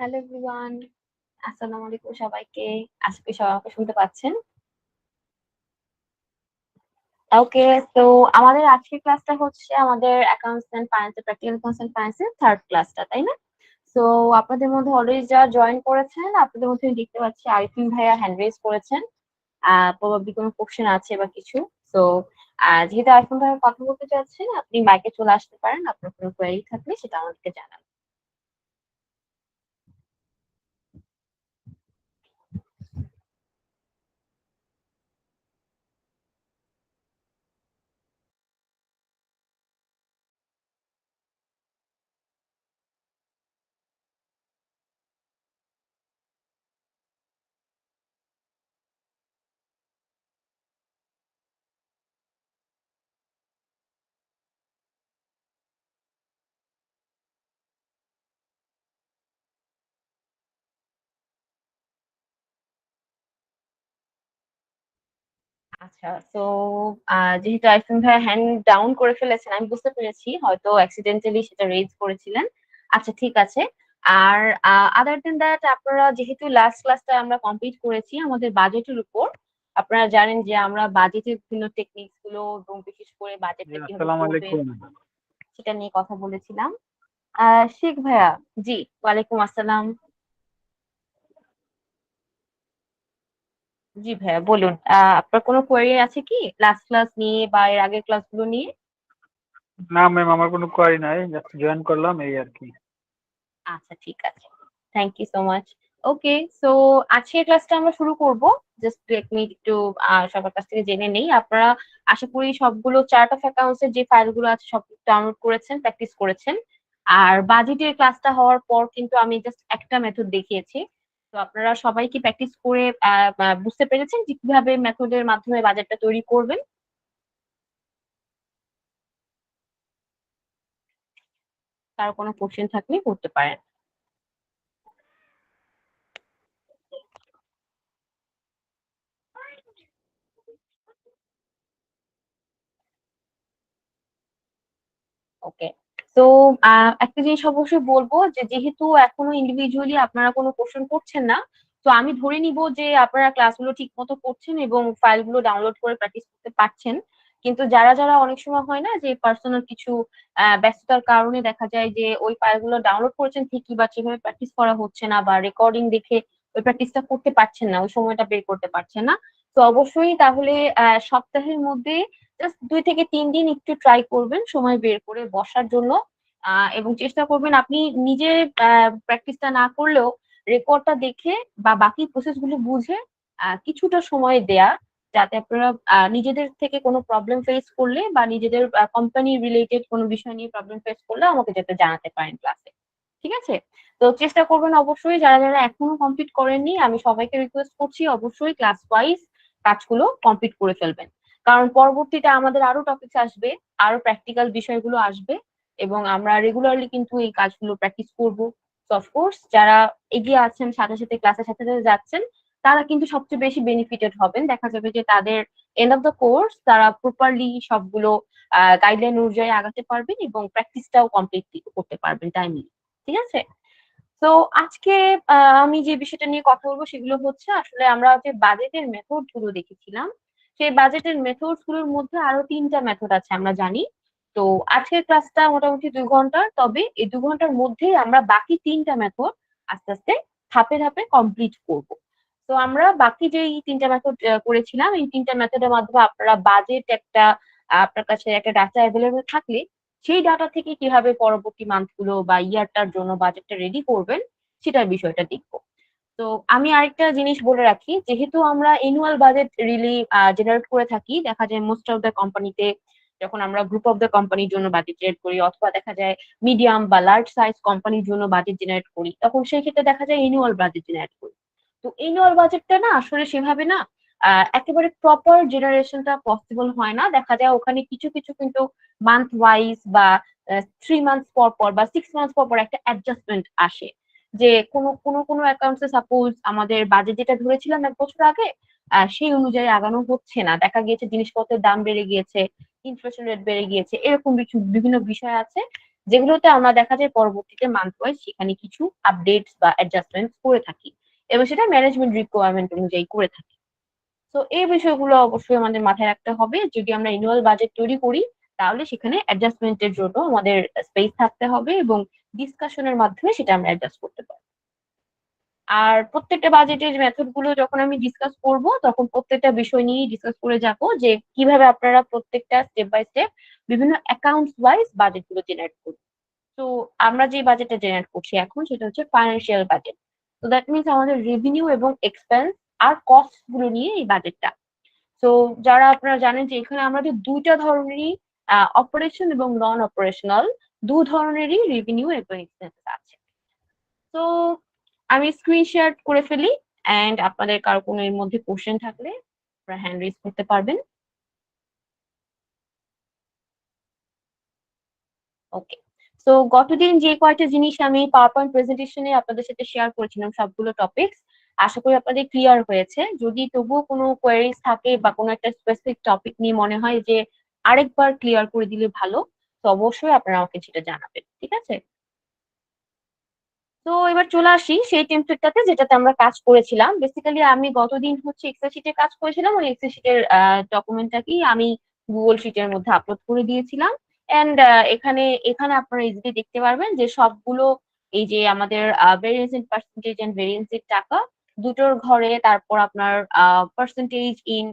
Hello everyone, আসসালামু আলাইকুম সবাইকে। আশা করি সবাই আমাকে শুনতে পাচ্ছেন। ওকে, তো আমাদের আজকের ক্লাসটা হচ্ছে আমাদের accounts and finance practical accounts and finance এর থার্ড ক্লাসটা, তাই না? সো আপনাদের মধ্যে অলরেডি যারা জয়েন করেছেন, আপনাদের মধ্যে আমি দেখতে পাচ্ছি আরিফিন ভাইয়া হ্যান্ড রেজ করেছেন। প্রবাবলি কোনো কোশ্চেন আছে বা কিছু। সো যেহেতু আরিফিন ভাইয়া কথা বলতে চাচ্ছেন, আপনি মাইকে চলে আসতে পারেন। আপনার কোনো কোয়েরি থাকলে সেটা আমাদেরকে জানান। আচ্ছা, তো যেহেতু আইফোন ভাইয়া হ্যান্ড ডাউন করে ফেলেছেন, আমি বুঝতে পেরেছি হয়তো অ্যাক্সিডেন্টালি সেটা রেজ করেছিলেন। আচ্ছা, ঠিক আছে। আর আদার দেন দ্যাট, আপনারা যেহেতু লাস্ট ক্লাসটা আমরা কমপ্লিট করেছি আমাদের বাজেটের উপর, আপনারা জানেন যে আমরা বাজেটের বিভিন্ন টেকনিক্স গুলো এবং বিশেষ করে জি, বাজেটটা কিভাবে আসসালামু করবেন আলাইকুম। সেটা নিয়ে কথা বলেছিলাম। শেখ ভাইয়া, জি, ওয়ালাইকুম আসসালাম। জি ভাইয়া, বলুন। আপনার কোনো কোয়েরি আছে কি লাস্ট ক্লাস নিয়ে বা এর আগের ক্লাসগুলো নিয়ে? না ম্যাম, আমার কোনো কোয়ারি নাই, জাস্ট জয়েন করলাম এই আর কি। আচ্ছা, ঠিক আছে। Thank you so much. Okay, so আজকের ক্লাসটা আমরা শুরু করব। জাস্ট এক মিনিট একটু সবার কাছ থেকে জেনে নেই। আপনারা আশা করি সবগুলো চার্ট অফ অ্যাকাউন্টস এর যে ফাইলগুলো আছে সব ডাউনলোড করেছেন, প্র্যাকটিস করেছেন। আর বাজেটের ক্লাসটা হওয়ার পর কিন্তু আমি জাস্ট একটা মেথড দেখিয়েছি। তো আপনারা সবাই কি প্র্যাকটিস করে বুঝতে পেরেছেন যে কিভাবে মেথডের মাধ্যমে বাজেটটা তৈরি করবেন? কারো কোনো কোশ্চেন থাকলে করতে পারেন। ওকে, তো একটা জিনিস অবশ্যই বলবো যে যেহেতু এখনো ইন্ডিভিজুয়ালি আপনারা কোনো কোশ্চেন করছেন না, তো আমি ধরে নিব যে আপনারা ক্লাসগুলো ঠিক মতো করছেন এবং ফাইলগুলো ডাউনলোড করে প্র্যাকটিস করতে পারছেন। কিন্তু যারা যারা অনেক সময় হয় না যে পার্সোনাল কিছু ব্যস্ততার কারণে দেখা যায় যে ওই ফাইলগুলো ডাউনলোড করেছেন ঠিকই, বা সেভাবে প্র্যাকটিস করা হচ্ছে না, বা রেকর্ডিং দেখে ওই প্র্যাকটিসটা করতে পারছেন না, ওই সময়টা বের করতে পারছেন না। তো অবশ্যই তাহলে সপ্তাহের মধ্যে জাস্ট 2 থেকে 3 দিন একটু ট্রাই করবেন সময় বের করে বসার জন্য। এবং চেষ্টা করবেন আপনি নিজে প্র্যাকটিসটা না করলেও রেকর্ডটা দেখে বা বাকি প্রসেস গুলো বুঝে কিছুটা সময় দেয়া, যাতে আপনারা নিজেদের থেকে কোনো প্রবলেম ফেস করলে বা নিজেদের কোম্পানি রিলেটেড কোনো বিষয় নিয়ে প্রবলেম ফেস করলে আমাকে যাতে জানাতে পারেন ক্লাসে। ঠিক আছে? তো চেষ্টা করবেন অবশ্যই, যারা যারা এখনো কমপ্লিট করেননি আমি সবাইকে রিকোয়েস্ট করছি অবশ্যই ক্লাস ওয়াইজ কাজগুলো কমপ্লিট করে ফেলবেন। কারণ পরবর্তীতে আমাদের আরো টপিকস আসবে, আরো প্র্যাকটিক্যাল বিষয়গুলো আসবে, এবং আমরা রেগুলারলি কিন্তু এই কাজগুলো প্র্যাকটিস করব। তো অফকোর্স যারা এগিয়ে আছেন, সাথে সাথে ক্লাসের সাথে সাথে যাচ্ছেন, তারা কিন্তু সবচেয়ে বেশি বেনিফিটেড হবেন। দেখা যাবে যে তাদের এন্ড অফ দ্য কোর্স তারা প্রপারলি সবগুলো গাইডলাইন অনুযায়ী আগাতে পারবেন এবং প্র্যাকটিসটাও কমপ্লিট করতে পারবেন টাইমলি। ঠিক আছে? তো আজকে আমি যে বিষয়টা নিয়ে কথা বলবো সেগুলো হচ্ছে আসলে আমরা যে বাজেটের মেথড গুলো দেখেছিলাম, সেই বাজেটের মেথডস গুলোর মধ্যে আরো 3টা মেথড আছে আমরা জানি। তো আজকের ক্লাসটা মোটামুটি 2 ঘন্টার, তবে এই 2 ঘন্টার মধ্যেই আমরা বাকি 3টা মেথড আস্তে আস্তে ধাপে ধাপে কমপ্লিট করব। তো আমরা বাকি যে এই 3টা মেথড করেছিলাম, এই 3টা মেথডের মাধ্যমে আপনারা বাজেট একটা আপনার কাছে একটা ডাটা অ্যাভেলেবল থাকলে সেই ডাটা থেকে কিভাবে পরবর্তী মান্থ গুলো বা ইয়ারটার জন্য বাজেটটা রেডি করবেন সেটার বিষয়টা দেখবো। তো আমি আরেকটা জিনিস বলে রাখি, যেহেতু আমরা এনুয়াল বাজেট রিলি জেনারেট করে থাকি, দেখা যায় মোস্ট অফ দ্য কোম্পানিতে যখন আমরা গ্রুপ অফ দ্য কোম্পানির জন্য বাজেট জেনারেট করি, অথবা দেখা যায় মিডিয়াম বা লার্জ সাইজ কোম্পানির জন্য বাজেট জেনারেট করি, তখন সেই ক্ষেত্রে দেখা যায় এনুয়াল বাজেট জেনারেট করি। তো এনুয়াল বাজেটটা না আসলে সেভাবে না একেবারে প্রপার জেনারেশনটা পসিবল হয় না। দেখা যায় ওখানে কিছু কিছু কিন্তু মান্থ ওয়াইজ বা 3 মান্থস পর পর বা 6 মান্থস পর পর একটা অ্যাডজাস্টমেন্ট আসে, যে কোনো কোনো কোনো অ্যাকাউন্টে সাপোজ আমাদের বাজেট যেটা ধরেছিলাম 1 বছর আগে, সেই অনুযায়ী আগানো হচ্ছে না, দেখা গিয়েছে জিনিসপত্রের দাম বেড়ে গিয়েছে, ইনফ্লেশন রেট বেড়ে গিয়েছে, এরকম কিছু বিভিন্ন বিষয় আছে যেগুলোতে আমরা দেখা যায় পরবর্তীতে মান্থ ওয়াইজ সেখানে কিছু আপডেটস বা অ্যাডজাস্টমেন্ট করে থাকি এবং সেটা ম্যানেজমেন্ট রিকোয়ারমেন্ট অনুযায়ী করে থাকি। তো এই বিষয়গুলো অবশ্যই আমাদের মাথায় রাখতে হবে। যদি আমরা অ্যানুয়াল বাজেট তৈরি করি তাহলে সেখানে অ্যাডজাস্টমেন্টের জন্য আমাদের স্পেস থাকতে হবে এবং ডিসকাশনের মাধ্যমে সেটা আমরা অ্যাডজাস্ট করতে পারবো। আর প্রত্যেকটা বাজেটের মেথড গুলো যখন আমি ডিসকাস করব তখন প্রত্যেকটা বিষয় নিয়ে ডিসকাস করে যাব যে কিভাবে আপনারা প্রত্যেকটা স্টেপ বাই স্টেপ বিভিন্ন অ্যাকাউন্টস ওয়াইজ বাজেট গুলো জেনারেট করবেন। তো আমরা যে বাজেটটা জেনারেট করছি এখন সেটা হচ্ছে ফাইন্যান্সিয়াল বাজেট। তো দ্যাট মিনস আমাদের রেভিনিউ এবং এক্সপেন্স আর কস্ট গুলো নিয়ে এই বাজেটটা। তো যারা আপনারা জানেন যে এখানে আমাদের দুইটা ধরনেরই অপারেশন এবং নন অপারেশনাল দু ধরনেরই রেভিনিউ এবং এক্সপেন্স আছে। তো আমি স্ক্রিন শেয়ার করে ফেলি এন্ড আপনাদের কারো কোনো এর মধ্যে কোশ্চেন থাকলে আপনারা হ্যান্ড রেজ করতে পারবেন। ওকে। তো গতদিন যে কয়েকটা জিনিস আমি পাওয়ার পয়েন্ট প্রেজেন্টেশনে আপনাদের সাথে শেয়ার করেছিলাম সবগুলো টপিকস আশা করি আপনাদের ক্লিয়ার হয়েছে। যদি তবুও কোনো কোয়েরিজ থাকে বা কোনো একটা স্পেসিফিক টপিক নিয়ে মনে হয় যে আরেকবার ক্লিয়ার করে দিলে ভালো, তো অবশ্যই আপনারা আমাকে সেটা জানাবেন। ঠিক আছে? তো এবার চলে আসি সেই টেমপ্লেটটাতে যেটাতে আমরা কাজ করেছিলাম। বেসিক্যালি আমি গতদিন হচ্ছে এক্সেল শিটে কাজ করেছিলাম। ওই এক্সেল শিটের ডকুমেন্টটাকেই আমি গুগল শিটের মধ্যে আপলোড করে দিয়েছিলাম। এন্ড এখানে এখানে আপনারা ইজিলি দেখতে পারবেন যে সবগুলো এই যে আমাদের variance in percentage and variance এর টাকা দুটোর ঘরে, তারপর আপনার percentage in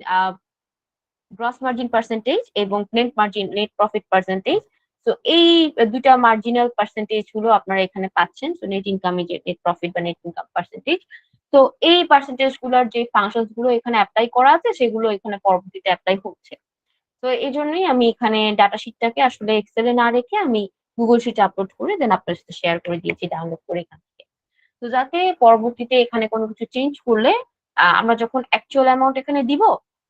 gross margin percentage এবং net margin net profit percentage. তো এই দুইটা মার্জিনাল পার্সেন্টেজ গুলো আপনারা এখানে পাচ্ছেন। তো নেট ইনকামে যে নেট প্রফিট বা নেট ইনকাম পার্সেন্টেজ, তো এই পার্সেন্টেজ গুলোর যে ফাংশনস গুলো এখানে অ্যাপ্লাই করা আছে সেগুলো এখানে পরবর্তীতে অ্যাপ্লাই হচ্ছে। তো এই জন্যই আমি এখানে ডাটা শিটটাকে আসলে এক্সেলে না রেখে আমি গুগল শিটে আপলোড করে দেন আপনার সাথে শেয়ার করে দিয়েছি ডাউনলোড করে এখান থেকে। তো যাতে পরবর্তীতে এখানে কোনো কিছু চেঞ্জ করলে আমরা যখন অ্যাকচুয়াল অ্যামাউন্ট এখানে দিব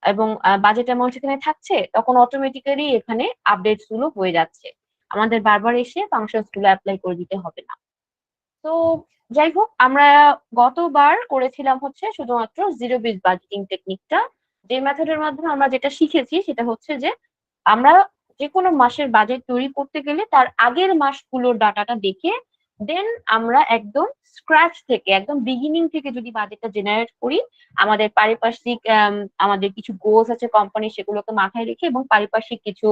এবং বাজেট অ্যামাউন্ট এখানে থাকছে তখন অটোমেটিক্যালি এখানে আপডেটস গুলো হয়ে যাচ্ছে। আমাদের বারবার এসে ফাংশনস গুলো অ্যাপ্লাই করে দিতে হবে না। তো যাই হোক, আমরা গতবার করেছিলাম হচ্ছে শুধুমাত্র জিরো বেস বাজেটিং টেকনিকটা। যে মেথডের মাধ্যমে আমরা যেটা শিখেছি সেটা হচ্ছে যে আমরা যে কোনো মাসের বাজেট তৈরি করতে গেলে তার আগের মাসগুলোর ডাটাটা দেখে দেন আমরা একদম স্ক্র্যাচ থেকে একদম বিগিনিং থেকে যদি বাজেটটা জেনারেট করি, আমাদের পারিপার্শ্বিক আমাদের কিছু গোলস আছে কোম্পানি সেগুলোকে মাথায় রেখে এবং পারিপার্শ্বিক কিছু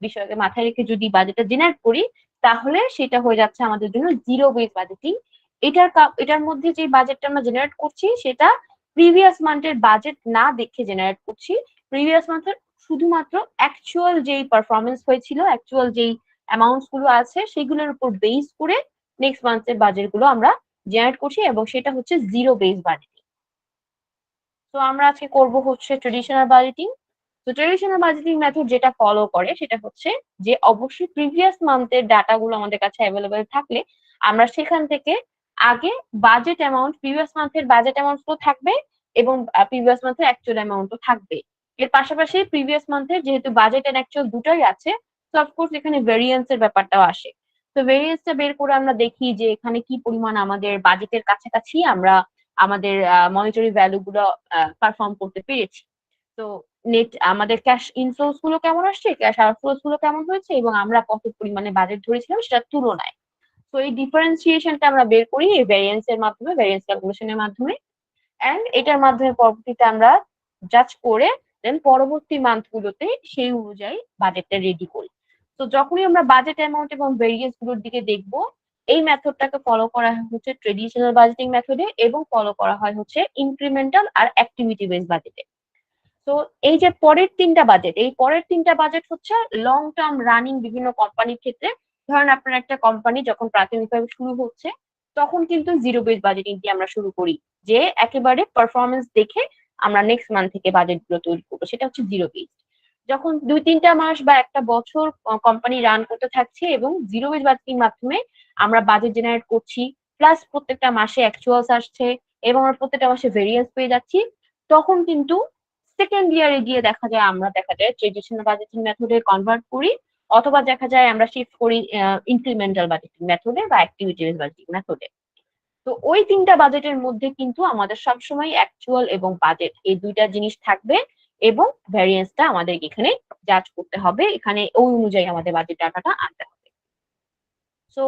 বিষয়কে মাথায় রেখে যদি বাজেটটা জেনারেট করি তাহলে সেটা হয়ে যাচ্ছে আমাদের জন্য জিরো বেস বাজেটিং। এটার মধ্যে যে বাজেটটা আমরা জেনারেট করছি সেটা প্রিভিয়াস মান্থের বাজেট না দেখে জেনারেট করছি। প্রিভিয়াস মান্থের শুধুমাত্র অ্যাকচুয়াল যেই পারফরমেন্স হয়েছিল, অ্যাকচুয়াল যেই অ্যামাউন্টস গুলো আছে সেগুলোর উপর বেস করে নেক্সট মান্থের বাজেট গুলো আমরা জেনারেট করছি এবং সেটা হচ্ছে জিরো বেস বাজেটিং। তো আমরা আজকে করব হচ্ছে ট্রেডিশনাল বাজেটিং। তো ট্রেডিশনাল বাজেটিং মেথড যেটা ফলো করে সেটা হচ্ছে যে অবশ্যই প্রিভিয়াস মান্থের ডাটা গুলো আমাদের কাছে অ্যাভেলেবেল থাকলে আমরা সেখান থেকে আগে বাজেট অ্যামাউন্ট প্রিভিয়াস মান্থের বাজেট অ্যামাউন্ট তো থাকবে এবং প্রিভিয়াস মান্থের অ্যাকচুয়াল অ্যামাউন্টও থাকবে। এর পাশাপাশি প্রিভিয়াস মান্থের যেহেতু বাজেট এন্ড অ্যাকচুয়াল দুটোই আছে, তো অফকোর্স এখানে ভেরিয়েন্স এর ব্যাপারটাও আসে। তো ভেরিয়েন্সটা বের করে আমরা দেখি যে এখানে কি পরিমাণ আমাদের বাজেটের কাছাকাছি আমরা আমাদের মনিটারি ভ্যালু গুলো পারফর্ম করতে পেরেছি। তো নেট আমাদের ক্যাশ ইনফ্লোস গুলো কেমন আসছে, ক্যাশ আউটফ্লোস গুলো কেমন হয়েছে এবং আমরা কত পরিমাণে বাজেট ধরেছিলাম সেটার তুলনায়। তো এই ডিফারেন্সিয়েশনটা আমরা বের করি এই ভ্যারিয়েন্স এর মাধ্যমে, ভ্যারিয়েন্স ক্যালকুলেশনের মাধ্যমে। এন্ড এটার মাধ্যমে পরবর্তীতে আমরা জাজ করে দেন পরবর্তী মান্থ গুলোতে সেই অনুযায়ী বাজেটটা রেডি করি। তো যখনই আমরা বাজেট অ্যামাউন্ট এবং ভেরিয়েন্স গুলোর দিকে দেখবো, এই মেথডটাকে ফলো করা হয় হচ্ছে ট্রেডিশনাল বাজেটিং মেথডে এবং ফলো করা হয় হচ্ছে ইনক্রিমেন্টাল আর অ্যাক্টিভিটি বেস বাজেটে। তো এই যে পরের তিনটা বাজেট, এই পরের তিনটা বাজেট হচ্ছে লং টার্ম রানিং বিভিন্ন কোম্পানির ক্ষেত্রে। ধরেন আপনার একটা কোম্পানি যখন প্রাথমিকভাবে শুরু হচ্ছে তখন কিন্তু জিরো বেস বাজেটিং দিয়ে আমরা শুরু করি, যে একেবারে পারফরমেন্স দেখে আমরা নেক্সট মান্থ থেকে বাজেট গুলো তৈরি করবো, সেটা হচ্ছে জিরো বেস। যখন 2-3টা মাস বা একটা বছর কোম্পানি রান করতে থাকছে এবং জিরো বেস বাজেটিং মাধ্যমে আমরা বাজেট জেনারেট করছি, প্লাস প্রত্যেকটা মাসে অ্যাকচুয়ালস আসছে এবং আমরা প্রত্যেকটা মাসে ভেরিয়েন্স পেয়ে যাচ্ছি, তখন কিন্তু সেকেন্ড ইয়ারে গিয়ে দেখা যায় ট্রেডিশনাল বাজেটিং মেথডে কনভার্ট করি, অথবা দেখা যায় আমরা শিফট করি ইনক্রিমেন্টাল বাজেটিং মেথডে বা অ্যাক্টিভিটি বেস বাজেটিং মেথডে। তো ওই তিনটা বাজেটের মধ্যে কিন্তু আমাদের সবসময় অ্যাকচুয়াল এবং বাজেট এই দুইটা জিনিস থাকবে এবং ভ্যারিয়েন্সটা আমাদের এখানে জাজ করতে হবে, এখানে ওই অনুযায়ী আমাদের বাজেট ডাটাটা আনতে হবে। সো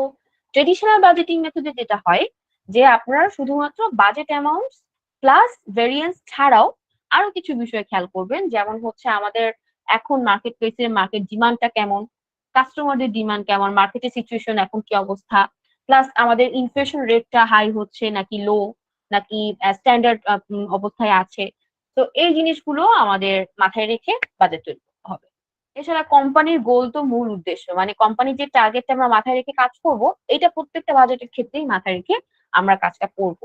ট্রেডিশনাল বাজেটিং মেথডে যেটা হয় যে আপনারা শুধুমাত্র বাজেট অ্যামাউন্ট প্লাস ভেরিয়েন্স ছাড়াও আরো কিছু বিষয় খেয়াল করবেন, যেমন হচ্ছে আমাদের এখন মার্কেট প্লেসের মার্কেট ডিমান্ডটা কেমন, কাস্টমারদের ডিমান্ড কেমন, মার্কেটের সিচুয়েশন এখন কি অবস্থা, প্লাস আমাদের ইনফ্লেশন রেটটা হাই হচ্ছে নাকি লো, নাকি স্ট্যান্ডার্ড অবস্থায় আছে। তো এই জিনিসগুলো আমাদের মাথায় রেখে বাজেট তৈরি করতে হবে। এছাড়া কোম্পানির গোল তো মূল উদ্দেশ্য, মানে কোম্পানির যে টার্গেটটা আমরা মাথায় রেখে কাজ করব, এটা প্রত্যেকটা বাজেটের ক্ষেত্রেই মাথায় রেখে আমরা কাজটা করব।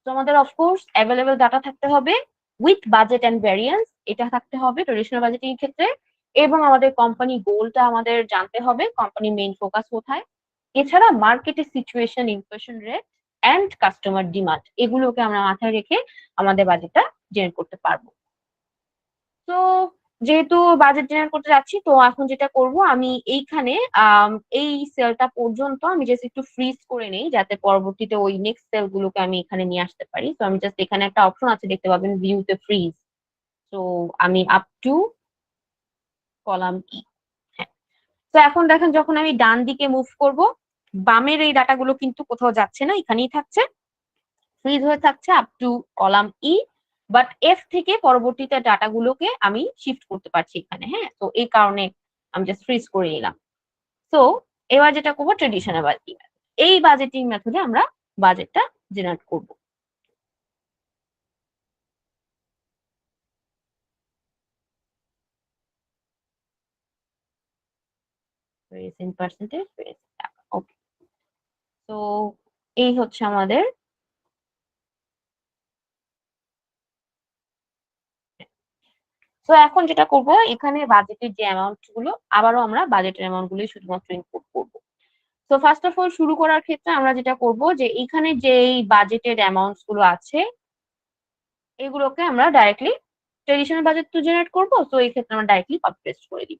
তো আমাদের অফকোর্স অ্যাভেলেবেল ডাটা থাকতে হবে উইথ বাজেট অ্যান্ড ভ্যারিয়েন্স, এটা থাকতে হবে ট্রেডিশনাল বাজেটিং এর ক্ষেত্রে। এবং আমাদের কোম্পানি গোলটা আমাদের জানতে হবে, কোম্পানির মেইন ফোকাস কোথায়। এছাড়া মার্কেটের situation, inflation rate and customer demand, এগুলোকে আমরা মাথায় রেখে আমাদের বাজেটটা জেনারেট করতে পারবো। তো যেহেতু বাজেট জেনারেট করতে যাচ্ছি, তো এখন যেটা করব আমি এইখানে এই সেলটা পর্যন্ত আমি জাস্ট একটু ফ্রিজ করে নেই, যাতে পরবর্তীতে ওই নেক্সট সেল গুলোকে আমি এখানে নিয়ে আসতে পারি। তো আমি জাস্ট এখানে একটা অপশন আছে দেখতে পাবেন, ভিউতে ফ্রিজ। তো আমি আপ টু কলাম ই, হ্যাঁ। তো এখন দেখেন যখন আমি ডান দিকে মুভ করব, বামের এই ডাটাগুলো কিন্তু কোথাও যাচ্ছে না, এখানেই থাকছে, ফ্রিজ হয়ে থাকছে up to column E. But F থেকে পরবর্তীতে ডাটাগুলোকে আমি শিফট করতে পারছি এখানে, হ্যাঁ। তো এই কারণে আমি জাস্ট ফ্রিজ করে নিলাম। তো এবার যেটা করবো ট্রেডিশনাল বাজেটিং, এই বাজেটিং মেথডে আমরা বাজেটটা জেনারেট করব। ইন পার্সেন্টেজ, টাকা, ওকে। তো এই হচ্ছে আমাদের। তো এখন যেটা করব, এখানে বাজেটের যে অ্যামাউন্ট গুলো আবারও আমরা বাজেটের অ্যামাউন্ট গুলোই শুধুমাত্র ইনপুট করব। তো ফার্স্ট অফ অল শুরু করার ক্ষেত্রে আমরা যেটা করব যে এখানে যে বাজেটের অ্যামাউন্টস গুলো আছে এগুলোকে আমরা ডাইরেক্টলি ট্রেডিশনাল বাজেট তো জেনারেট করবো, তো এই ক্ষেত্রে আমরা ডাইরেক্টলি কপি পেস্ট করে দিব।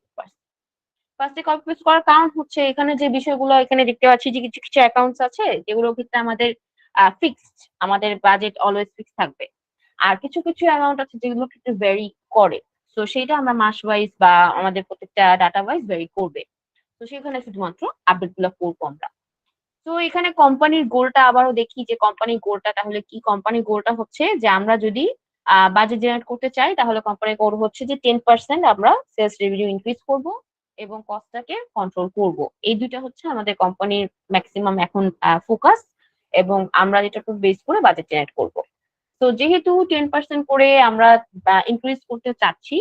ফার্স্টে কপি পেস্ট করার কারণ হচ্ছে এখানে যে বিষয়গুলো এখানে দেখতে পাচ্ছি যে কিছু কিছু অ্যাকাউন্টস আছে যেগুলোর ক্ষেত্রে আমাদের ফিক্সড, আমাদের বাজেট অলওয়েজ ফিক্স থাকবে। আর কিছু কিছু অ্যামাউন্ট আছে যেগুলো ক্ষেত্রে ভ্যারি করে। তো সেইটা আমরা মাস ওয়াইজ বা আমাদের প্রত্যেকটা ডাটা ওয়াইজ ভ্যারি করবে। তো সেখানে শুধুমাত্র আপডেট গুলো করবো আমরা। তো এখানে কোম্পানির গোলটা আবারও দেখি যে কোম্পানির গোলটা তাহলে কি। কোম্পানির গোলটা হচ্ছে যে আমরা যদি বাজেট জেনারেট করতে চাই, তাহলে কোম্পানির গোল হচ্ছে যে 10% আমরা সেলস রেভিনিউ ইনক্রিজ করব এবং কস্টটাকে কন্ট্রোল করব। এই দুইটা হচ্ছে আমাদের কোম্পানির ম্যাক্সিমাম এখন ফোকাস, এবং আমরা যেটা উপর বেস করে বাজেট জেনারেট করব। তো যেহেতু 10% করে আমরা ইনক্রিজ করতে চাচ্ছি,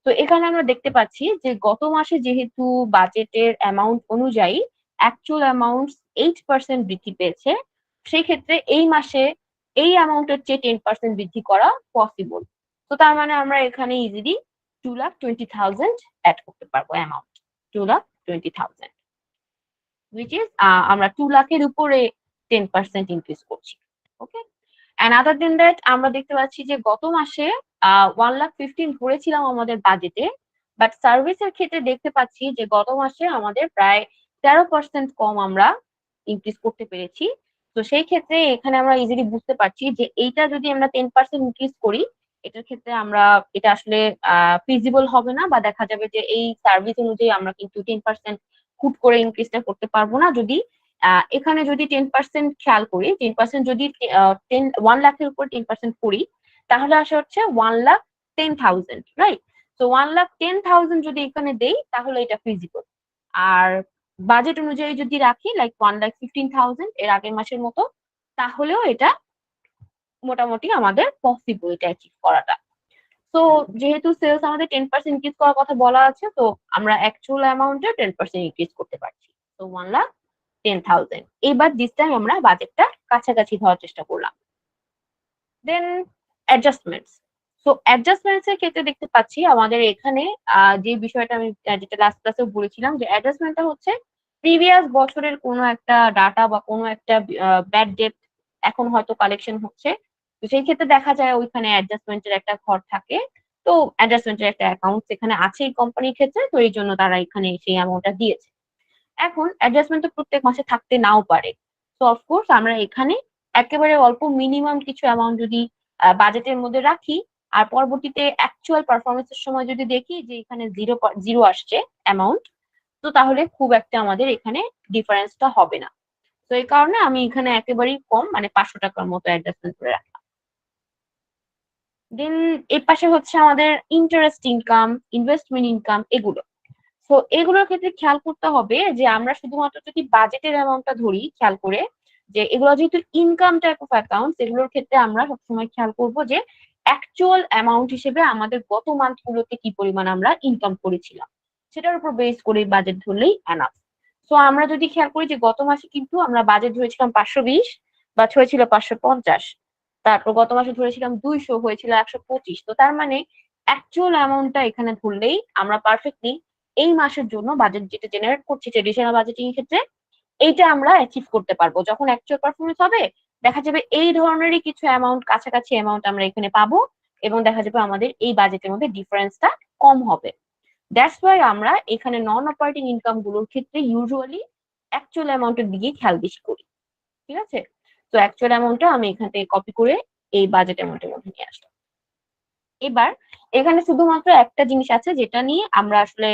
তো এখানে আমরা দেখতে পাচ্ছি যে গত মাসে যেহেতু বাজেটের অ্যামাউন্ট অনুযায়ী অ্যাকচুয়াল অ্যামাউন্ট 8% বৃদ্ধি পেয়েছে, সেই ক্ষেত্রে এই মাসে এই অ্যামাউন্টের চেয়ে 10% বৃদ্ধি করা পসিবল। তো তার মানে আমরা এখানে ইজিলি 2,20,000 অ্যাড করতে পারবো অ্যামাউন্ট, 2,20,000, উইচ ইজ আমরা 2 লাখের উপরে 10% ইনক্রিজ করছি। ওকে। অ্যান্ড আদার দেন দ্যাট আমরা দেখতে পাচ্ছি যে গত মাসে 1,15,000 ধরেছিলাম আমাদের বাজেটে, বাট সার্ভিসের ক্ষেত্রে দেখতে পাচ্ছি যে গত মাসে আমাদের প্রায় 13% কম আমরা ইনক্রিজ করতে পেরেছি। তো সেই ক্ষেত্রে এখানে আমরা ইজিলি বুঝতে পারছি যে এইটা যদি আমরা 10% ইনক্রিজ করি, এটার ক্ষেত্রে আমরা এটা আসলে ফিজিবল হবে না, বা দেখা যাবে যে এই সার্ভিস অনুযায়ী আমরা কিন্তু 10% হুট করে ইনক্রিজটা করতে পারবো না। যদি এখানে যদি 10% খেয়াল করি, 10% যদি 1 লাখের উপর 10% করি, তাহলে আসে হচ্ছে 1,10,000, রাইট। তো 1,10,000 যদি এখানে দেই তাহলে এটা ফিজিবল। আর বাজেট অনুযায়ী যদি রাখি লাইক 1,15,000 এর আগের মাসের মতো, তাহলেও এটা মোটামুটি আমাদের পসিবল এটা অ্যাচিভ করাটা। তো যেহেতু সেলস আমাদের 10% ইনক্রিজ করার কথা বলা আছে, তো আমরা অ্যাকচুয়াল অ্যামাউন্টে 10% ইনক্রিজ করতে পারছি। তো 1,10,000। এবার দিস টাইম আমরা বাজেটটা কাছাকাছি ধরার চেষ্টা করলাম। দেন অ্যাডজাস্টমেন্টস। সো অ্যাডজাস্টমেন্টস এর ক্ষেত্রে দেখতে পাচ্ছি আমাদের এখানে যে বিষয়টা আমি যেটা লাস্ট ক্লাসে বলেছিলাম যে অ্যাডজাস্টমেন্টটা হচ্ছে প্রিভিয়াস বছরের কোনো একটা ডাটা বা কোনো একটা ব্যাড ডেট এখন হয়তো কালেকশন হচ্ছে। তো সেই ক্ষেত্রে দেখা যায় ওইখানে অ্যাডজাস্টমেন্টের একটা ঘর থাকে। তো অ্যাডজাস্টমেন্টের একটা অ্যাকাউন্ট এখানে আছে এই কোম্পানির ক্ষেত্রে, তো এই জন্য তারা এখানে সেই অ্যামাউন্টটা দিয়েছে। এখন অ্যাডজাস্টমেন্ট তো প্রত্যেক মাসে থাকতে নাও পারে। তো অফকোর্স আমরা এখানে একেবারে অল্প মিনিমাম কিছু অ্যামাউন্ট যদি বাজেটের মধ্যে রাখি, আর পরবর্তীতে অ্যাকচুয়াল পারফরমেন্সের সময় যদি দেখি যে এখানে জিরো জিরো আসছে অ্যামাউন্ট, তো তাহলে খুব একটা আমাদের এখানে ডিফারেন্সটা হবে না। তো এই কারণে আমি এখানে একেবারেই কম মানে 500 টাকার মতো অ্যাডজাস্টমেন্ট করে রাখলাম। দেন এর পাশে হচ্ছে আমাদের ইন্টারেস্ট ইনকাম, ইনভেস্টমেন্ট ইনকাম এগুলো। তো এগুলোর ক্ষেত্রে খেয়াল করতে হবে যে আমরা শুধুমাত্র যদি বাজেটের অ্যামাউন্টটা ধরি খেয়াল করে, যে এগুলো যেহেতু ইনকাম টাইপ অফ অ্যাকাউন্ট, এগুলোর ক্ষেত্রে আমরা সবসময় খেয়াল করব যে অ্যাকচুয়াল অ্যামাউন্ট হিসেবে আমাদের গত মান্থ গুলোতে কি পরিমাণ আমরা ইনকাম করেছিলাম সেটার উপর বেস করে বাজেট ধরলেই এনাফ। তো আমরা যদি খেয়াল করি যে গত মাসে কিন্তু আমরা বাজেট ধরেছিলাম 520 বা হয়েছিল 550, তারপর গত মাসে ধরেছিলাম 200 হয়েছিল 125। তো তার মানে অ্যাকচুয়াল অ্যামাউন্টটা এখানে ধরলেই আমরা পারফেক্টলি এই মাসের জন্য বাজেট যেটা জেনারেট করছি ট্রেডিশনাল বাজেটিং এর ক্ষেত্রে এইটা আমরা অ্যাচিভ করতে পারবো। যখন অ্যাকচুয়াল পারফরমেন্স হবে দেখা যাবে এই ধরনেরই কিছু অ্যামাউন্ট, কাছাকাছি অ্যামাউন্ট আমরা এখানে পাবো এবং দেখা যাবে আমাদের এই বাজেটের মধ্যে ডিফারেন্সটা কম হবে। দ্যাটস ওয়াই আমরা এখানে নন অপারেটিং ইনকাম গুলোর ক্ষেত্রে ইউজুয়ালি অ্যাকচুয়াল অ্যামাউন্টের দিকে খেয়াল বেশি করি। ঠিক আছে? তো অ্যাকচুয়াল অ্যামাউন্টটা আমি এখান থেকে কপি করে এই বাজেট অ্যামাউন্টের মধ্যে নিয়ে আসলাম। এবার এখানে শুধুমাত্র একটা জিনিস আছে যেটা নিয়ে আমরা আসলে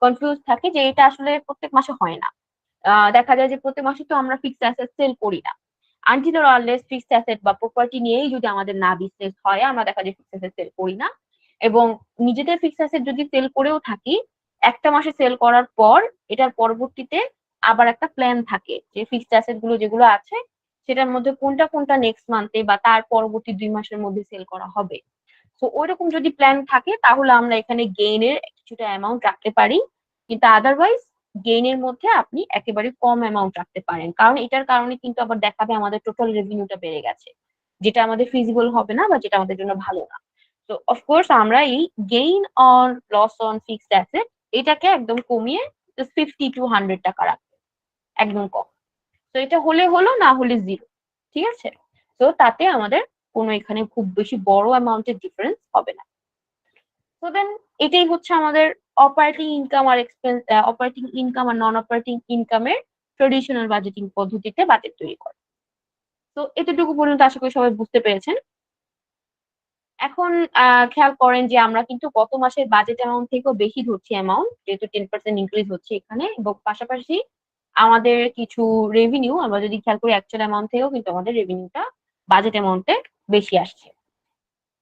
কনফিউজ থাকি, যে এটা আসলে প্রত্যেক মাসে হয় না। দেখা যায় যে প্রত্যেক মাসে তো আমরা ফিক্সড অ্যাসেট সেল করি না। Until or unless fixed asset বা প্রপার্টি নিয়েই যদি আমাদের না বিজনেস হয়, আমরা দেখা যায় ফিক্সড অ্যাসেট সেল করি না। এবং নিজেদের ফিক্সড অ্যাসেট যদি সেল করেও থাকি, একটা মাসে সেল করার পর এটার পরবর্তীতে আবার একটা প্ল্যান থাকে যে ফিক্সড অ্যাসেট গুলো যেগুলো আছে সেটার মধ্যে কোনটা কোনটা নেক্সট মান্থে বা তার পরবর্তী 2 মাসের মধ্যে সেল করা হবে। তো ওইরকম যদি প্ল্যান থাকে তাহলে আমরা এখানে গেইনের কিছুটা অ্যামাউন্ট রাখতে পারি, কিন্তু আদারওয়াইজ গেইনের মধ্যে আপনি একেবারে কম অ্যামাউন্ট রাখতে পারেন, কারণ এটার কারণে কিন্তু আবার দেখাবে আমাদের টোটাল রেভিনিউটা বেড়ে গেছে, যেটা আমাদের ফিজিবল হবে না বা যেটা আমাদের জন্য ভালো না। তো অফকোর্স আমরা এই gain on loss on fixed asset এটাকে একদম কমিয়ে 50 to 100 টাকা রাখবো, একদম কম। তো এটা হলে হলো, না হলে জিরো। ঠিক আছে? তো তাতে আমাদের কোনো এখানে খুব বেশি বড় অ্যামাউন্টের ডিফারেন্স হবে না। তো দেন এটাই হচ্ছে আমাদের অপারেটিং ইনকাম আর এক্সপেন্স, অপারেটিং ইনকাম আর নন অপারেটিং ইনকামের ট্রেডিশনাল বাজেটিং পদ্ধতিতে বাজেট তৈরি করা। তো এতটুকু পর্যন্ত আশা করি সবাই বুঝতে পেরেছেন। এখন খেয়াল করেন যে আমরা কিন্তু গত মাসের বাজেট অ্যামাউন্ট থেকেও বেশি ধরছি অ্যামাউন্ট, যেহেতু 10% ইনক্রিজ হচ্ছে এখানে, এবং পাশাপাশি আমাদের কিছু রেভিনিউ আমরা যদি খেয়াল করি অ্যাকচুয়াল অ্যামাউন্ট থেকেও কিন্তু আমাদের রেভিনিউটা বাজেট অ্যামাউন্টে বেশি আসছে।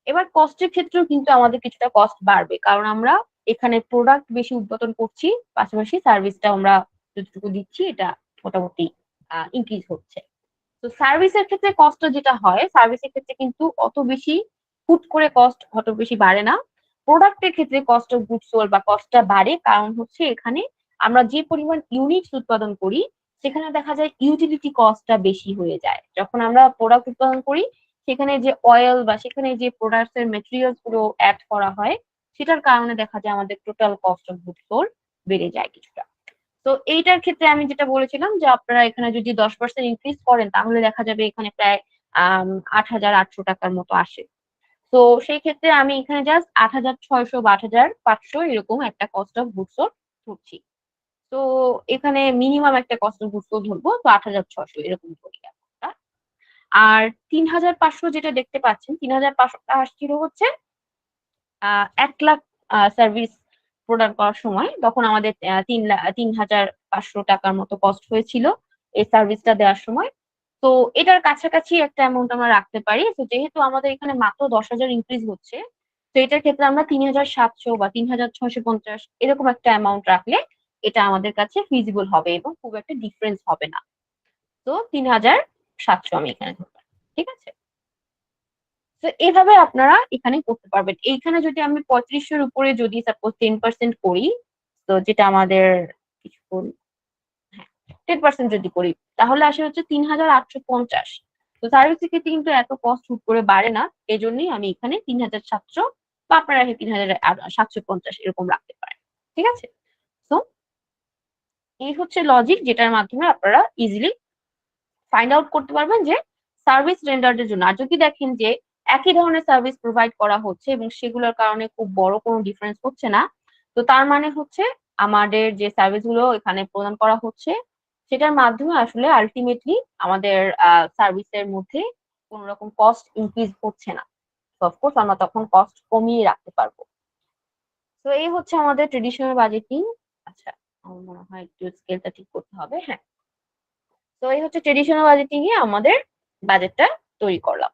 এবার কস্টের ক্ষেত্রেও কিন্তু আমাদের কিছুটা কস্ট বাড়বে, কারণ আমরা এখানে প্রোডাক্ট বেশি উৎপাদন করছি, পাশাপাশি সার্ভিসটা আমরা যতটুকু দিচ্ছি এটা মোটামুটি ইনক্রিজ হচ্ছে। তো সার্ভিসের ক্ষেত্রে কস্ট যেটা হয়, সার্ভিসের ক্ষেত্রে কিন্তু অত বেশি হুট করে কস্ট অত বেশি বাড়ে না। প্রোডাক্টের ক্ষেত্রে কস্ট অফ গুডস সোল্ড বা কস্টটা বাড়ে, কারণ হচ্ছে এখানে আমরা যে পরিমাণ ইউনিটস উৎপাদন করি সেখানে দেখা যায় ইউটিলিটি কস্টটা বেশি হয়ে যায়। যখন আমরা প্রোডাক্ট উৎপাদন করি সেখানে যে অয়েল বা সেখানে যে প্রোডাক্টস এর মেটেরিয়ালস গুলো অ্যাড করা হয় সেটার কারণে দেখা যায় আমাদের total cost of goods sold বেড়ে যায় কিছুটা। তো এইটার ক্ষেত্রে আমি যেটা বলেছিলাম যে আপনারা এখানে যদি 10% ইনক্রিজ করেন তাহলে দেখা যাবে এখানে প্রায় 8,800 টাকার মতো আসে। তো সেই ক্ষেত্রে আমি এখানে জাস্ট 8,600 বা 8,500 এরকম একটা কস্ট অফ গুডস সোল্ড ধরছি। তো এখানে মিনিমাম একটা কস্ট অফ গুডস সোল্ড ধরবো, তো 8,600 এরকম ধরি আমরা। আর 3,500 যেটা দেখতে পাচ্ছেন, 3,500 টা আসছিল হচ্ছে 1 লাখ সার্ভিস প্রোডাক্ট করার সময়, তখন আমাদের 3,500 টাকার মতো কস্ট হয়েছিল এই সার্ভিসটা দেওয়ার সময়। তো এটার কাছাকাছি একটা অ্যামাউন্ট আমরা রাখতে পারি। তো যেহেতু আমাদের এখানে মাত্র 10,000 ইনক্রিজ হচ্ছে, তো এটার ক্ষেত্রে আমরা 3,700 বা 3,650 এরকম একটা অ্যামাউন্ট রাখলে এটা আমাদের কাছে ফিজিবল হবে এবং খুব একটা ডিফারেন্স হবে না। তো 3,700 আমি এখানে ধরলাম। ঠিক আছে? তো এইভাবে আপনারা এখানে করতে পারবেন। এইখানে যদি আমি 3500 এর উপরে যদি সাপোজ 10% করি, তো যেটা আমাদের কিছুক্ষণ, হ্যাঁ, 10% যদি করি তাহলে আসে হচ্ছে 3,850। তো সার্ভিসের ক্ষেত্রে কিন্তু এত কস্ট হুট করে বাড়ে না, এজন্যই আমি এখানে 3,700 বা আপনারা 3,750 এরকম রাখতে পারেন। ঠিক আছে? তো এই হচ্ছে লজিক যেটার মাধ্যমে আপনারা ইজিলি ফাইন্ড আউট করতে পারবেন যে সার্ভিস রেন্ডারের জন্য। আর যদি দেখেন যে একই ধরনের সার্ভিস প্রোভাইড করা হচ্ছে এবং সেগুলোর কারণে খুব বড় কোনো ডিফারেন্স হচ্ছে না, তো তার মানে হচ্ছে আমাদের যে সার্ভিস গুলো এখানে প্রদান করা হচ্ছে সেটার মাধ্যমে আসলে আলটিমেটলি আমাদের সার্ভিসের মধ্যে কোনো রকম কস্ট ইনক্রিজ হচ্ছে না। তো অফকোর্স আমরা তখন কস্ট কমিয়ে রাখতে পারবো। তো এই হচ্ছে আমাদের ট্রেডিশনাল বাজেটিং। আচ্ছা, আমার মনে হয় একটু স্কেলটা ঠিক করতে হবে। হ্যাঁ, তো এই হচ্ছে ট্রেডিশনাল বাজেটিং এ আমাদের বাজেটটা তৈরি করলাম।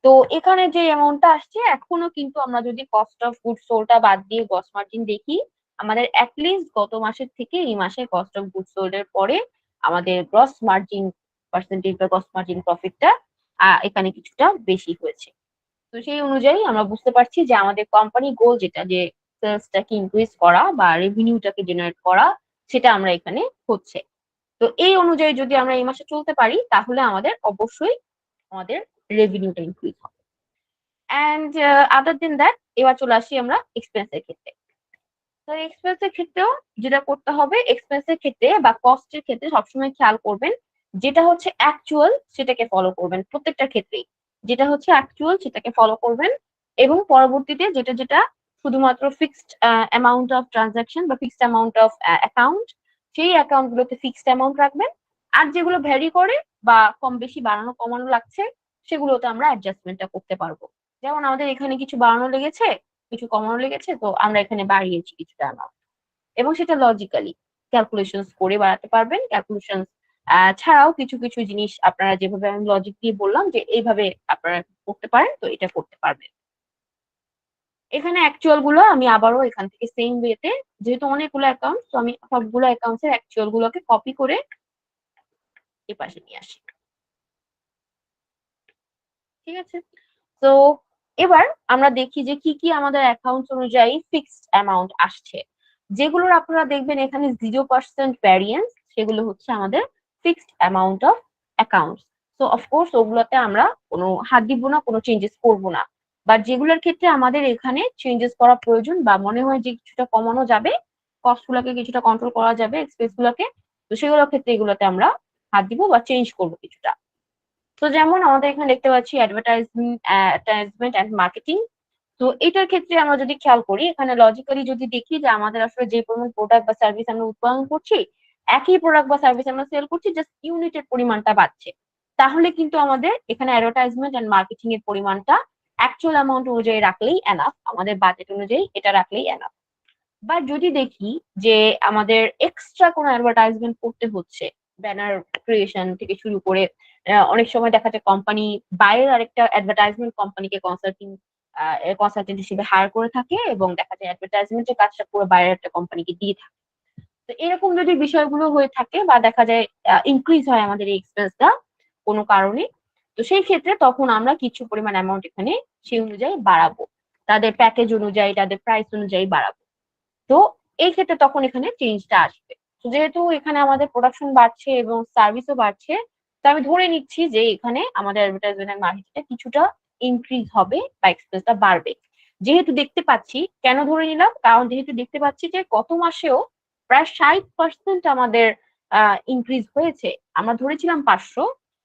তো এখানে যে অ্যামাউন্টটা আসছে এখনো কিন্তু আমরা যদি কস্ট অফ গুডস সোল্ডটা বাদ দিয়ে গ্রস মার্জিন দেখি, আমাদের অ্যাটলিস্ট গত মাসের থেকে এই মাসে কস্ট অফ গুডস সোল্ড এর পরে আমাদের গ্রস মার্জিন পার্সেন্টেজ বা গ্রস মার্জিন প্রফিটটা এখানে কিছুটা বেশি হয়েছে। তো সেই অনুযায়ী আমরা বুঝতে পারছি যে আমাদের কোম্পানি গোল যেটা, যে সেলসটাকে ইনক্রিজ করা বা রেভিনিউটাকে জেনারেট করা, সেটা আমরা এখানে হচ্ছে। তো এই অনুযায়ী যদি আমরা এই মাসে চলতে পারি তাহলে আমাদের অবশ্যই আমাদের রেভিনিউটা ইনক্রিজ হবে। অ্যান্ড আদার দেন দ্যাট, এবার চলে আসি আমরা এক্সপেন্সের ক্ষেত্রে। তো এক্সপেন্সের ক্ষেত্রেও যেটা করতে হবে, এক্সপেন্সের ক্ষেত্রে বা কস্টের ক্ষেত্রে সবসময় খেয়াল করবেন যেটা হচ্ছে অ্যাকচুয়াল সেটাকে ফলো করবেন প্রত্যেকটা ক্ষেত্রেই। যেটা হচ্ছে অ্যাকচুয়াল সেটাকে ফলো করবেন, এবং পরবর্তীতে যেটা যেটা শুধুমাত্র ফিক্সড অ্যামাউন্ট অফ ট্রানজাকশন বা ফিক্সড অ্যামাউন্ট অফ অ্যাকাউন্ট, সেই অ্যাকাউন্ট গুলোতে ফিক্সড অ্যামাউন্ট রাখবেন। আর যেগুলো ভ্যারি করে বা কম বেশি বাড়ানো কমানো লাগছে, সেগুলোতে আমরা অ্যাডজাস্টমেন্টটা করতে পারবো। যেমন আমাদের এখানে কিছু বাড়ানো লেগেছে, কিছু কমানো লেগেছে, তো আমরা এখানে বাড়িয়েছি কিছুটা অ্যামাউন্ট, এবং সেটা লজিক্যালি ক্যালকুলেশনস করে বাড়াতে পারবেন। ক্যালকুলেশন ছাড়াও কিছু কিছু জিনিস আপনারা যেভাবে আমি লজিক দিয়ে বললাম যে এইভাবে আপনারা করতে পারেন, তো এটা করতে পারবেন। এখানে অ্যাকচুয়াল গুলো আমি আবারও এখান থেকে সেম ওয়েতে, যেহেতু অনেকগুলো অ্যাকাউন্ট, তো আমি সবগুলো অ্যাকাউন্টের অ্যাকচুয়াল গুলোকে কপি করে এই পাশে নিয়ে আসি। ঠিক আছে, তো এবার আমরা দেখি যে কি কি আমাদের অ্যাকাউন্ট অনুযায়ী ফিক্সড অ্যামাউন্ট আসছে। যেগুলোর আপনারা দেখবেন এখানে 0% ভ্যারিয়েন্স, সেগুলো হচ্ছে আমাদের ফিক্সড অ্যামাউন্ট অফ অ্যাকাউন্ট। তো অফকোর্স ওগুলোতে আমরা কোনো হাত দিব না, কোনো চেঞ্জেস করব না। বাট যেগুলোর ক্ষেত্রে আমাদের এখানে চেঞ্জেস করা প্রয়োজন বা মনে হয় যে কিছুটা কমানো যাবে, কস্ট গুলোকে কিছুটা কন্ট্রোল করা যাবে, এক্সপেন্স গুলোকে, তো সেগুলোর ক্ষেত্রে এগুলোতে আমরা হাত দিব বা চেঞ্জ করবো কিছুটা। তো যেমন আমাদের এখানে দেখতে পাচ্ছি অ্যাডভার্টাইজমেন্ট এন্ড মার্কেটিং। তো এটার ক্ষেত্রে আমরা যদি খেয়াল করি, এখানে লজিক্যালি যদি দেখি যে আমাদের আসলে যে পরিমাণ প্রোডাক্ট বা সার্ভিস আমরা উৎপাদন করছি, একই প্রোডাক্ট বা সার্ভিস আমরা সেল করছি, জাস্ট ইউনিটের পরিমাণটা বাড়ছে, তাহলে কিন্তু আমাদের এখানে অ্যাডভার্টাইজমেন্ট এন্ড মার্কেটিং এর পরিমাণটা অ্যাকচুয়াল অ্যামাউন্ট অনুযায়ী রাখলেই এনাফ, আমাদের বাজেট অনুযায়ী এটা রাখলেই এনাফ। বা যদি দেখি যে আমাদের এক্সট্রা কোনো অ্যাডভার্টাইজমেন্ট করতে হচ্ছে, ব্যানার ক্রিয়েশন থেকে শুরু করে অনেক সময় দেখা যায় কোম্পানি বাইরের আরেকটা অ্যাডভার্টাইজমেন্ট কোম্পানিকে কনসালটেন্ট হিসেবে হায়ার করে থাকে, এবং দেখা যায় অ্যাডভার্টাইজমেন্টের কাজটা পুরো বাইরের একটা কোম্পানিকে দিয়ে থাকে। তো এরকম যদি বিষয়গুলো হয়ে থাকে বা দেখা যায় ইনক্রিজ হয় আমাদের এই এক্সপেন্সটা কোনো কারণে, তো সেই ক্ষেত্রে তখন আমরা কিছু পরিমাণ অ্যামাউন্ট এখানে সেই অনুযায়ী বাড়াবো, তাদের প্যাকেজ অনুযায়ী, তাদের প্রাইস অনুযায়ী বাড়াবো। তো এই ক্ষেত্রে তখন এখানে চেঞ্জটা আসবে। তো যেহেতু এখানে আমাদের প্রোডাকশন বাড়ছে এবং সার্ভিসও বাড়ছে, তো আমি ধরে নিচ্ছি যে এখানে আমাদের অ্যাডভার্টাইজমেন্ট এন্ড মার্কেটিংটা কিছুটা ইনক্রিজ হবে বা এক্সপেন্সটা বাড়বে। যেহেতু দেখতে পাচ্ছি, কেন ধরে নিলাম, কারণ যেহেতু দেখতে পাচ্ছি যে গত মাসেও প্রায় 60% আমাদের ইনক্রিজ হয়েছে। আমরা ধরেছিলাম 500,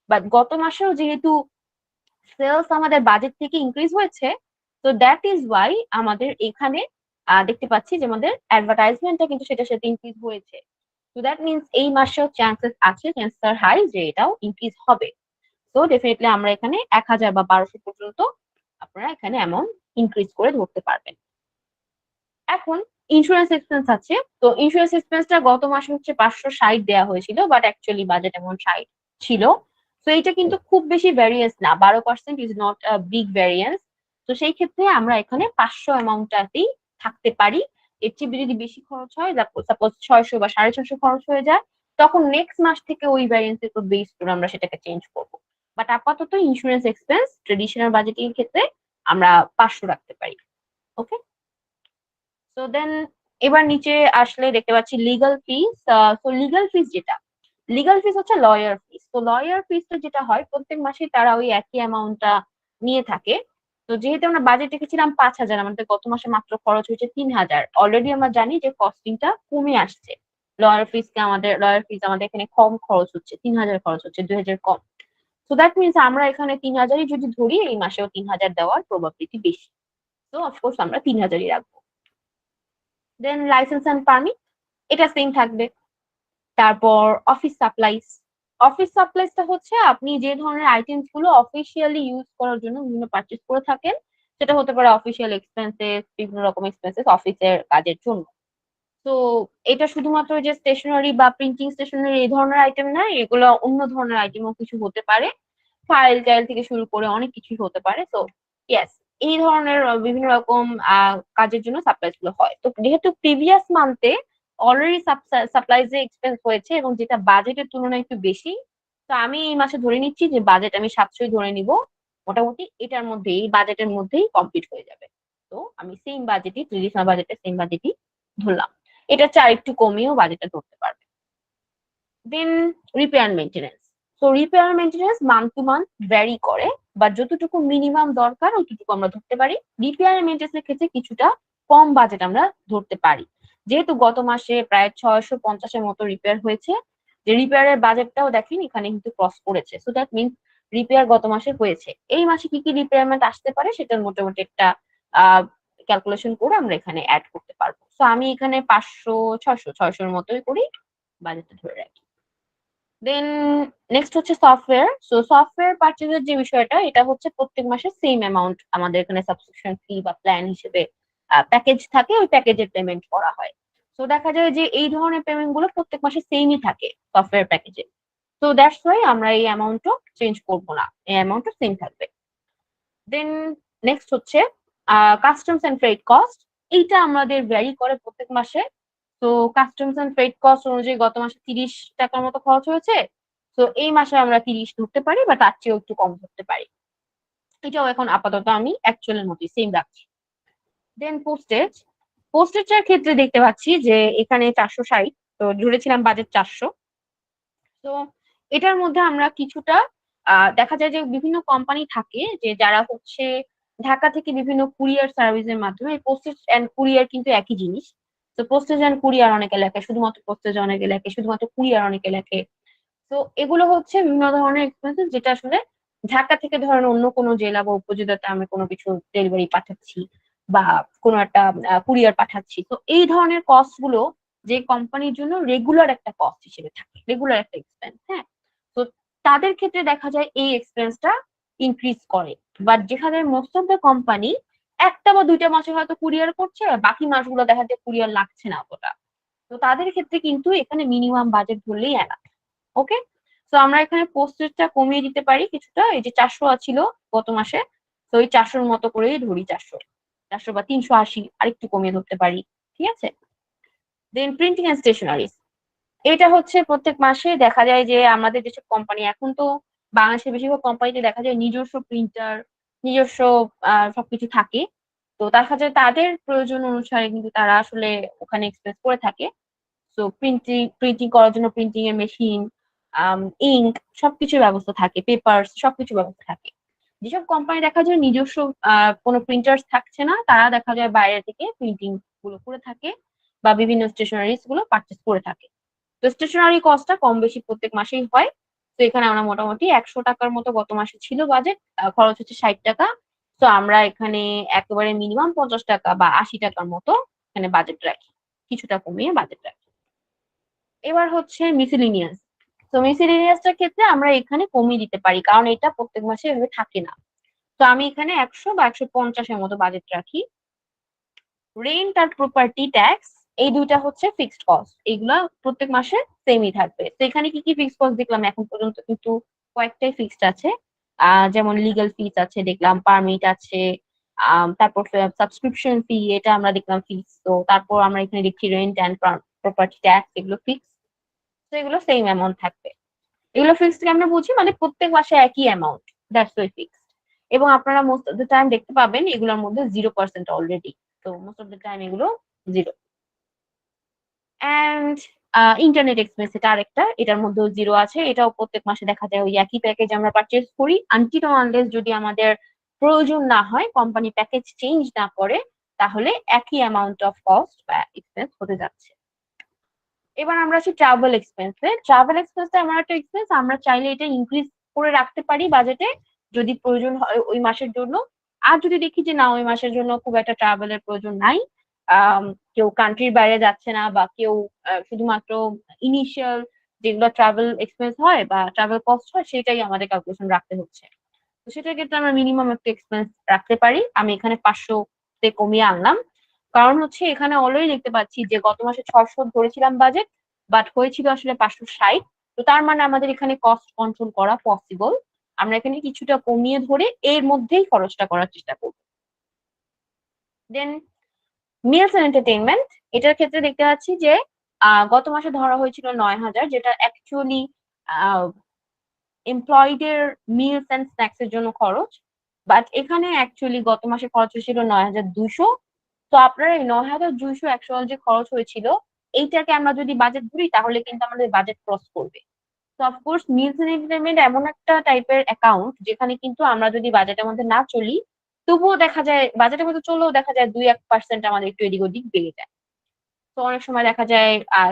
বাট গত মাসেও যেহেতু সেলস আমাদের বাজেট থেকে ইনক্রিজ হয়েছে, তো দ্যাট ইজ ওয়াই আমাদের এখানে দেখতে পাচ্ছি যে আমাদের অ্যাডভার্টাইজমেন্টটা কিন্তু সেটার সাথে ইনক্রিজ হয়েছে। তো দ্যাট মিনস এই মাসেও চান্সেস আছে, চান্সেস আর হাই যে এটাও ইনক্রিজ হবে। তো ডেফিনেটলি আমরা এখানে 1000 বা 1200 পর্যন্ত আপনারা এখানে অ্যামাউন্ট ইনক্রিজ করে ধরতে পারবেন। এখন ইন্স্যুরেন্স এক্সপেন্স আছে। তো ইন্স্যুরেন্স এক্সপেন্সটা গত মাসে হচ্ছে 560 দেওয়া হয়েছিল, বাট অ্যাকচুয়ালি বাজেট অ্যামাউন্ট 60 ছিল। তো এটা কিন্তু খুব বেশি ভ্যারিয়েন্স না, 12% is not a big variance. তো সেই ক্ষেত্রে আমরা এখানে 500 অ্যামাউন্টটাতেই থাকতে পারি। এর চেয়ে যদি বেশি খরচ হয়, সাপোজ 600 বা 650 খরচ হয়ে যায়, তখন নেক্সট মাস থেকে ওই ভ্যারিয়েন্স এর উপর বেস করে আমরা সেটাকে চেঞ্জ করব। বাট আপাতত ইন্স্যুরেন্স এক্সপেন্স ট্রেডিশনাল বাজেটিং এর ক্ষেত্রে আমরা 500 রাখতে পারি। ওকে, সো দেন এবার নিচে আসলে দেখতে পাচ্ছি লিগাল ফিস। তো লিগাল ফিস যেটা, লিগাল ফিস হচ্ছে লয়ার ফিস। তো লয়ার ফিসটা যেটা হয় প্রত্যেক মাসে তারা ওই একই অ্যামাউন্টটা নিয়ে থাকে। তো যেহেতু আমরা বাজেট রেখেছিলাম 5,000, আমাদের গত মাসে মাত্র খরচ হয়েছে 3,000। অলরেডি আমরা জানি যে কস্টিংটা কমে আসছে, লয়ার ফিস আমাদের এখানে কম খরচ হচ্ছে, 3,000 খরচ হচ্ছে, 2,000 কম। তো দ্যাট মিনস আমরা এখানে 3,000ই যদি ধরি, এই মাসেও 3,000 দেওয়ার প্রবাবিলিটি বেশি। তো অফকোর্স আমরা 3,000ই রাখবো। দেন লাইসেন্স এন্ড পারমিট, এটা সেম থাকবে। তারপর অফিস সাপ্লাইস, অফিস সাপ্লাইসটা হচ্ছে আপনি যে ধরনের আইটেমস গুলো অফিসিয়ালি ইউজ করার জন্য বিভিন্ন পারচেজ করে থাকেন, সেটা হতে পারে অফিসিয়াল এক্সপেন্সেস, বিভিন্ন রকম এক্সপেন্সেস অফিসের কাজের জন্য। তো তো এটা শুধুমাত্র যে স্টেশনারি বা প্রিন্টিং স্টেশনারি এই ধরনের আইটেম না, এগুলো অন্য ধরনের আইটেমও কিছু হতে পারে, ফাইল টাইল থেকে শুরু করে অনেক কিছুই হতে পারে। তো ইয়েস, এই ধরনের বিভিন্ন রকম কাজের জন্য সাপ্লাইজ গুলো হয়। তো যেহেতু প্রিভিয়াস মান্থে অলরেডি সাপ্লাইজ এক্সপেন্স হয়েছে এবং যেটা বাজেটের তুলনায় একটু বেশি, তো আমি এই মাসে ধরে নিচ্ছি যে বাজেট আমি 700 ধরে নিব, মোটামুটি এটার মধ্যে এই বাজেটের মধ্যেই কমপ্লিট হয়ে যাবে। তো আমি সেম বাজেটই, ট্রেডিশনাল বাজেটের সেম বাজেটই ধরলাম। এটা চার একটু কমিয়েও বাজেটটা ধরতে পারবে। Then repair maintenance. তো repair maintenance month to month vary করে, বা যতটুকু মিনিমাম দরকার অতটুকু আমরা ধরতে পারি। রিপেয়ার মেইনটেনেন্সের ক্ষেত্রে কিছুটা কম বাজেট আমরা ধরতে পারি, যেহেতু গত মাসে প্রায় 650-এর মতো রিপেয়ার হয়েছে। যে রিপেয়ারের বাজেটটাও দেখেন এখানে কিন্তু ক্রস করেছে, সো দ্যাট মিনস রিপেয়ার গত মাসে হয়েছে। এই মাসে কি কি রিপেয়ারমেন্ট আসতে পারে সেটার মোটামুটি একটা ক্যালকুলেশন করে আমরা এখানে অ্যাড করতে পারবো। তো আমি এখানে 500, 600-600-এর মতোই করি, বাজেটটা ধরে রাখি। দেন নেক্সট হচ্ছে সফটওয়্যার। সো সফটওয়্যার পারচেজের যে বিষয়টা, এটা হচ্ছে প্রত্যেক মাসে সেম অ্যামাউন্ট আমাদের এখানে সাবস্ক্রিপশন ফি বা প্ল্যান হিসেবে প্যাকেজ থাকে, ওই প্যাকেজের পেমেন্ট করা হয়। তো দেখা যায় যে এই ধরনের পেমেন্ট গুলো প্রত্যেক মাসে সেমই থাকে সফটওয়্যার প্যাকেজে। তো দ্যাটস ওয়াই আমরা এই অ্যামাউন্টও চেঞ্জ করবো না, এই অ্যামাউন্টও সেম থাকবে। দেন নেক্সট হচ্ছে কাস্টমস এন্ড ফ্রেট কস্ট। এইটা আমাদের ভ্যারি করে প্রত্যেক মাসে। তো কাস্টমস এন্ড ফ্রেট কস্ট অনুযায়ী গত মাসে 30 টাকার মতো খরচ হয়েছে, তো এই মাসে আমরা 30 ধরতে পারি বা তার চেয়েও একটু কম ধরতে পারি। এটাও এখন আপাতত আমি অ্যাকচুয়ালের মতোই সেম রাখছি। দেন পোস্টেজ। পোস্টেজের ক্ষেত্রে দেখতে পাচ্ছি যে এখানে 460, তো ধরেছিলাম বাজেট 400। তো এটার মধ্যে আমরা কিছুটা দেখা যায় যে বিভিন্ন কোম্পানি থাকে যে যারা হচ্ছে ঢাকা থেকে বিভিন্ন কুরিয়ার সার্ভিসের মাধ্যমে, পোস্টেজ এন্ড কুরিয়ার কিন্তু একই জিনিস। তো পোস্টেজ এন্ড কুরিয়ার অনেকে লেখে, শুধুমাত্র পোস্টেজ অনেকে লেখে, শুধুমাত্র কুরিয়ার অনেকে লেখে। তো এগুলো হচ্ছে বিভিন্ন ধরনের এক্সপেন্সেস যেটা আসলে ঢাকা থেকে ধরেন অন্য কোনো জেলা বা উপজেলাতে আমি কোনো কিছু ডেলিভারি পাঠাচ্ছি বা কোনো একটা কুরিয়ার পাঠাচ্ছি, তো এই ধরনের কস্ট গুলো যে কোম্পানির জন্য রেগুলার একটা কস্ট হিসেবে থাকে, রেগুলার একটা এক্সপেন্স। হ্যাঁ, তো তাদের ক্ষেত্রে দেখা যায় এই এক্সপেন্সটা ইনক্রিজ করে। বাট যেখানে মোস্ট অফ দ্য কোম্পানি একটা বা দুইটা মাসে হয়তো কুরিয়ার করছে, বাকি মাসগুলো দেখা যায় কুরিয়ার লাগছে না অতটা, তো তাদের ক্ষেত্রে কিন্তু এখানে মিনিমাম বাজেট ধরলেই এনাফ। ওকে, তো আমরা এখানে পোস্টেজটা কমিয়ে দিতে পারি কিছুটা, এই যে 400 ছিল গত মাসে, তো ওই 400-র মতো করেই ধরি, 400 বা 380 আরেকটু কমিয়ে ধরতে পারি। ঠিক আছে। দেন প্রিন্টিং এন্ড স্টেশনারিজ। এটা হচ্ছে প্রত্যেক মাসে দেখা যায় যে আমাদের যেসব কোম্পানি এখন তো বাংলাদেশের বেশিরভাগ কোম্পানিতে দেখা যায় নিজস্ব প্রিন্টার, নিজস্ব সবকিছু থাকে। তো দেখা যায় তাদের প্রয়োজন অনুসারে কিন্তু তারা আসলে ওখানে এক্সপ্রেস করে থাকে। তো প্রিন্টিং প্রিন্টিং করার জন্য প্রিন্টিং এর মেশিন, ইঙ্ক, সবকিছুর ব্যবস্থা থাকে, পেপার সবকিছু ব্যবস্থা থাকে। যেসব কোম্পানি দেখা যায় নিজস্ব কোনো প্রিন্টার্স থাকছে না, তারা দেখা যায় বাইরে থেকে প্রিন্টিং গুলো করে থাকে বা বিভিন্ন স্টেশনারিজ গুলো পারচেস করে থাকে। তো স্টেশনারি কস্টটা কম বেশি প্রত্যেক মাসেই হয়। তো এখানে আমরা মোটামুটি 100 টাকার মতো গত মাসে ছিল বাজেট, খরচ হচ্ছে 60 টাকা। তো আমরা এখানে একেবারে মিনিমাম 50 টাকা বা 80 টাকার মতো এখানে বাজেট রাখি, কিছুটা কমিয়ে বাজেট রাখি। এবার হচ্ছে মিসেলেনিয়াস। তো মিসেলেনিয়াসটার ক্ষেত্রে আমরা এখানে কমিয়ে দিতে পারি, কারণ এটা প্রত্যেক মাসে এভাবে থাকে না। তো আমি এখানে 100 বা 150-এর মতো বাজেট রাখি। রেন্ট আর প্রপার্টি ট্যাক্স, এই দুইটা হচ্ছে ফিক্সড কস্ট, এগুলা প্রত্যেক মাসে সেমই থাকবে। তো এখানে কি কি ফিক্সড কস্ট দেখলাম এখন পর্যন্ত, কিন্তু কয়েকটাই ফিক্সড আছে। যেমন লিগ্যাল ফিস আছে দেখলাম, পারমিট আছে, তারপর সাবস্ক্রিপশন ফি, এটা আমরা দেখলাম ফিক্স। তো তারপর আমরা এখানে দেখছি রেন্ট অ্যান্ড প্রপার্টি ট্যাক্স, এগুলো ফিক্স। তো এগুলো সেম অ্যামাউন্ট থাকবে। এগুলো ফিক্সড আমরা বুঝি মানে প্রত্যেক মাসে একই অ্যামাউন্ট, দ্যাটস ওয়াই ফিক্সড। এবং আপনারা মোস্ট অফ দ্য টাইম দেখতে পাবেন এগুলোর মধ্যে 0% অলরেডি। তো মোস্ট অফ দ্য টাইম এগুলো 0। অ্যান্ড ইন্টারনেট এক্সপেন্স, এটা আরেকটা, এটার মধ্যেও 0 আছে। এটাও প্রত্যেক মাসে দেখা যায় ওই একই প্যাকেজ আমরা পারচেজ করি, আনটিল আনলেস যদি আমাদের প্রয়োজন না হয়, কোম্পানি প্যাকেজ চেঞ্জ না করে, তাহলে একই অ্যামাউন্ট অফ কস্ট বা এক্সপেন্স হতে যাচ্ছে। এবার আমরা আসি ট্রাভেল এক্সপেন্সে। ট্রাভেল এক্সপেন্সটা এমন একটা এক্সপেন্স, আমরা চাইলে এটা ইনক্রিজ করে রাখতে পারি বাজেটে যদি প্রয়োজন হয় ওই মাসের জন্য। আর যদি দেখি যে না, ওই মাসের জন্য খুব একটা ট্রাভেলের প্রয়োজন নাই, কেউ কান্ট্রির বাইরে যাচ্ছে না, বা কেউ শুধুমাত্র ইনিশিয়াল যেগুলো ট্রাভেল এক্সপেন্স হয় বা ট্রাভেল কস্ট হয় সেটাই আমাদের ক্যালকুলেশন রাখতে হচ্ছে, তো সেটার ক্ষেত্রে আমরা মিনিমাম একটা এক্সপেন্স রাখতে পারি। আমি এখানে 500 তে কমিয়ে আনলাম। কারণ হচ্ছে এখানে অলরেডি দেখতে পাচ্ছি যে গত মাসে 600 ধরেছিলাম বাজেট, বাট হয়েছিল আসলে 560। তো তার মানে আমাদের এখানে কস্ট কন্ট্রোল করা পসিবল। আমরা এখানে কিছুটা কমিয়ে ধরে এর মধ্যেই খরচটা করার চেষ্টা করব। দেন মিলস এন্ড এন্টারটেইনমেন্ট, এটার ক্ষেত্রে দেখতে পাচ্ছি যে গত মাসে ধরা হয়েছিল 9,000, যেটা অ্যাকচুয়ালি এমপ্লয়ীদের মিলস এন্ড স্ন্যাক্স এর জন্য খরচ। বাট এখানে অ্যাকচুয়ালি গত মাসে খরচ হয়েছিল 9,200। তো আপনার এই 9,200 অ্যাকচুয়াল যে খরচ হয়েছিল, এইটাকে আমরা যদি বাজেট ধরি তাহলে কিন্তু আমাদের বাজেট ক্রস করবে। তো অফকোর্স মিলস এন্ড এন্টারটেইনমেন্ট এমন একটা টাইপের অ্যাকাউন্ট যেখানে কিন্তু আমরা যদি বাজেটের মধ্যে না চলি, তবুও দেখা যায় বাজেটের মধ্যে চললেও দেখা যায় 2-1% আমাদের একটু এদিক ওদিক বেড়ে যায়। তো অনেক সময় দেখা যায়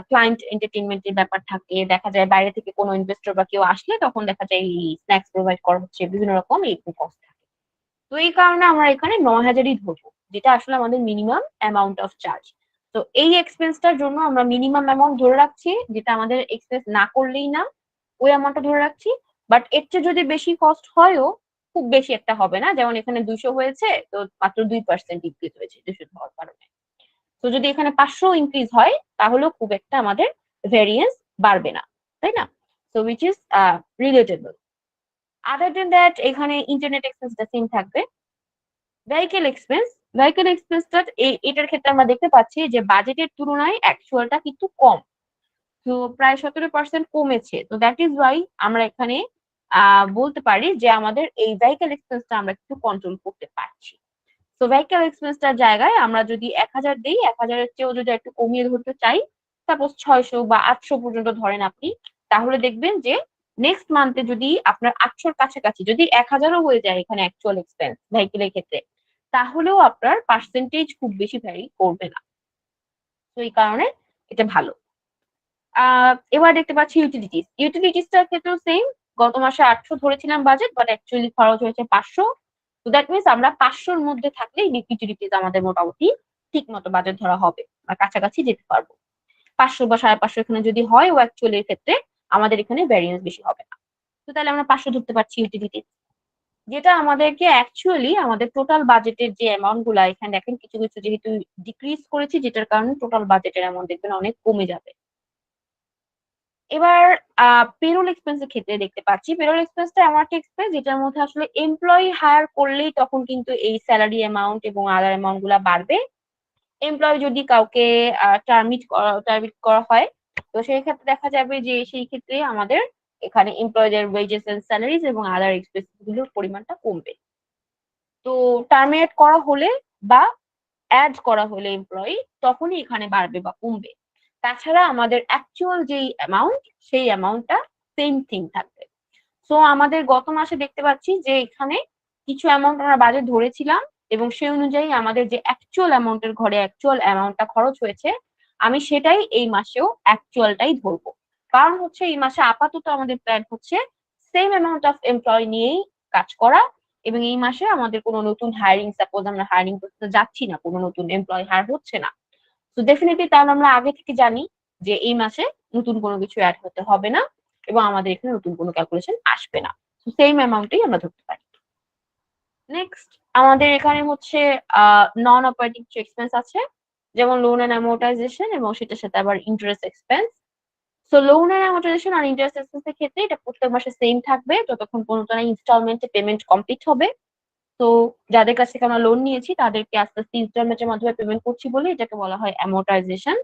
ক্লায়েন্ট এন্টারটেইনমেন্ট এর ব্যাপার থাকে, দেখা যায় বাইরে থেকে কোনো ইনভেস্টর বা কেউ আসলে তখন দেখা যায় এই স্ন্যাক্স প্রোভাইড করা হচ্ছে, বিভিন্ন রকম এরকম কস্ট থাকে। তো এই কারণে আমরা এখানে 9,000ই ধরবো, যেটা আসলে আমাদের মিনিমাম অ্যামাউন্ট অফ চার্জ। তো এই এক্সপেন্সটার জন্য আমরা মিনিমাম অ্যামাউন্ট ধরে রাখছি, যেটা আমাদের এক্সপেন্স না করলেই না, ওই অ্যামাউন্টটা ধরে রাখছি। বাট এর চেয়ে যদি বেশি কস্ট হয়ও, খুব বেশি একটা হবে না। যেমন এখানে 200 হয়েছে, তো মাত্র 2% ইনক্রিজ হয়েছে 200 হওয়ার কারণে। তো যদি এখানে 500 ইনক্রিজ হয়, তাহলেও খুব একটা আমাদের ভেরিয়েন্স বাড়বে না, তাই না? So which is relatable. Other than that এখানে ইন্টারনেট এক্সপেন্সটা সেম থাকবে। ভেহিকেল এক্সপেন্স, ভেহিকেল এক্সপেন্সটা এটার ক্ষেত্রে আমরা দেখতে পাচ্ছি যে বাজেটের তুলনায় অ্যাকচুয়ালটা কিন্তু কম। তো প্রায় 17% কমেছে। তো দ্যাট ইজ ওয়াই আমরা এখানে বলতে পারি যে আমাদের এই ভেহিকেল এক্সপেন্সটা আমরা একটু কন্ট্রোল করতে পারছি। তো ভেহিকেল এক্সপেন্সটার জায়গায় আমরা যদি 1,000 দিই, 1,000-এর চেয়েও যদি একটু কমিয়ে ধরতে চাই, সাপোজ 600 বা 800 পর্যন্ত ধরেন আপনি, তাহলে দেখবেন যে নেক্সট মান্থে যদি আপনার 800-র কাছাকাছি যদি 1,000-ও হয়ে যায় এখানে অ্যাকচুয়াল এক্সপেন্স ভেহিকেলের ক্ষেত্রে, তাহলেও আপনার পার্সেন্টেজ খুব বেশি ভ্যারি করবে না। তো এই কারণে এটা ভালো। এবার দেখতে পাচ্ছি ইউটিলিটিস, ইউটিলিটিসটার ক্ষেত্রেও সেম। গত মাসে 800 ধরেছিলাম বাজেট, বাট অ্যাকচুয়ালি খরচ হয়েছে 500। তো দ্যাট মিনস আমরা 500-র মধ্যে থাকলে ইউটিলিটিস আমাদের মোটামুটি ঠিক মতো বাজেট ধরা হবে, বা কাছাকাছি যেতে পারবো। 500 বা 550 এখানে যদি হয়, ও অ্যাকচুয়ালি এর ক্ষেত্রে আমাদের এখানে ভ্যারিয়েন্স বেশি হবে না। তো তাহলে আমরা 500 ধরতে পারছি ইউটিলিটিস, যেটা আমাদেরকে অ্যাকচুয়ালি আমাদের টোটাল বাজেটের যে অ্যামাউন্ট গুলা এখানে দেখেন কিছু কিছু যেহেতু ডিক্রিজ করেছি, যেটার কারণে টোটাল বাজেটের অ্যামাউন্ট দেখবেন অনেক কমে যাবে। এবার পেরোল এক্সপেন্স এর ক্ষেত্রে দেখতে পাচ্ছি, পেরোল এক্সপেন্সটা এমন একটা এক্সপেন্স যেটার মধ্যে আসলে এমপ্লয়ি হায়ার করলেই তখন কিন্তু এই স্যালারি অ্যামাউন্ট এবং আদার অ্যামাউন্ট গুলা বাড়বে। এমপ্লয়ি যদি কাউকে টার্মিট করা হয়, তো সেই ক্ষেত্রে দেখা যাবে যে সেই ক্ষেত্রে আমাদের এখানে এমপ্লয়ীদের ওয়েজেস এন্ড স্যালারিজ এবং আদার এক্সপেন্সেস গুলোর পরিমাণটা কমবে। তো টার্মিনেট করা হলে বা অ্যাড করা হলে এমপ্লয়ি, তখনই এখানে বাড়বে বা কমবে। তাছাড়া আমাদের অ্যাকচুয়াল যেই অ্যামাউন্ট, সেই অ্যামাউন্টটা সেম থিং থাকবে। সো আমাদের গত মাসে দেখতে পাচ্ছি যে এখানে কিছু অ্যামাউন্ট আমরা বাজেট ধরেছিলাম, এবং সেই অনুযায়ী আমাদের যে অ্যাকচুয়াল অ্যামাউন্টের ঘরে অ্যাকচুয়াল অ্যামাউন্টটা খরচ হয়েছে, আমি সেটাই এই মাসেও অ্যাকচুয়ালটাই ধরবো। কারণ হচ্ছে এই মাসে আপাতত আমাদের প্ল্যান হচ্ছে সেম অ্যামাউন্ট অফ এমপ্লয় নিয়েই কাজ করা, এবং এই মাসে আমাদের কোনো নতুন হায়ারিং, সাপোজ আমরা হায়ারিং করতে যাচ্ছি না, কোনো নতুন এমপ্লয় হায়ার হচ্ছে না। তো ডেফিনেটলি তাহলে আমরা আগে থেকে জানি যে এই মাসে নতুন কোনো কিছু অ্যাড হতে হবে না, এবং আমাদের এখানে নতুন কোনো ক্যালকুলেশন আসবে না। তো সেম অ্যামাউন্টেই আমরা ধরতে পারি। নেক্সট আমাদের এখানে হচ্ছে নন অপারেটিং কিছু এক্সপেন্স আছে, যেমন লোন এন্ড অ্যামোর্টাইজেশন, এবং সেটার সাথে আবার interest expense. So loan and amortization আর ইন্টারেস্ট এক্সপেন্স এর ক্ষেত্রে এটা প্রত্যেক মাসে সেম থাকবে যতক্ষণ পর্যন্ত না ইনস্টলমেন্টে পেমেন্ট কমপ্লিট হবে। তো যাদের কাছ থেকে আমরা লোন নিয়েছি তাদেরকে আস্তে আস্তে ইনস্টলমেন্টের মাধ্যমে পেমেন্ট করছি বলে এটাকে বলা হয় amortization.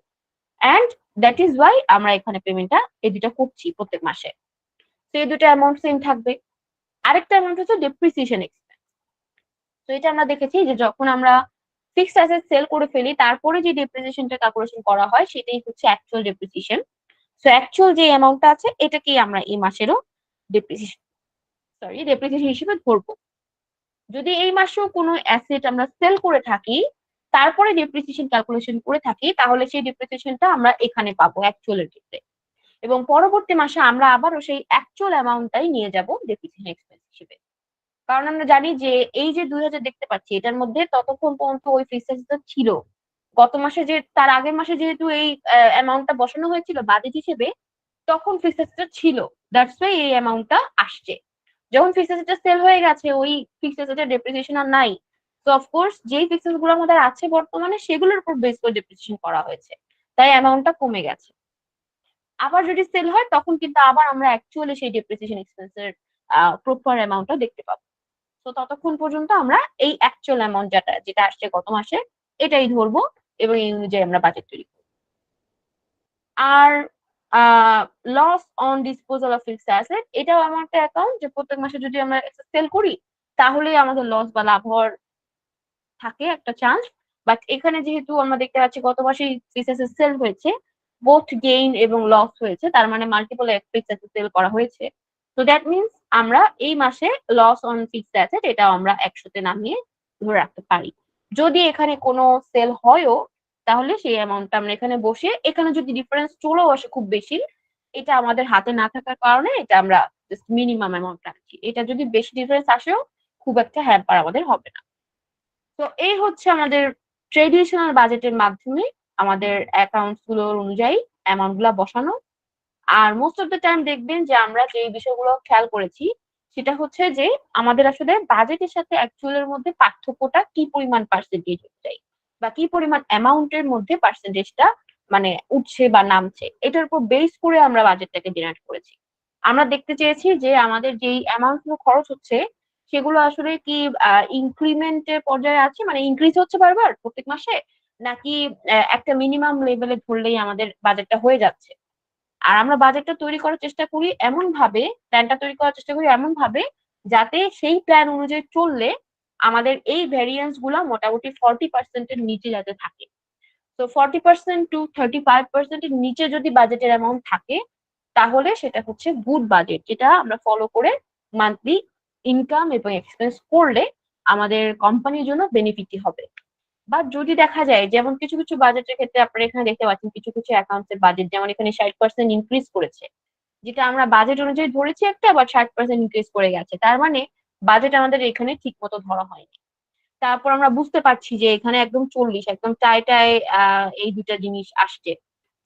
And that is why আমরা এখানে পেমেন্টটা এই দুটা করছি প্রত্যেক মাসে। তো এই দুটো অ্যামাউন্ট সেম থাকবে। আরেকটা অ্যামাউন্ট হচ্ছে ডেপ্রিসিয়েশন এক্সপেন্স। তো এটা আমরা দেখেছি যে যখন আমরা ফিক্সড অ্যাসেট সেল করে ফেলি, তারপরে যে ডেপ্রিসিয়েশনটা ক্যালকুলেশন করা হয় সেটাই হচ্ছে অ্যাকচুয়াল ডেপ্রিসিয়েশন। সো অ্যাকচুয়াল যে অ্যামাউন্টটা আছে এটাকেই আমরা এই মাসেরও ডেপ্রিসিয়েশন ডেপ্রিসিয়েশন হিসেবে ধরবো। যদি এই মাসেও কোনো অ্যাসেট আমরা সেল করে থাকি, তারপরে ডেপ্রিসিয়েশন ক্যালকুলেশন করে থাকি, তাহলে সেই ডেপ্রিসিয়েশনটা আমরা এখানে পাবো অ্যাকচুয়ালের ক্ষেত্রে, এবং পরবর্তী মাসে আমরা আবারও সেই অ্যাকচুয়াল অ্যামাউন্টটাই নিয়ে যাব ডেপ্রিসিয়েশন এক্সপেন্স হিসেবে। কারণ আমরা জানি যে এই যে 2,000 দেখতে পাচ্ছি, এটার মধ্যে ততক্ষণ পর্যন্ত ওই ফিক্সড অ্যাসেটটা ছিল। গত মাসে যে তার আগের মাসে যেহেতু এই অ্যামাউন্টটা বসানো হয়েছিল বাজেট হিসেবে, তখন ফিক্সড অ্যাসেটটা ছিল, দ্যাটস ওয়াই এই অ্যামাউন্টটা আসছে। যখন ফিক্সড অ্যাসেটটা সেল হয়ে গেছে, ওই ফিক্সড অ্যাসেটের ডেপ্রিসিয়েশন আর নাই। তো অফকোর্স যেই ফিক্সেস গুলো আমাদের আছে বর্তমানে সেগুলোর উপর বেস করে ডেপ্রিসিয়েশন করা হয়েছে, তাই অ্যামাউন্টটা কমে গেছে। আবার যদি সেল হয় তখন কিন্তু আবার আমরা অ্যাকচুয়ালি সেই ডেপ্রিসিয়েশন এক্সপেন্সের প্রপার অ্যামাউন্টটা দেখতে পাবো। তো ততক্ষণ পর্যন্ত আমরা এই অ্যাকচুয়াল অ্যামাউন্ট যেটা আসছে গত মাসে এটাই ধরবো এবং এই অনুযায়ী আমরা বাজেট তৈরি করবো। আর loss on disposal of fixed asset এটাও আমার একটা অ্যাকাউন্ট যে প্রত্যেক মাসে যদি আমরা সেল করি তাহলেই আমাদের লস বা লাভ হওয়ার থাকে একটা চান্স। বাট এখানে যেহেতু আমরা দেখতে পাচ্ছি গত মাসে ফিক্সড অ্যাসেট সেল হয়েছে, বোথ গেইন এবং লস হয়েছে, তার মানে মাল্টিপল ফিক্সড অ্যাসেট সেল করা হয়েছে। তো দ্যাট মিনস আমরা এই মাসে লস অন ফিক্সড অ্যাসেট এটাও আমরা 100-তে নামিয়ে ধরে রাখতে পারি। যদি এখানে কোনো সেল হয়ও তাহলে সেই অ্যামাউন্টটা আমরা এখানে বসে, এখানে যদি ডিফারেন্স চলেও আসে খুব বেশি, এটা আমাদের হাতে না থাকার কারণে এটা আমরা জাস্ট মিনিমাম অ্যামাউন্ট রাখছি। এটা যদি বেশি ডিফারেন্স আসেও খুব একটা হ্যাম্পার আমাদের হবে না। তো এই হচ্ছে আমাদের ট্রেডিশনাল বাজেটের মাধ্যমে আমাদের অ্যাকাউন্টস গুলোর অনুযায়ী অ্যামাউন্ট গুলা বসানো। আর মোস্ট অফ দ্য টাইম দেখবেন যে আমরা যে বিষয়গুলো খেয়াল করেছি সেটা হচ্ছে যে আমাদের আসলে বাজেটের সাথে অ্যাকচুয়াল এর মধ্যে পার্থক্যটা কি পরিমাণ পার্সেন্টেজ অনুযায়ী বা কি পরিমাণ অ্যামাউন্টের মধ্যে পার্সেন্টেজটা মানে উঠছে বা নামছে, এটার উপর বেস করে আমরা বাজেটটাকে জেনারেট করেছি। আমরা দেখতে চেয়েছি যে আমাদের যেই অ্যামাউন্ট গুলো খরচ হচ্ছে সেগুলো আসলে কি ইনক্রিমেন্টের পর্যায়ে আছে, মানে ইনক্রিজ হচ্ছে বারবার প্রত্যেক মাসে, নাকি একটা মিনিমাম লেভেলে ধরলেই আমাদের বাজেটটা হয়ে যাচ্ছে। আর আমরা বাজেটটা তৈরি করার চেষ্টা করি এমন ভাবে, প্ল্যানটা তৈরি করার চেষ্টা করি এমন ভাবে যাতে সেই প্ল্যান অনুযায়ী চললে আমাদের এই ভ্যারিয়েন্স গুলা মোটামুটি 40% এর নিচে যাতে থাকে। তো 40% টু 35% এর নিচে যদি বাজেটের অ্যামাউন্ট থাকে তাহলে সেটা হচ্ছে গুড বাজেট, যেটা আমরা ফলো করে মান্থলি ইনকাম এবং এক্সপেন্স করলে আমাদের কোম্পানির জন্য বেনিফিটই হবে। বা যদি দেখা যায় যেমন কিছু কিছু বাজেটের ক্ষেত্রে আপনারা এখানে দেখতে পাচ্ছেন কিছু কিছু অ্যাকাউন্টস এর বাজেট যেমন এখানে 60% ইনক্রিজ করেছে, যেটা আমরা বাজেট অনুযায়ী ধরেছি একটা, আবার 60% ইনক্রিজ করে গেছে, তার মানে বাজেট আমাদের এখানে ঠিক মতো ধরা হয়নি। তারপর আমরা বুঝতে পারছি যে এখানে একদম 40 একদম টায় টায় এই দুটা জিনিস আসছে।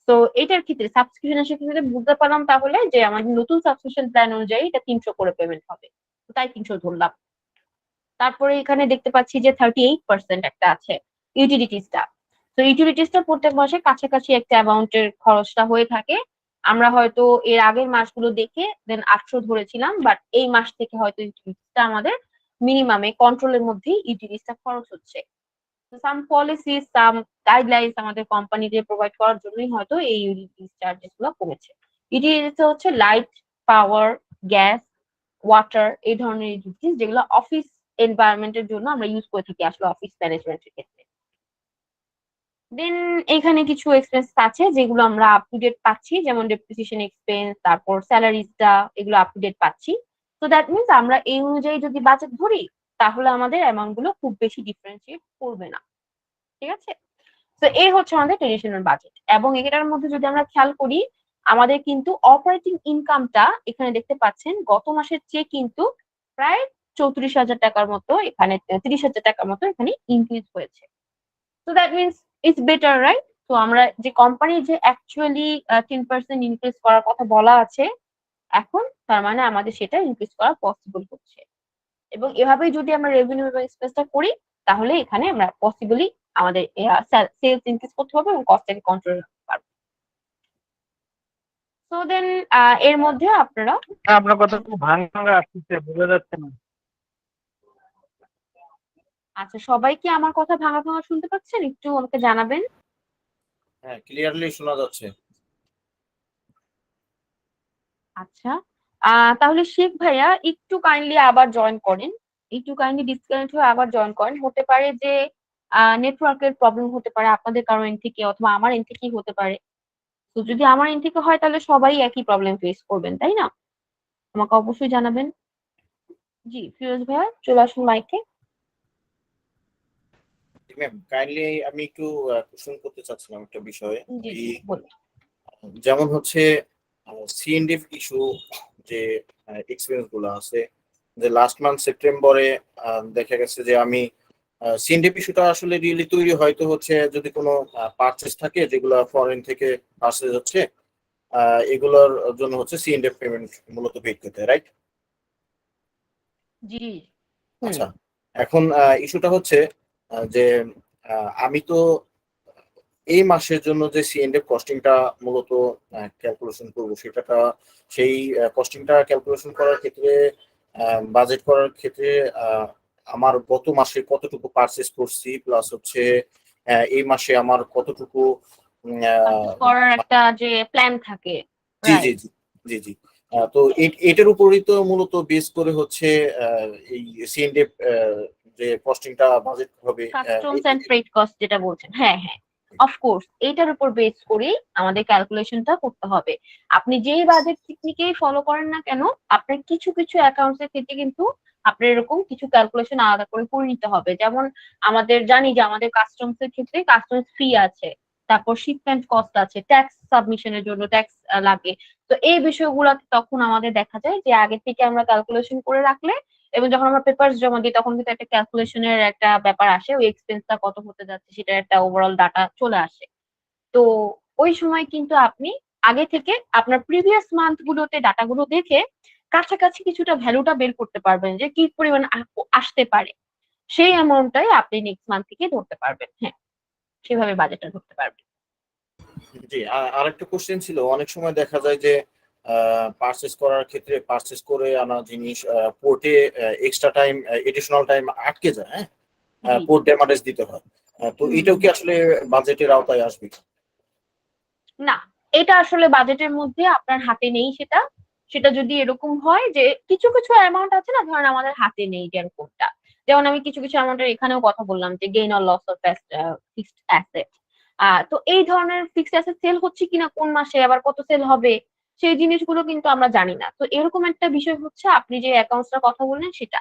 তো এটার ক্ষেত্রে সাবস্ক্রিপশনের ক্ষেত্রে বুঝতে পারলাম তাহলে যে আমাদের নতুন সাবস্ক্রিপশন প্ল্যান অনুযায়ী এটা 300 করে পেমেন্ট হবে, তো তাই 300 ধরলাম। তারপরে এখানে দেখতে পাচ্ছি যে 38% একটা আছে ইউটিলিটিসটা। তো ইউটিলিটিসটা প্রত্যেক মাসে কাছাকাছি একটা অ্যামাউন্টের খরচটা হয়ে থাকে। আমরা হয়তো এর আগের মাসগুলো দেখে দেন 800 ধরেছিলাম, বাট এই মাস থেকে হয়তো ইউটিলিটিসটা আমাদের মিনিমামে কন্ট্রোলের মধ্যেই ইউটিলিটিসটা খরচ হচ্ছে। সাম পলিসি সাম গাইডলাইন্স আমাদের কোম্পানিতে প্রোভাইড করার জন্যই হয়তো এই ইউটিলিটিস চার্জেস গুলো কমেছে। ইউটিলিটিস হচ্ছে লাইট, পাওয়ার, গ্যাস, ওয়াটার, এই ধরনের ইউটিলিটিস যেগুলো অফিস এনভায়রনমেন্টের জন্য আমরা ইউজ করে থাকি আসলে অফিস ম্যানেজমেন্টের ক্ষেত্রে। দেন এখানে কিছু এক্সপেন্স আছে যেগুলো আমরা আপ টু ডেট পাচ্ছি, যেমন ডেপ্রিসিয়েশন এক্সপেন্স, তারপর স্যালারিজটা, এগুলো আপ টু ডেট পাচ্ছি। তো দ্যাট মিনস আমরা এই অনুযায়ী যদি বাজেট ধরি তাহলে আমাদের অ্যামাউন্ট গুলো খুব বেশি ডিফারেন্সিয়েট করবে না। ঠিক আছে? তো এই হচ্ছে আমাদের ট্রেডিশনাল বাজেট। এবং এটার মধ্যে যদি আমরা খেয়াল করি আমাদের কিন্তু অপারেটিং ইনকামটা এখানে দেখতে পাচ্ছেন গত মাসের চেয়ে কিন্তু প্রায় 34,000 টাকার মতো, এখানে 30,000 টাকার মতো এখানে ইনক্রিজ হয়েছে। তো that means it's better, right? তো আমরা যে কোম্পানির যে অ্যাকচুয়ালি 10% ইনক্রিজ করার কথা বলা আছে এখন, তার মানে আমাদের সেটা ইনক্রিজ করা পসিবল হচ্ছে। এবং এভাবেই যদি আমরা রেভিনিউ এবং এক্সপেন্সটা করি তাহলে এখানে আমরা পসিবলি আমাদের সেলস ইনক্রিজ করতে হবে এবং কস্টটাকে কন্ট্রোল রাখতে পারবো। সো দেন এর মধ্যে আপনারা হ্যাঁ, আপনার কথা খুব ভাঙা ভাঙা আসতেছে, বোঝা যাচ্ছে না। আচ্ছা, সবাই কি আমার কথা ভাঙা ভাঙা শুনতে পাচ্ছেন? একটু আমাকে জানাবেন। হ্যাঁ, ক্লিয়ারলি শোনা যাচ্ছে। আচ্ছা, তাহলে শেখ ভাইয়া একটু কাইন্ডলি আবার জয়েন করেন, একটু কাইন্ডলি ডিসকানেক্ট হয়ে আবার জয়েন করেন। হতে পারে যে নেটওয়ার্কের প্রবলেম হতে পারে আপনাদের কারো এন্ড থেকে, অথবা আমার এন্ড থেকেই হতে পারে। তো যদি আমার এন্ড থেকে হয় তাহলে সবাই একই প্রবলেম ফেস করবেন, তাই না? আমাকে অবশ্যই জানাবেন। জি ফিরোজ ভাইয়া চলে আসুন মাইকে। ম্যাম, কাইন্ডলি আমি একটু কোশ্চেন করতে চাচ্ছিলাম একটা বিষয়ে। জি এই জি বলুন। যেমন হচ্ছে সিএনডিএফ ইস্যু, যে এক্সপেরিয়েন্স গুলো আছে, যে লাস্ট মান্থ সেপ্টেম্বরে দেখা গেছে যে আমি সিএনডিএফ ইস্যুটা আসলে রিয়েলি তৈরি হয়তো হচ্ছে যদি কোনো পারচেস থাকে যেগুলো ফরেন থেকে পারচেস হচ্ছে, এগুলোর জন্য হচ্ছে সিএনডিএফ পেমেন্ট মূলত পে করতে হয়, রাইট? জি। হুম। আচ্ছা, এখন ইস্যুটা হচ্ছে যে আমি তো এই মাসের জন্য যে সিএনএফ কস্টিংটা মূলত ক্যালকুলেশন করবো সেটাটা সেই কস্টিংটা ক্যালকুলেশন করার ক্ষেত্রে বাজেট করার ক্ষেত্রে আমার গত মাসে কতটুকু পারচেস করছি প্লাস হচ্ছে এই মাসে আমার কতটুকু করার একটা যে প্ল্যান থাকে, জি জি রাইট? জি জি জি তো এটার উপরই তো মূলত বেস করে হচ্ছে এই সিএনএফ যে কস্টিংটা বাজেট হবে কাস্টমস এন্ড ফ্রেট কস্ট যেটা বলছেন, হ্যাঁ হ্যাঁ, অফকোর্স এইটার উপর বেস করেই আমাদের ক্যালকুলেশনটা করতে হবে। আপনি যেই বাজেট টেকনিকেই ফলো করেন না কেন, আপনার কিছু কিছু অ্যাকাউন্টস এর ক্ষেত্রে কিন্তু আপনার এরকম কিছু ক্যালকুলেশন আলাদা করে করে নিতে হবে। যেমন আমাদের জানি যে আমাদের কাস্টমস এর ক্ষেত্রে কাস্টমস ফি আছে, তারপর শিপমেন্ট কস্ট আছে, ট্যাক্স সাবমিশনের জন্য ট্যাক্স লাগে। তো এই বিষয়গুলো তখন আমাদের দেখা যায় যে আগে থেকে আমরা ক্যালকুলেশন করে রাখলে, এবং যখন আমরা পেপারস জমা দিই তখন কিন্তু একটা ক্যালকুলেশনের একটা ব্যাপার আসে, ওই এক্সপেন্সটা কত হতে যাচ্ছে সেটার একটা ওভারঅল ডাটা চলে আসে। তো ওই সময় কিন্তু আপনি আগে থেকে আপনার প্রিভিয়াস মান্থ গুলোতে ডাটাগুলো দেখে কাছাকাছি কিছুটা ভ্যালুটা বের করতে পারবেন যে কি পরিমাণ আসতে পারে, সেই অ্যামাউন্টটাই আপনি নেক্সট মান্থ থেকে ধরতে পারবেন। হ্যাঁ, সেভাবে বাজেটটা ধরতে পারবেন। জি আরেকটা কোশ্চেন ছিল, অনেক সময় দেখা যায় যে পারচেস করার ক্ষেত্রে পারচেস করে আনা জিনিস পোর্টে এক্সট্রা টাইম এডিশনাল টাইম আটকে যায়, হ্যাঁ জি পোর্ট ড্যামারেজ দিতে হয়। তো হুম এটাও কি আসলে বাজেটের আওতায় আসবে? না, এটা আসলে বাজেটের মধ্যে আপনার হাতে নেই। সেটা সেটা যদি এরকম হয় যে কিছু কিছু অ্যামাউন্ট আছে না, ধরেন আমাদের হাতে নেই যেরকমটা, যেমন আমি কিছু কিছু অ্যামাউন্টের এখানেও কথা বললাম যে gain or loss of fixed asset. তো এই ধরনের ফিক্সড অ্যাসেট সেল হচ্ছে কিনা, কোন মাসে আবার কত সেল হবে, সেই জিনিসগুলো কিন্তু আমরা জানি না। তো এরকম একটা বিষয় হচ্ছে আপনি যে অ্যাকাউন্টসটার কথা বললেন সেটা।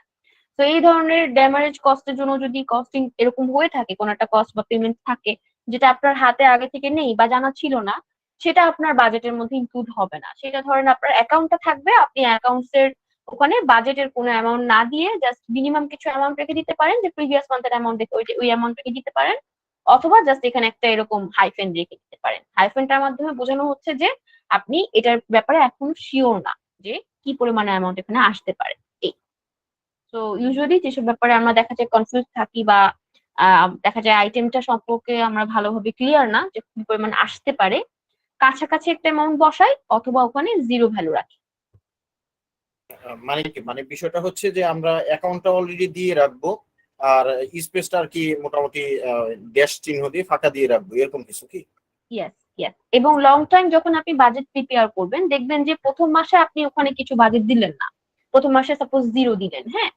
তো এই ধরনের ড্যামারেজ কস্টের জন্য যদি কস্টিং এরকম হয়ে থাকে, কোন একটা কস্ট বা পেমেন্ট থাকে যেটা আপনার হাতে আগে থেকে নেই বা জানা ছিল না, সেটা আপনার বাজেটের মধ্যে ইনক্লুড হবে না। সেটা ধরেন আপনার অ্যাকাউন্টটা থাকবে, আপনি অ্যাকাউন্টস এর ওখানে বাজেটের কোনো অ্যামাউন্ট না দিয়ে জাস্ট মিনিমাম কিছু অ্যামাউন্ট রেখে দিতে পারেন, যে প্রিভিয়াস মান্থের অ্যামাউন্ট দেখে ওই অ্যামাউন্ট রেখে দিতে পারেন। অথবা জাস্ট এখানে একটা এরকম হাইফেন রেখে দিতে পারেন। হাইফেনটার মাধ্যমে বোঝানো হচ্ছে যে আপনি এটার ব্যাপারে এখনো শিওর না যে কি পরিমাণে অ্যামাউন্ট এখানে আসতে পারে। এই তো ইউজুয়ালি যেসব ব্যাপারে আমরা দেখা যায় কনফিউজ থাকি বা দেখা যায় আইটেমটা সম্পর্কে আমরা ভালোভাবে ক্লিয়ার না যে কি পরিমাণ আসতে পারে, কাছাকাছি একটা অ্যামাউন্ট বসাই অথবা ওখানে জিরো ভ্যালু রাখি। মানে কি, মানে বিষয়টা হচ্ছে যে আমরা অ্যাকাউন্টটা অলরেডি দিয়ে রাখবো আর স্পেসটা আর কি মোটামুটি ড্যাশ চিহ্ন দিয়ে ফাঁকা দিয়ে রাখবো, এরকম কিছু কি? ইয়েস ইয়েস, এবং লং টাইম যখন আপনি বাজেট প্রিপেয়ার করবেন দেখবেন যে প্রথম মাসে আপনি ওখানে কিছু বাজেট দিলেন না, প্রথম মাসে সাপোজ জিরো দিলেন, হ্যাঁ।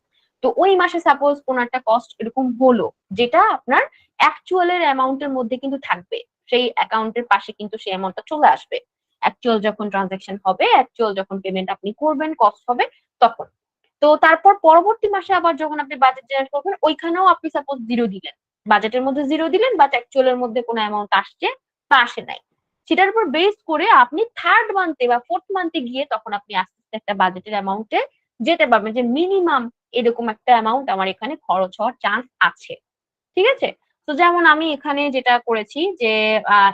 তো ওই মাসে সাপোজ কোনো একটা কস্ট এরকম হলো যেটা আপনার অ্যাকচুয়ালের অ্যামাউন্টের মধ্যে কিন্তু থাকবে, সেই অ্যাকাউন্টের পাশে কিন্তু সেই অ্যামাউন্টটা চলে আসবে। অ্যাকচুয়াল যখন ট্রানজাকশন হবে, অ্যাকচুয়াল যখন পেমেন্ট আপনি করবেন, কস্ট হবে তখন। তো তারপর পরবর্তী মাসে আবার যখন আপনি বাজেট জেনারেট করবেন, ওইখানেও আপনি সাপোজ জিরো দিলেন, বাজেটের মধ্যে জিরো দিলেন, বাট অ্যাকচুয়ালের মধ্যে কোনো অ্যামাউন্ট আসছে বা আসে নাই। সেটার উপর বেস করে আপনি থার্ড মান্থে বা ফোর্থ মান্থে গিয়ে তখন আপনি আস্তে আস্তে একটা বাজেটের অ্যামাউন্টে যেতে পারবেন, যে মিনিমাম এরকম একটা অ্যামাউন্ট আমার এখানে খরচ হওয়ার চান্স আছে। ঠিক আছে? তো যেমন আমি এখানে যেটা করেছি যে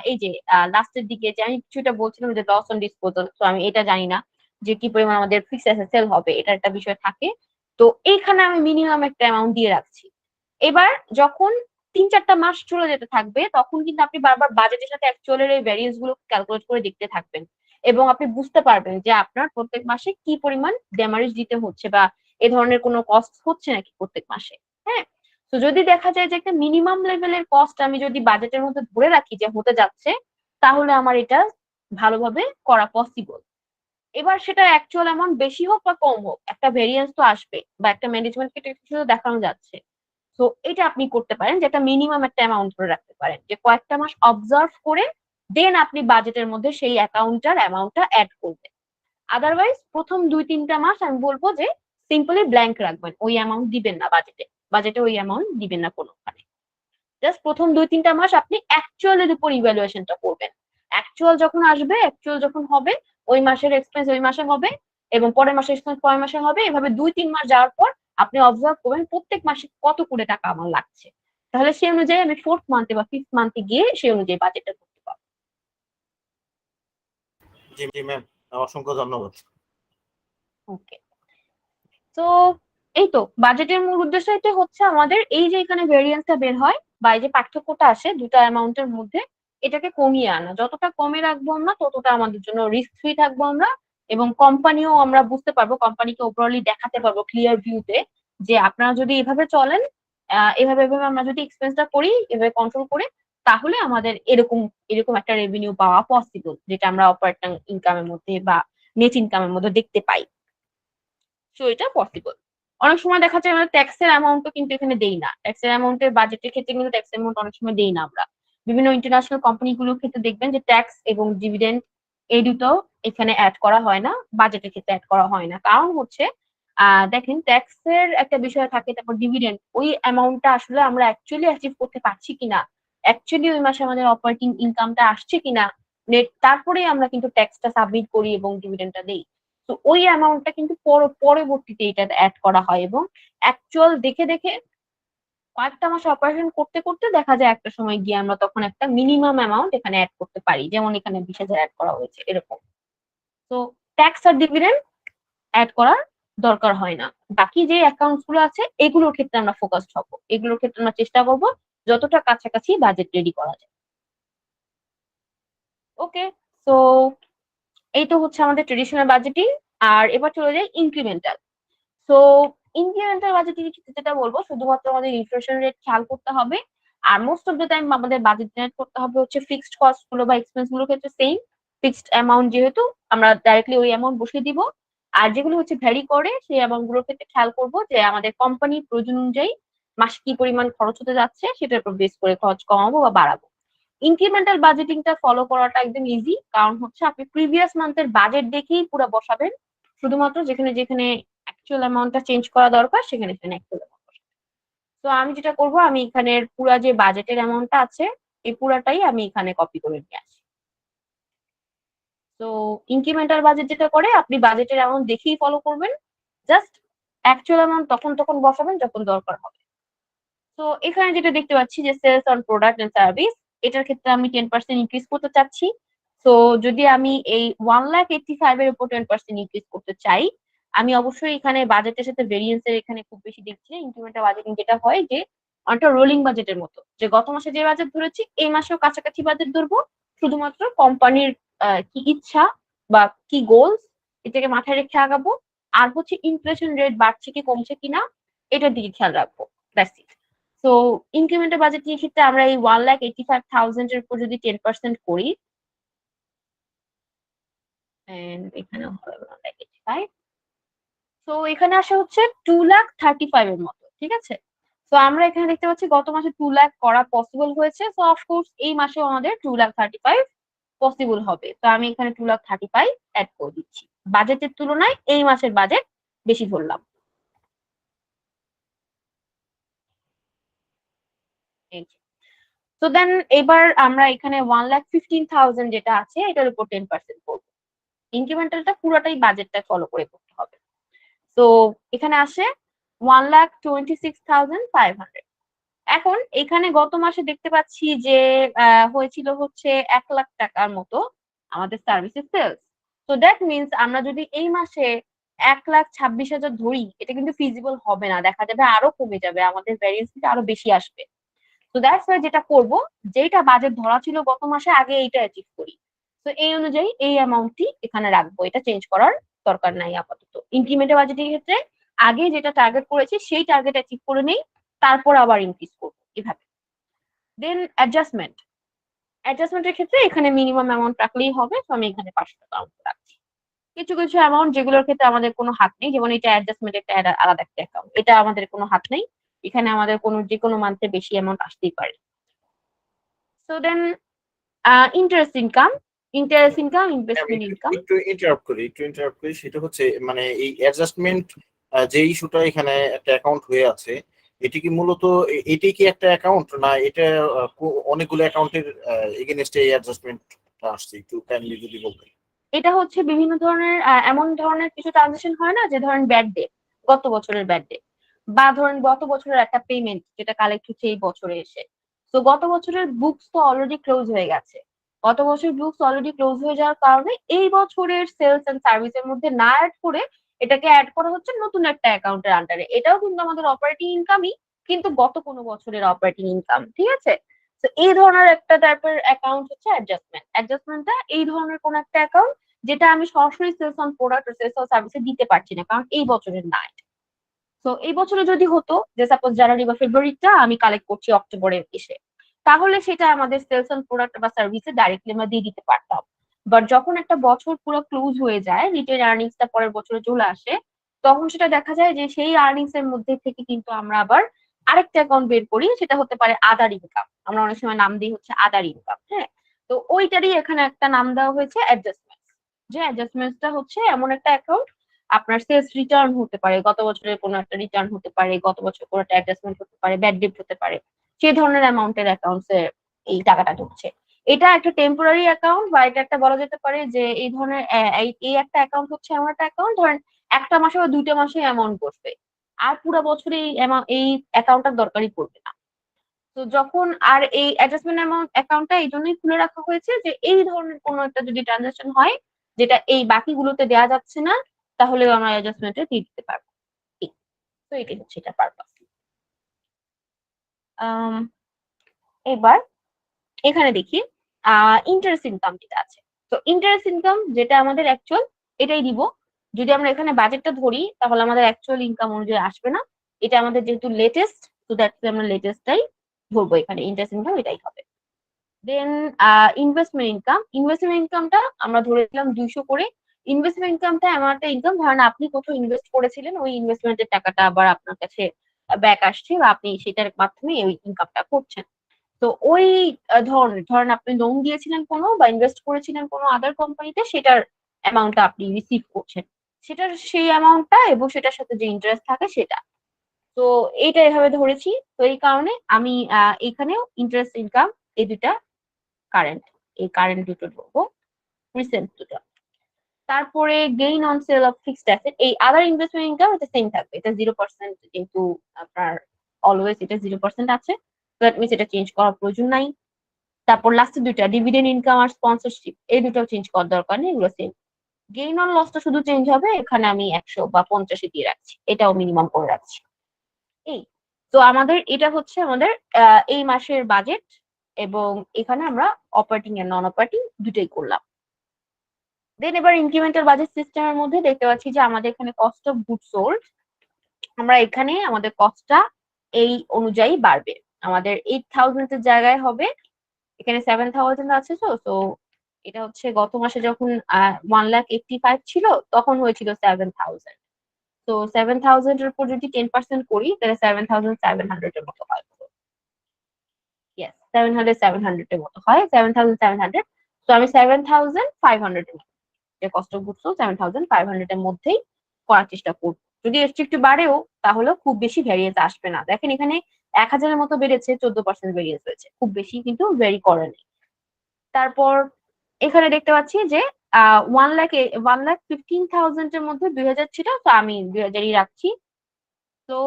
এই যে লাস্টের দিকে যে আমি কিছুটা বলছিলাম যে লস অন ডিসপোজাল, তো আমি এটা জানি না যে কি পরিমাণ আমাদের ফিক্সড অ্যাসেট সেল হবে, এটা একটা বিষয় থাকে। তো এইখানে আমি মিনিমাম একটা অ্যামাউন্ট দিয়ে রাখছি। এবার যখন 3-4টা মাস চলে যেতে থাকবে তখন কিন্তু আপনি বারবার বাজেটের সাথে অ্যাকচুয়ালের এই ভ্যারিয়েন্স গুলো ক্যালকুলেট করে দেখতে থাকবেন, এবং আপনি বুঝতে পারবেন যে আপনার প্রত্যেক মাসে কি পরিমাণ ড্যামারেজ দিতে হচ্ছে বা এ ধরনের কোনো কস্ট হচ্ছে নাকি প্রত্যেক মাসে। হ্যাঁ, তো যদি দেখা যায় যে একটা মিনিমাম লেভেলের কস্ট আমি যদি বাজেটের মধ্যে ধরে রাখি যে হতে যাচ্ছে, তাহলে আমার এটা ভালোভাবে করা পসিবল। এবার সেটা অ্যাকচুয়াল অ্যামাউন্ট বেশি হোক বা কম হোক, একটা ভেরিয়েন্স তো আসবে বা একটা ম্যানেজমেন্টকে কিছু দেখানো যাচ্ছে। তো এটা আপনি করতে পারেন যে একটা মিনিমাম একটা অ্যামাউন্ট ধরে রাখতে পারেন, যে কয়েকটা মাস অবজার্ভ করে দেন আপনি বাজেটের মধ্যে সেই অ্যাকাউন্টটার অ্যামাউন্টটা অ্যাড করবেন। আদারওয়াইজ প্রথম 2-3টা মাস আমি বলবো যে সিম্পলি ব্ল্যাঙ্ক রাখবেন, ওই অ্যামাউন্ট দিবেন না বাজেটে, বাজেটে ওই অ্যামাউন্ট দিবেন না কোনোখানে। জাস্ট প্রথম 2-3টা মাস আপনি অ্যাকচুয়ালের উপর ইভ্যালুয়েশনটা করবেন। অ্যাকচুয়াল যখন আসবে, অ্যাকচুয়াল যখন হবে, ওই মাসের এক্সপেন্স ওই মাসে হবে এবং পরের মাসের এক্সপেন্স পরের মাসে হবে। এভাবে 2-3 মাস যাওয়ার পর আপনি অবজার্ভ করবেন প্রত্যেক মাসে কত করে টাকা আমার লাগছে। তাহলে সেই অনুযায়ী আমি ফোর্থ মান্থে বা ফিফথ মান্থে গিয়ে সেই অনুযায়ী বাজেটটা করতে পারবো। জি জি ম্যাম, অসংখ্য ধন্যবাদ। ওকে। তো এই তো বাজেটের মূল উদ্দেশ্য এটা হচ্ছে আমাদের এই যে এখানে ভেরিয়েন্সটা বের হয় বা এই যে পার্থক্যটা আসে দুটো অ্যামাউন্টের মধ্যে, এটাকে কমিয়ে আনা। যতটা কমে রাখবো আমরা ততটা আমাদের জন্য রিস্ক ফ্রি থাকবো আমরা, এবং কোম্পানিও আমরা বুঝতে পারবো, কোম্পানিকে ওভারঅলি দেখাতে পারবো ক্লিয়ার ভিউতে যে আপনারা যদি এভাবে চলেন, এভাবে এভাবে আমরা যদি এক্সপেন্সটা করি, এভাবে কন্ট্রোল করে, তাহলে আমাদের এরকম এরকম একটা রেভিনিউ পাওয়া পসিবল, যেটা আমরা অপারেটিং ইনকামের মধ্যে বা নেট ইনকামের মধ্যে দেখতে পাই। সো এটা পসিবল। অনেক সময় দেখা যায় আমরা ট্যাক্সের অ্যামাউন্টও কিন্তু এখানে দেই না, ট্যাক্সের অ্যামাউন্টের বাজেটের ক্ষেত্রে কিন্তু ট্যাক্সের অ্যামাউন্ট অনেক সময় দেই না আমরা। বিভিন্ন ইন্টারন্যাশনাল কোম্পানিগুলোর ক্ষেত্রে দেখবেন যে ট্যাক্স এবং ডিভিডেন্ড এই দুটো এখানে অ্যাড করা হয় না, বাজেটের ক্ষেত্রে অ্যাড করা হয় না। কারণ হচ্ছে দেখেন ট্যাক্সের একটা বিষয় থাকে, তারপর ডিভিডেন্ড, ওই অ্যামাউন্টটা আসলে আমরা অ্যাকচুয়ালি অ্যাচিভ করতে পারছি কিনা, অ্যাকচুয়ালি ওই মাসে আমাদের অপারেটিং ইনকামটা আসছে কিনা নেট, তারপরেই আমরা কিন্তু ট্যাক্সটা সাবমিট করি এবং ডিভিডেন্ডটা দেই। তো ওই অ্যামাউন্টটা কিন্তু পরবর্তীতে এটা অ্যাড করা হয়, এবং অ্যাকচুয়াল দেখে দেখে কয়েকটা মাস অপারেশন করতে করতে দেখা যায় একটা সময় গিয়ে আমরা তখন একটা মিনিমাম অ্যামাউন্ট এখানে অ্যাড করতে পারি, যেমন এখানে 20,000 অ্যাড করা হয়েছে এরকম। তো ট্যাক্স আর ডিভিডেন্ড অ্যাড করার দরকার হয় না। বাকি যে অ্যাকাউন্টস গুলো আছে এগুলোর ক্ষেত্রে আমরা ফোকাসড হব, এগুলোর ক্ষেত্রে আমরা চেষ্টা করব যতটা কাছাকাছি বাজেট রেডি করা যায়। ওকে, সো এই তো হচ্ছে আমাদের ট্রেডিশনাল বাজেটিং। আর এবার চলে যাই ইনক্রিমেন্টাল। সো ইনক্রিমেন্টাল বাজেটের ক্ষেত্রে যেটা বলবো, শুধুমাত্র আমাদের ইনফ্লেশন রেট খেয়াল করতে হবে। আর মোস্ট অফ দ্য টাইম আমাদের বাজেট জেনারেট করতে হবে হচ্ছে ফিক্সড কস্ট গুলো বা এক্সপেন্স গুলোর ক্ষেত্রে সেম ফিক্সড অ্যামাউন্ট, যেহেতু আমরা ডাইরেক্টলি ওই অ্যামাউন্ট বসিয়ে দিব। আর যেগুলো হচ্ছে ভ্যারি করে সেই অ্যামাউন্ট গুলোর ক্ষেত্রে খেয়াল করবো যে আমাদের কোম্পানির প্রয়োজন অনুযায়ী মাসে কি পরিমাণ খরচ হতে যাচ্ছে সেটার উপর বেস করে খরচ কমাবো বা বাড়াবো। ইনক্রিমেন্টাল বাজেটিংটা ফলো করাটা একদম ইজি, কারণ হচ্ছে আপনি প্রিভিয়াস মান্থের বাজেট দেখেই পুরো বসাবেন, শুধুমাত্র যেখানে যেখানে অ্যাকচুয়াল অ্যামাউন্টটা চেঞ্জ করা দরকার সেখানে সেখানে অ্যাকচুয়াল অ্যামাউন্ট বসাবেন। তো আমি যেটা করব, আমি এখানের পুরা যে বাজেটের অ্যামাউন্টটা আছে এই পুরাটাই আমি এখানে কপি করে নিয়ে আসি। তো ইনক্রিমেন্টাল বাজেট যেটা করে, আপনি বাজেটের অ্যামাউন্ট দেখেই ফলো করবেন, জাস্ট অ্যাকচুয়াল অ্যামাউন্ট তখন তখন বসাবেন যখন দরকার হবে। তো এখানে যেটা দেখতে পাচ্ছি যে sales on product and service, এটার ক্ষেত্রে আমি 10% ইনক্রিজ করতে চাচ্ছি। তো যদি আমি এই 1,85,000 এর উপর 10% ইনক্রিজ করতে চাই, আমি অবশ্যই এখানে বাজেটের সাথে ভেরিয়েন্স এর এখানে খুব বেশি দেখছি না। ইনক্রিমেন্টাল বাজেটিং যেটা হয় যে অনেকটা রোলিং বাজেটের মতো, যে গত মাসে যে বাজেট ধরেছি এই মাসেও কাছাকাছি বাজেট ধরবো, শুধুমাত্র কোম্পানির কি ইচ্ছা বা কি গোলস এটাকে মাথায় রেখে আগাবো, আর হচ্ছে ইনফ্লেশন রেট বাড়ছে কি কমছে কিনা এটার দিকে খেয়াল রাখবো, দ্যাটস ইট। তো ইনক্রিমেন্টাল বাজেটের ক্ষেত্রে আমরা এই 1,85,000 এর উপর যদি 10% করি, and এখানে হবে 1,85,000, তো এখানে আসে হচ্ছে 2,35,000 এর মতো, ঠিক আছে। তো আমরা এখানে দেখতে পাচ্ছি গত মাসে 2 লাখ করা পসিবল হয়েছে, তো অফকোর্স এই মাসেও আমাদের 2,35,000 পসিবল হবে। তো আমি এখানে 2,35,000 অ্যাড করে দিচ্ছি, বাজেটের তুলনায় এই মাসের বাজেট বেশি ধরলাম। তো দেন এবার আমরা এখানে 1,15,000 যেটা আছে এটার উপর 10% করবো। ইনক্রিমেন্টালটা পুরোটাই বাজেটটা ফলো করে করতে হবে। তো এখানে আসে 1,26,500। এখন এখানে গত মাসে দেখতে পাচ্ছি যে হয়েছিল হচ্ছে 1,00,000 টাকার মতো আমাদের সার্ভিসের সেলস। তো দ্যাট মিনস আমরা যদি এই মাসে 1,26,000 ধরি, এটা কিন্তু ফিজিবল হবে না, দেখা যাবে আরো কমে যাবে, আমাদের ভ্যারিয়েন্স আরো বেশি আসবে। তো দ্যাটস ওয়াই যেটা করব, যেটা বাজেট ধরা ছিল গত মাসে আগে এইটা অ্যাচিভ করি। তো এই অনুযায়ী এই অ্যামাউন্টটি এখানে রাখবো, এটা চেঞ্জ করার দরকার নাই আপাতত। ইনক্রিমেন্টাল বাজেটের ক্ষেত্রে আগে যেটা টার্গেট করেছি সেই টার্গেট অ্যাচিভ করে নেই, তারপর আবার ইনক্রিজ করবো এভাবে। দেন অ্যাডজাস্টমেন্টের ক্ষেত্রে এখানে মিনিমাম অ্যামাউন্ট রাখলেই হবে, তো আমি এখানে 500 টাকা রাখছি। কিছু কিছু অ্যামাউন্ট যেগুলোর ক্ষেত্রে আমাদের কোনো হাত নেই, যেমন এটা অ্যাডজাস্টমেন্ট একটা আলাদা একটা অ্যাকাউন্ট, এটা আমাদের কোনো হাত নেই, এখানে আমাদের কোনো যে কোনো মান্থে বেশি অ্যামাউন্ট আসতেই পারে। সো দেন ইন্টারেস্ট ইনকাম, আমি ইনভেস্টমেন্ট ইনকাম। একটু ইন্টারাপ্ট করি, সেটা হচ্ছে মানে এই অ্যাডজাস্টমেন্ট যে ইস্যুটা এখানে একটা অ্যাকাউন্ট হয়ে আছে, এটি কি মূলত এটি কি একটা অ্যাকাউন্ট না এটা অনেকগুলো অ্যাকাউন্টের এগেনস্টে এই অ্যাডজাস্টমেন্টটা আসছে, একটু কাইন্ডলি যদি বলতেন। এটা হচ্ছে বিভিন্ন ধরনের এমন ধরনের কিছু ট্রানজাকশন হয় না, যে ধরেন ব্যাড ডে, গত বছরের ব্যাড ডে, বা ধরেন গত বছরের একটা পেমেন্ট যেটা কালেক্ট হচ্ছে এই বছরে এসে। তো গত বছরের বুকস তো অলরেডি ক্লোজ হয়ে গেছে, গত বছরের বুকস অলরেডি ক্লোজ হয়ে যাওয়ার কারণে এই বছরের সেলস এন্ড সার্ভিসের মধ্যে না অ্যাড করে এটাকে অ্যাড করা হচ্ছে নতুন একটা অ্যাকাউন্টের আন্ডারে। এটাও কিন্তু আমাদের অপারেটিং ইনকামই, কিন্তু গত কোনো বছরের অপারেটিং ইনকাম, ঠিক আছে? তো এই ধরনের একটা টাইপের অ্যাকাউন্ট হচ্ছে অ্যাডজাস্টমেন্ট। অ্যাডজাস্টমেন্টটা এই ধরনের কোন একটা অ্যাকাউন্ট যেটা আমি সরাসরি সেলস অন প্রোডাক্ট ও সেলস অন সার্ভিসে দিতে পারছি না, কারণ এই বছরের না। তো এই বছরে যদি হতো যে সাপোজ জানুয়ারি বা ফেব্রুয়ারিটা আমি কালেক্ট করছি অক্টোবরে এসে, তাহলে সেটা আমাদের সেলস অন প্রোডাক্ট বা সার্ভিসে ডাইরেক্টলি আমরা দিয়ে দিতে পারতাম। বাট যখন একটা বছর পুরো ক্লোজ হয়ে যায়, রিটেন আর্নিংসটা পরের বছরে চলে আসে, তখন সেটা দেখা যায় যে সেই আর্নিংস এর মধ্যে থেকে কিন্তু আমরা আবার আরেকটা অ্যাকাউন্ট বের করি, সেটা হতে পারে আদার ইনকাম। আমরা অনেক সময় নাম দিই হচ্ছে আদার ইনকাম। হ্যাঁ, তো ওইটারই এখানে একটা নাম দেওয়া হয়েছে অ্যাডজাস্টমেন্ট। যে অ্যাডজাস্টমেন্টটা হচ্ছে এমন একটা অ্যাকাউন্ট, আপনার সেলস রিটার্ন হতে পারে, গত বছরের কোনো একটা রিটার্ন হতে পারে, গত বছর কোনো একটা অ্যাডজাস্টমেন্ট হতে পারে, ব্যাড ডেট হতে পারে, সেই ধরনের অ্যামাউন্টের অ্যাকাউন্টসে এই টাকাটা ঢুকছে। এটা একটা টেম্পোরারি অ্যাকাউন্ট, বা এটা একটা বলা যেতে পারে যে এই ধরনের এই একটা অ্যাকাউন্ট হচ্ছে এমন একটা অ্যাকাউন্ট, ধরেন একটা মাসে বা 2টা মাসে অ্যামাউন্ট বসবে, আর পুরো বছরে এই অ্যাকাউন্টটার দরকারই পড়বে না। তো যখন আর এই অ্যাডজাস্টমেন্ট অ্যামাউন্ট অ্যাকাউন্টটা এই জন্যই খুলে রাখা হয়েছে যে এই ধরনের কোনো একটা যদি ট্রানজাকশন হয় যেটা এই বাকিগুলোতে দেওয়া যাচ্ছে না, তাহলে আমরা অ্যাডজাস্টমেন্টে দিয়ে দিতে পারবো। এই, তো এটাই হচ্ছে এটা পারপাস। এবার এখানে দেখি ইন্টারেস্ট ইনকাম যেটা আছে। তো ইন্টারেস্ট ইনকাম যেটা আমাদের অ্যাকচুয়াল, এটাই দিব। যদি আমরা এখানে বাজেটটা ধরি তাহলে আমাদের অ্যাকচুয়াল ইনকাম অনুযায়ী আসবে না। এটা আমাদের যেহেতু লেটেস্ট, তো দ্যাটস আমরা লেটেস্টটাই ধরবো, এখানে ইন্টারেস্ট ইনকাম এটাই হবে। দেন ইনভেস্টমেন্ট ইনকাম। ইনভেস্টমেন্ট ইনকামটা আমরা ধরেছিলাম 200 করে। ইনভেস্টমেন্ট ইনকামটা এমন একটা ইনকাম, ধরেন আপনি কোথাও ইনভেস্ট করেছিলেন, ওই ইনভেস্টমেন্টের টাকাটা আবার আপনার কাছে ব্যাক আসছে, বা আপনি সেটার মাধ্যমে ওই ইনকামটা করছেন। তো ওই ধরেন আপনি লোন দিয়েছিলেন কোনো, বা ইনভেস্ট করেছিলেন কোনো আদার কোম্পানিতে, সেটার অ্যামাউন্টটা আপনি রিসিভ করছেন, সেটার সেই অ্যামাউন্টটা এবং সেটার সাথে যে ইন্টারেস্ট থাকে সেটা। তো এইটা এভাবে ধরেছি। তো এই কারণে আমি এখানেও ইন্টারেস্ট ইনকাম, এই দুটা কারেন্ট, এই কারেন্ট দুটো ধরবো, রিসেন্ট দুটো। তারপরে gain on sell of fixed asset, এই আদার ইনভেস্টমেন্ট ইনকাম এটা সেম থাকবে, এটা 0%, যেহেতু আপনার অলওয়েজ এটা 0% আছে, তো দ্যাট মিনস এটা চেঞ্জ করার প্রয়োজন নাই। তারপর লাস্টে দুইটা ডিভিডেন্ড ইনকাম আর স্পন্সরশিপ, এই দুটো চেঞ্জ করার দরকার নেই, এগুলো সেম। গেইন অন লসটা শুধু চেঞ্জ হবে, এখানে আমি 100 বা 50 দিয়ে রাখছি, এটাও মিনিমাম করে রাখছি। এই, তো আমাদের এটা হচ্ছে আমাদের এই মাসের বাজেট, এবং এখানে আমরা অপারেটিং এন্ড নন অপারেটিং দুটোই করলাম। দেন এবার ইনক্রিমেন্টাল বাজেট সিস্টেমের মধ্যে দেখতে পাচ্ছি যে আমাদের এখানে কস্ট অফ গুড সোল্ড, আমরা এখানে আমাদের কস্টটা এই অনুযায়ী বাড়বে। আমাদের 8000 এর জায়গায় হবে, এখানে 7000 আছে। তো তো এটা হচ্ছে গত মাসে যখন 1,85,000 ছিল, তখন হয়েছিল 7000। তো 7000 এর উপর যদি 10% করি, তাহলে 7700 এর মতো হয়। ইয়েস, 700 এর মতো হয়, 7700। তো আমি 7500 এর, যে কস্ট অফ গুডস 7500 এর মধ্যেই করার চেষ্টা করব। যদি এর চেয়ে একটু বাড়েও, তাহলেও খুব বেশি ভ্যারিয়েন্স আসবে না। দেখেন এখানে 1000 এর মতো বেড়েছে, 14% ভ্যারিয়েন্স হয়েছে, খুব বেশি কিন্তু ভ্যারি করেনি। তারপর এখানে দেখতে পাচ্ছি যে 1,15,000 এর মধ্যে 2000 ছিল, তো আমি 2000ই রাখছি। তো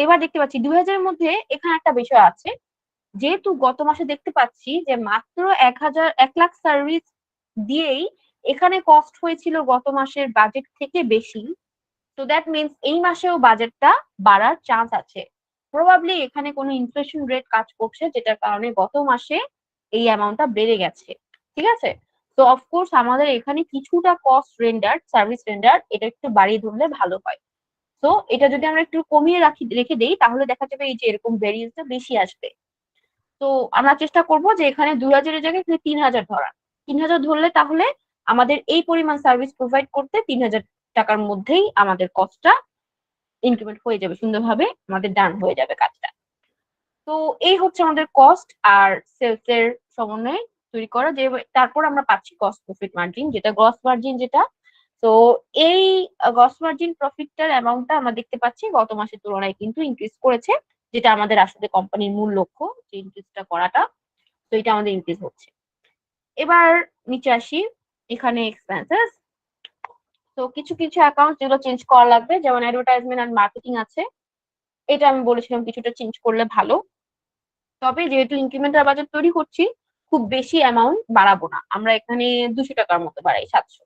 এবার দেখতে পাচ্ছি 2000 এর মধ্যে এখানে একটা বিষয় আছে, যেহেতু গত মাসে দেখতে পাচ্ছি যে মাত্র 1,00,000 সার্ভিস দিয়েই এখানে কস্ট হয়েছিল গত মাসের বাজেট থেকে বেশি। তো দ্যাট মিনস এই মাসেও বাজেটটা বাড়ার চান্স আছে। প্রবাবলি এখানে কোনো ইনফ্লেশন রেট কাজ করছে, যেটার কারণে গত মাসে এই অ্যামাউন্টটা বেড়ে গেছে। ঠিক আছে, তো অফকোর্স আমাদের এখানে কিছুটা কস্ট রেন্ডার, সার্ভিস রেন্ডার, এটা একটু বাড়িয়ে ধরলে ভালো হয়। তো এটা যদি আমরা একটু কমিয়ে রেখে দেই, তাহলে দেখা যাবে এই যে এরকম ভেরিয়েন্সটা বেশি আসবে। তো আমরা চেষ্টা করব যে এখানে 2000 এর জায়গায় এখানে 3000 ধরা। 3000 ধরলে তাহলে আমাদের এই পরিমাণ সার্ভিস প্রোভাইড করতে 3000 টাকার মধ্যেই আমাদের কস্টটা ইনক্রিমেন্ট হয়ে যাবে, সুন্দরভাবে আমাদের ডান হয়ে যাবে কাজটা। তো এই হচ্ছে আমাদের কস্ট আর সেলস এর সমন্বয়ে তৈরি করা, যে তারপর আমরা পাচ্ছি কস্ট প্রফিট মার্জিন, যেটা গ্রস মার্জিন যেটা। তো এই গ্রস মার্জিন প্রফিটটার অ্যামাউন্টটা আমরা দেখতে পাচ্ছি গত মাসের তুলনায় কিন্তু ইনক্রিজ করেছে, যেটা আমাদের আসলে কোম্পানির মূল লক্ষ্য, যে ইনক্রিজটা করাটা। তো এটা আমাদের ইনক্রিজ হচ্ছে। এবার নিচে আসি, এখানে এক্সপেন্সেস। তো কিছু কিছু অ্যাকাউন্ট যেগুলো চেঞ্জ করা লাগবে, যেমন অ্যাডভার্টাইজমেন্ট এন্ড মার্কেটিং আছে, এটা আমি বলেছিলাম কিছুটা চেঞ্জ করলে ভালো। তবে যেহেতু ইনক্রিমেন্টাল বাজেট তৈরি করছি, খুব বেশি অ্যামাউন্ট বাড়াবো না, আমরা এখানে 200 টাকার মতো বাড়াই, 700।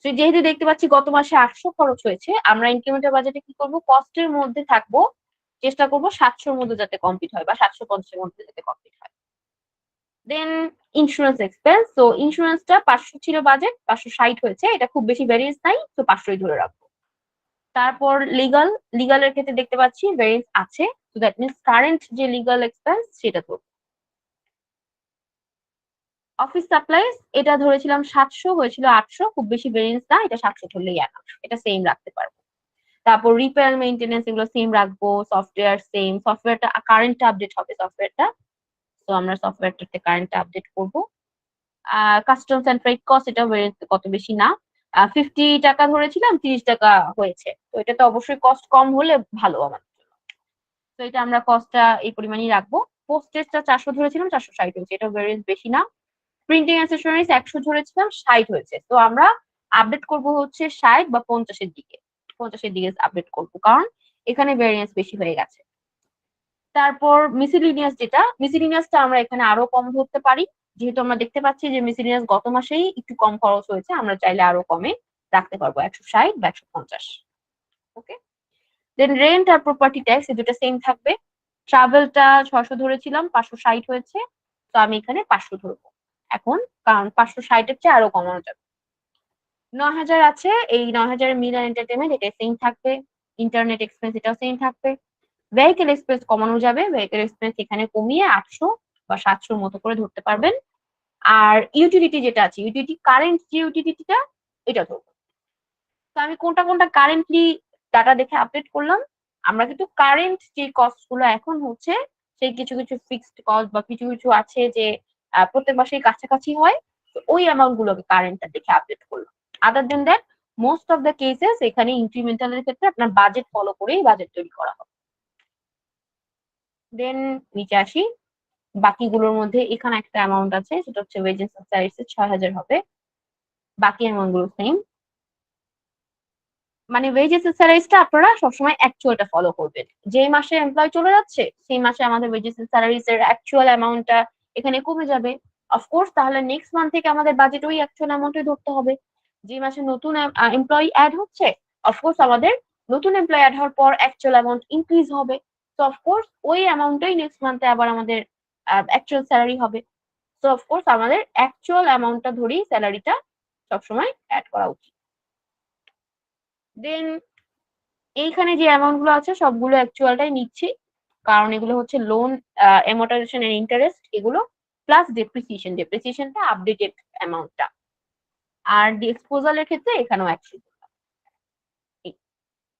তো যেহেতু দেখতে পাচ্ছি গত মাসে 800 খরচ হয়েছে, আমরা ইনক্রিমেন্টাল বাজেটে কি করব, কস্টের মধ্যে থাকবো, চেষ্টা করব 700 এর মধ্যে যাতে কমপ্লিট হয় বা 750 এর মধ্যে যাতে কমপ্লিট হয়। দেন ইন্স্যুরেন্স এক্সপেন্স, তো ইন্স্যুরেন্সটা 500 ছিল বাজেট, 560 হয়েছে, এটা খুব বেশি ভ্যারিয়েন্স নাই, তো 500ই ধরে রাখবো। তারপর লিগালের ক্ষেত্রে দেখতে পাচ্ছি ভ্যারিয়েন্স আছে, তো দ্যাট মিনস কারেন্ট যে লিগাল এক্সপেন্স সেটা ধরবো। অফিস সাপ্লাইজ এটা ধরেছিলাম 700, হয়েছিল 800, খুব বেশি ভেরিয়েন্স না, এটা 700 ধরলেই এনাফ, এটা সেম রাখতে পারবো। তারপর রিপেয়ার মেইনটেনেন্স এগুলো সেম রাখবো, সফটওয়্যার সেম, সফটওয়্যারটা কারেন্ট আপডেট হবে সফটওয়্যারটা, তো আমরা সফটওয়্যারটাতে কারেন্ট আপডেট করব। কাস্টমস এন্ড ফ্রেট কস্ট এটা ভেরিয়েন্স কত বেশি না, 50 টাকা ধরেছিলাম, 30 টাকা হয়েছে, তো এটা তো অবশ্যই কস্ট কম হলে ভালো আমার জন্য, তো এটা আমরা কস্টটা এই পরিমাণই রাখবো। পোস্টেজটা 400 ধরেছিলাম, 460 হয়েছে, এটা ভেরিয়েন্স বেশি না। প্রিন্টিং অ্যাক্সেসরিজ 100 ধরেছিলাম, 60 হয়েছে, তো আমরা আপডেট করব হচ্ছে 60 বা 50 এর দিকে, 50 এর দিকে আপডেট করব, কারণ এখানে ভেরিয়েন্স বেশি হয়ে গেছে। তারপর মিসিলিনিয়াসটা আমরা এখানে আরো কম ধরতে পারি, যেহেতু আমরা দেখতে পাচ্ছি যে মিসিলিনিয়াস গত মাসেই একটু কম খরচ হয়েছে, আমরা চাইলে আরো কমে রাখতে পারবো, 160 বা 150। ওকে, দেন রেন্ট আর প্রপার্টি ট্যাক্স এই দুটো সেম থাকবে। ট্রাভেলটা 600 ধরেছিলাম, 560 হয়েছে, তো আমি এখানে 500 ধরবো এখন, কারণ 560 এর চেয়ে আরো কমানো যাবে। 9000 আছে, এই 9000 মিল আর এন্টারটেনমেন্ট এটা সেম থাকবে। ইন্টারনেট এক্সপেন্স এটাও সেম থাকবে। ভেহিকেল এক্সপেন্স কমানো যাবে, ভেহিকেল এক্সপেন্স এখানে কমিয়ে 800 বা 700 মতো করে ধরতে পারবেন। আর ইউটিলিটি যেটা আছে, ইউটিলিটি কারেন্ট যে ইউটিলিটিটা, এটা ধরবো। তো আমি কোনটা কোনটা কারেন্টলি ডাটা দেখে আপডেট করলাম, আমরা কিন্তু কারেন্ট যে কস্ট গুলো এখন হচ্ছে, সেই কিছু কিছু ফিক্সড কস্ট বা কিছু কিছু আছে যে প্রত্যেক মাসেই কাছাকাছি হয়, তো ওই অ্যামাউন্ট গুলোকে কারেন্টটা দেখে আপডেট করলাম। Other than that most of the cases এখানে ইনক্রিমেন্টালের ক্ষেত্রে আপনার বাজেট ফলো করেই বাজেট তৈরি করা হবে। দেন নিচে আসি, বাকিগুলোর মধ্যে এখানে একটা অ্যামাউন্ট আছে, সেটা হচ্ছে ওয়েজেস এন্ড স্যালারিজ 6000 হবে, বাকি অ্যামাউন্ট গুলো সেম। মানে ওয়েজেস এর স্যালারিজটা আপনারা সবসময় অ্যাকচুয়ালটা ফলো করবেন, যে মাসে এমপ্লয় চলে যাচ্ছে সেই মাসে আমাদের ওয়েজেস এর স্যালারিজ এর অ্যাকচুয়াল অ্যামাউন্টটা এখানে কমে যাবে। অফকোর্স তাহলে নেক্সট মান্থ থেকে আমাদের বাজেট ওই অ্যাকচুয়াল অ্যামাউন্টে ধরতে হবে। যে মাসে নতুন এমপ্লয়ি অ্যাড হচ্ছে, অফকোর্স আমাদের নতুন এমপ্লয়ি অ্যাড হওয়ার পর অ্যাকচুয়াল অ্যামাউন্ট ইনক্রিজ হবে, তো অফকোর্স ওই অ্যামাউন্টটাই নেক্সট মান্থে আবার আমাদের অ্যাকচুয়াল স্যালারি হবে। তো অফকোর্স আমাদের অ্যাকচুয়াল অ্যামাউন্টটা ধরেই স্যালারিটা সবসময় অ্যাড করা উচিত। দেন এইখানে যে অ্যামাউন্ট গুলো আছে সবগুলো অ্যাকচুয়ালটাই নিচ্ছি, কারণ এগুলো হচ্ছে লোন, অ্যামortization এন্ড ইন্টারেস্ট এগুলো, প্লাস ডেপ্রিসিয়েশনটা আপডেটেড অ্যামাউন্টটা। আর ডিসপোজালের ক্ষেত্রে এখানেও 100।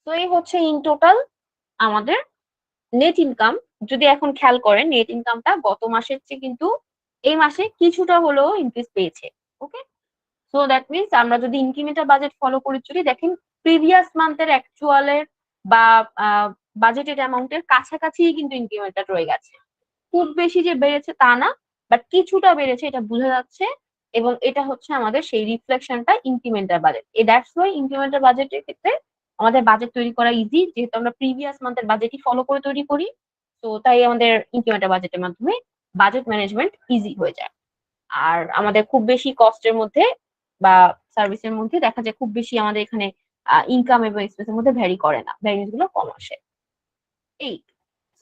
তো এই হচ্ছে ইন টোটাল আমাদের নেট ইনকাম। যদি এখন খেয়াল করেন নেট ইনকামটা গত মাসের চেয়ে কিন্তু এই মাসে কিছুটা হলেও ইনক্রিজ পেয়েছে। ওকে, সো দ্যাট মিনস আমরা যদি ইনক্রিমেন্টাল বাজেট ফলো করে চলি, দেখেন প্রিভিয়াস মান্থের অ্যাকচুয়ালের বা বাজেটেড অ্যামাউন্টের কাছাকাছি কিন্তু ইনক্রিমেন্টটা রয়ে গেছে, খুব বেশি যে বেড়েছে তা না, বাট কিছুটা বেড়েছে এটা বোঝা যাচ্ছে, এবং এটা হচ্ছে আমাদের সেই রিফ্লেকশনটা ইনক্রিমেন্টাল বাজেট। এ দ্যাটস ওয়াই ইনক্রিমেন্টাল বাজেটের ক্ষেত্রে আমাদের বাজেট তৈরি করা ইজি, যেহেতু আমরা প্রিভিয়াস মান্থের বাজেটই ফলো করে তৈরি করি, তো তাই আমাদের ইনক্রিমেন্টাল বাজেটের মাধ্যমে বাজেট ম্যানেজমেন্ট ইজি হয়ে যায়। আর আমাদের খুব বেশি কস্টের মধ্যে বা সার্ভিসের মধ্যে দেখা যায় খুব বেশি আমাদের এখানে ইনকাম এবং এক্সপেন্সের মধ্যে ভ্যারি করে না, ভ্যারিয়েন্স গুলো কম আসে। এই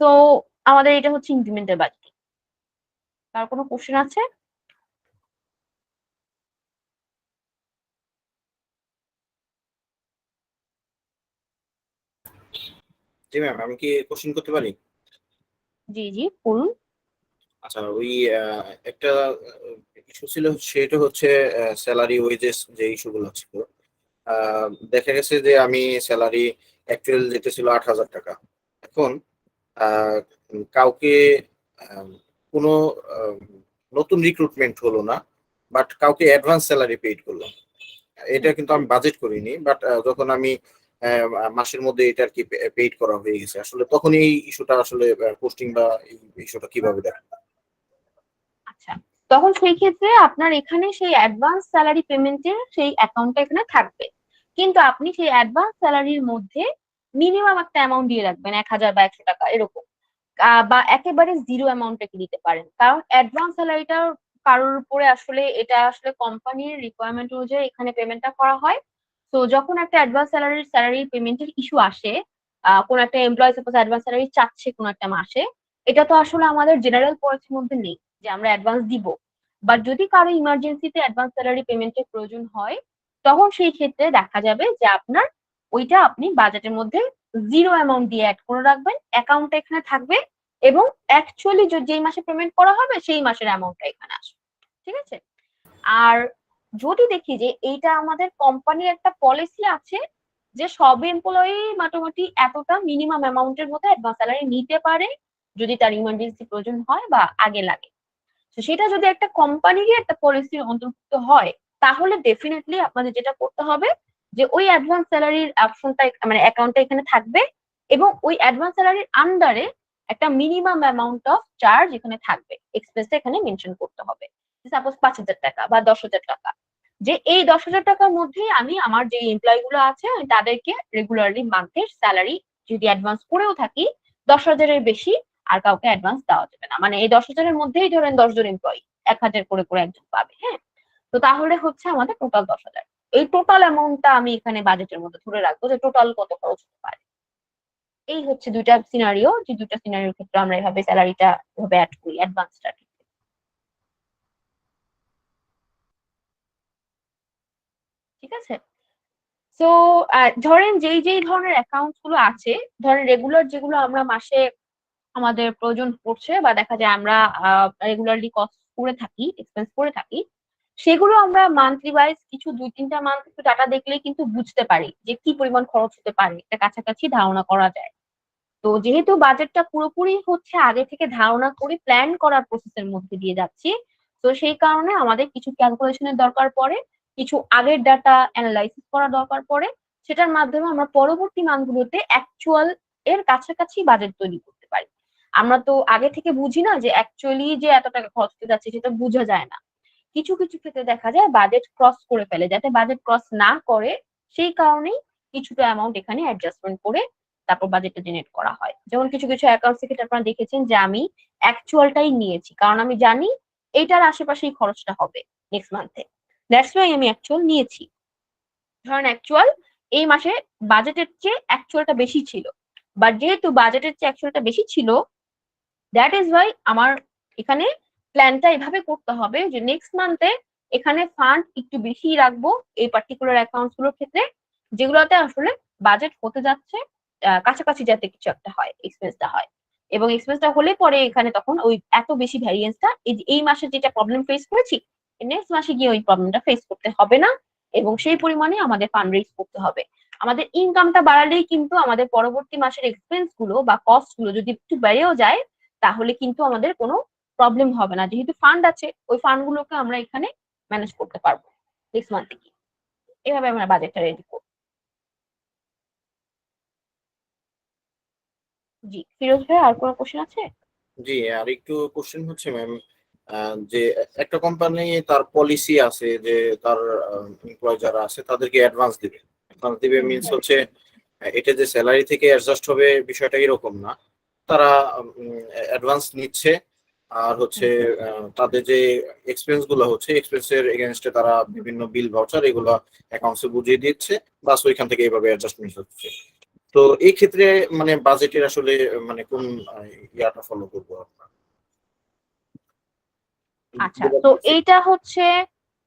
তো আমাদের এটা হচ্ছে ইনক্রিমেন্টাল বাজেট। তার কোনো কোশ্চেন আছে? জি ম্যাম, আমি কি কোশ্চেন করতে পারি? জি জি বলুন। আচ্ছা, ওই একটা ইস্যু ছিল, সেটা হচ্ছে স্যালারি ওয়েজেস যে ইস্যুগুলো ছিল। দেখা গেছে যে আমি স্যালারি অ্যাকচুয়াল যেটা ছিল 8000 টাকা, এখন আহ, কাউকে আহ, কোনো আহ, নতুন রিক্রুটমেন্ট হলো না, বাট কাউকে অ্যাডভান্স স্যালারি পেইড করলাম। এটা কিন্তু আমি বাজেট করিনি, বাট যখন আমি মাসের মধ্যে এটা আর কি পেইড করা হয়ে গেছে, আসলে তখন এই ইস্যুটা আসলে পোস্টিং বা এই ইস্যুটা কিভাবে দেখা? আচ্ছা, তখন সেই ক্ষেত্রে আপনার এখানে সেই অ্যাডভান্স স্যালারি পেমেন্টের সেই অ্যাকাউন্টটা এখানে থাকবে, কিন্তু আপনি সেই অ্যাডভান্স স্যালারির মধ্যে মিনিমাম একটা অ্যামাউন্ট দিয়ে রাখবেন, 1000 বা 100 টাকা এরকম, বা একেবারে জিরো অ্যামাউন্টে কি দিতে পারেন, কারণ অ্যাডভান্স স্যালারিটা কারোর উপরে আসলে এটা আসলে কোম্পানির রিকোয়ারমেন্ট অনুযায়ী এখানে পেমেন্টটা করা হয়। তো যখন একটা অ্যাডভান্স স্যালারি পেমেন্টের ইস্যু আসে, কোন একটা এমপ্লয় সাপোজ অ্যাডভান্স স্যালারি চাচ্ছে কোন একটা মাসে, এটা তো আসলে আমাদের জেনারেল পলিসির মধ্যে নেই যে আমরা অ্যাডভান্স দিব। বাট যদি কারো ইমার্জেন্সিতে অ্যাডভান্স স্যালারি পেমেন্টের প্রয়োজন হয়, তখন সেই ক্ষেত্রে দেখা যাবে যে আপনার ওইটা আপনি বাজেটের মধ্যে জিরো অ্যামাউন্ট দিয়ে অ্যাড করে রাখবেন, অ্যাকাউন্টটা এখানে থাকবে, এবং অ্যাকচুয়ালি যেই মাসে পেমেন্ট করা হবে সেই মাসের অ্যামাউন্টটা এখানে আসবে। ঠিক আছে? আর যদি দেখি যে এইটা আমাদের কোম্পানির একটা পলিসি আছে যে সব এমপ্লয়ি মোটামুটি এতটা মিনিমাম অ্যামাউন্টের মধ্যে অ্যাডভান্স স্যালারি নিতে পারে যদি তার ইমার্জেন্সি প্রয়োজন হয় বা আগে লাগে, তো সেটা যদি একটা কোম্পানিরই একটা পলিসির অন্তর্ভুক্ত হয়, তাহলে ডেফিনেটলি আপনাদের যেটা করতে হবে যে ওই অ্যাডভান্স স্যালারির অপশনটা মানে অ্যাকাউন্টটা এখানে থাকবে, এবং ওই অ্যাডভান্স স্যালারির আন্ডারে একটা মিনিমাম অ্যামাউন্ট অফ চার্জ এখানে থাকবে, এক্সপেন্সটা এখানে মেনশন করতে হবে। সাপোজ 5,000 টাকা বা 10,000 টাকা, যে এই 10,000 টাকার মধ্যেই আমি আমার যে এমপ্লয়ি গুলো আছে আমি তাদেরকে রেগুলারলি মান্থের স্যালারি যদি অ্যাডভান্স করেও থাকি 10,000-এর বেশি আর কাউকে অ্যাডভান্স দেওয়া যাবে না। মানে এই 10,000-এর মধ্যেই ধরেন 10 জন এমপ্লয়ি 1,000 করে করে একজন পাবে। হ্যাঁ, তো তাহলে হচ্ছে আমাদের টোটাল 10,000। এই টোটাল অ্যামাউন্টটা আমি এখানে বাজেটের মধ্যে ধরে রাখবো যে টোটাল কত খরচ হতে পারে। এই হচ্ছে দুইটা সিনারিও, যে দুইটা সিনারিওর ক্ষেত্রে আমরা এভাবে স্যালারিটা এভাবে অ্যাড করি অ্যাডভান্সটা। ঠিক আছে? সো ধরেন যেই যেই ধরনের অ্যাকাউন্টস গুলো আছে, ধরেন রেগুলার যেগুলো আমরা মাসে আমাদের প্রয়োজন পড়ছে বা দেখা যায় আমরা রেগুলারলি কস্ট করে থাকি, এক্সপেন্স করে থাকি, সেগুলো আমরা মান্থলি ওয়াইজ কিছু 2-3টা মান্থ একটু ডাটা দেখলেই কিন্তু বুঝতে পারি যে কি পরিমাণ খরচ হতে পারে, একটা কাছাকাছি ধারণা করা যায়। তো যেহেতু বাজেটটা পুরোপুরি হচ্ছে আগে থেকে ধারণা করে প্ল্যান করার প্রসেসের মধ্যে দিয়ে যাচ্ছি, তো সেই কারণে আমাদের কিছু ক্যালকুলেশনের দরকার পড়ে, কিছু আগের ডাটা অ্যানালাইসিস করা দরকার পড়ে, সেটার মাধ্যমে আমরা পরবর্তী মানগুলোতে অ্যাকচুয়াল এর কাছাকাছি বাজেট তৈরি করতে পারি। আমরা তো আগে থেকে বুঝি না যে অ্যাকচুয়ালি যে এত টাকা খরচ হতে যাচ্ছে সেটা বোঝা যায় না। কিছু কিছু ক্ষেত্রে দেখা যায় বাজেট ক্রস করে ফেলে, যাতে বাজেট ক্রস না করে সেই কারণেই কিছুটা অ্যামাউন্ট এখানে অ্যাডজাস্টমেন্ট করে তারপর বাজেটটা জেনারেট করা হয়। যেমন কিছু কিছু অ্যাকাউন্ট থেকে আপনারা দেখেছেন যে আমি অ্যাকচুয়ালটাই নিয়েছি, কারণ আমি জানি এইটার আশেপাশেই খরচটা হবে নেক্সট মান্থে, দ্যাটস ওয়াই আমি অ্যাকচুয়াল নিয়েছি। ধরেন অ্যাকচুয়াল এই মাসে বাজেটের চেয়ে অ্যাকচুয়ালটা বেশি ছিল, বাট যেহেতু বাজেটের চেয়ে অ্যাকচুয়ালটা বেশি ছিল, দ্যাট ইজ ওয়াই আমার এখানে প্ল্যানটা এভাবে করতে হবে যে নেক্সট মান্থে এখানে ফান্ড একটু বেশি রাখবো এই পার্টিকুলার অ্যাকাউন্টস গুলোর ক্ষেত্রে, যেগুলোতে আসলে বাজেট হতে যাচ্ছে, কাছাকাছি যাতে কিছু একটা হয়, এক্সপেন্সটা হয়। এবং এক্সপেন্সটা হলে পরে এখানে তখন ওই এত বেশি ভ্যারিয়েন্সটা এই মাসে যেটা প্রবলেম ফেস করেছি নেক্সট মাসে গিয়ে ওই প্রবলেমটা ফেস করতে হবে না, এবং সেই পরিমাণে আমাদের ফান্ড রেজ করতে হবে। আমাদের ইনকামটা বাড়ালেই কিন্তু আমাদের পরবর্তী মাসের এক্সপেন্স গুলো বা কস্ট গুলো যদি একটু বেড়েও যায়, তাহলে কিন্তু আমাদের কোনো প্রবলেম হবে না, যেহেতু ফান্ড আছে ওই ফান্ড গুলোকে আমরা এখানে ম্যানেজ করতে পারবো নেক্সট মান্থে কি। এভাবে আমরা বাজেটটা রেডি করবো। জি ফিরোজ ভাই, আর কোনো কোশ্চেন আছে? জি, আর একটু কোশ্চেন হচ্ছে ম্যাম, যে একটা কোম্পানি তার পলিসি আছে যে তার এমপ্লয় যারা আছে তাদেরকে অ্যাডভান্স দিবে। অ্যাডভান্স দিবে মিন্স হচ্ছে এটা যে স্যালারি থেকে অ্যাডজাস্ট হবে বিষয়টা এরকম না। তারা অ্যাডভান্স নিচ্ছে, আর হচ্ছে তাদের যে এক্সপেন্স গুলো হচ্ছে এক্সপেন্সের এগেনস্টে তারা বিভিন্ন বিল ভাউচার এগুলো অ্যাকাউন্টসে বুঝিয়ে দিচ্ছে, বাস ওইখান থেকে এইভাবে অ্যাডজাস্টমেন্ট হচ্ছে। তো এই ক্ষেত্রে মানে বাজেটের আসলে মানে কোন ইয়াটা ফলো করবো আপনার? আচ্ছা, তো এইটা হচ্ছে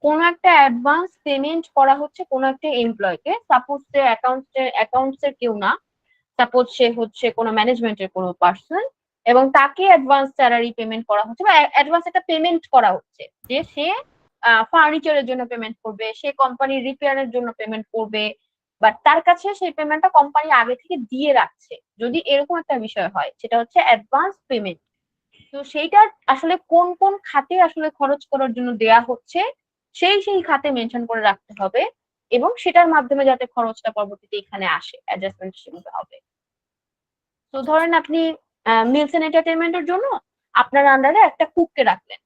কোন একটা অ্যাডভান্স পেমেন্ট করা হচ্ছে কোন একটা এমপ্লয়কে, সাপোজ সে অ্যাকাউন্টস এর কেউ না, সাপোজ সে হচ্ছে কোনো ম্যানেজমেন্টের কোনো পার্সন, এবং তাকে অ্যাডভান্স স্যালারি পেমেন্ট করা হচ্ছে বা অ্যাডভান্স একটা পেমেন্ট করা হচ্ছে যে সে ফার্নিচারের জন্য পেমেন্ট করবে, সে কোম্পানির রিপেয়ারের জন্য পেমেন্ট করবে, বাট তার কাছে সেই পেমেন্টটা কোম্পানি আগে থেকে দিয়ে রাখছে। যদি এরকম একটা বিষয় হয় সেটা হচ্ছে অ্যাডভান্স পেমেন্ট। তো সেইটা আসলে কোন কোন খাতে আসলে খরচ করার জন্য দেয়া হচ্ছে সেই সেই খাতে মেনশন করে রাখতে হবে, এবং সেটার মাধ্যমে যাতে খরচটা পরবর্তীতে এখানে আসে অ্যাডজাস্টমেন্ট সেভাবে হবে। তো ধরেন আপনি মিলস এন্ড এন্টারটেনমেন্টের জন্য আপনার আন্ডারে একটা কুককে রাখলেন,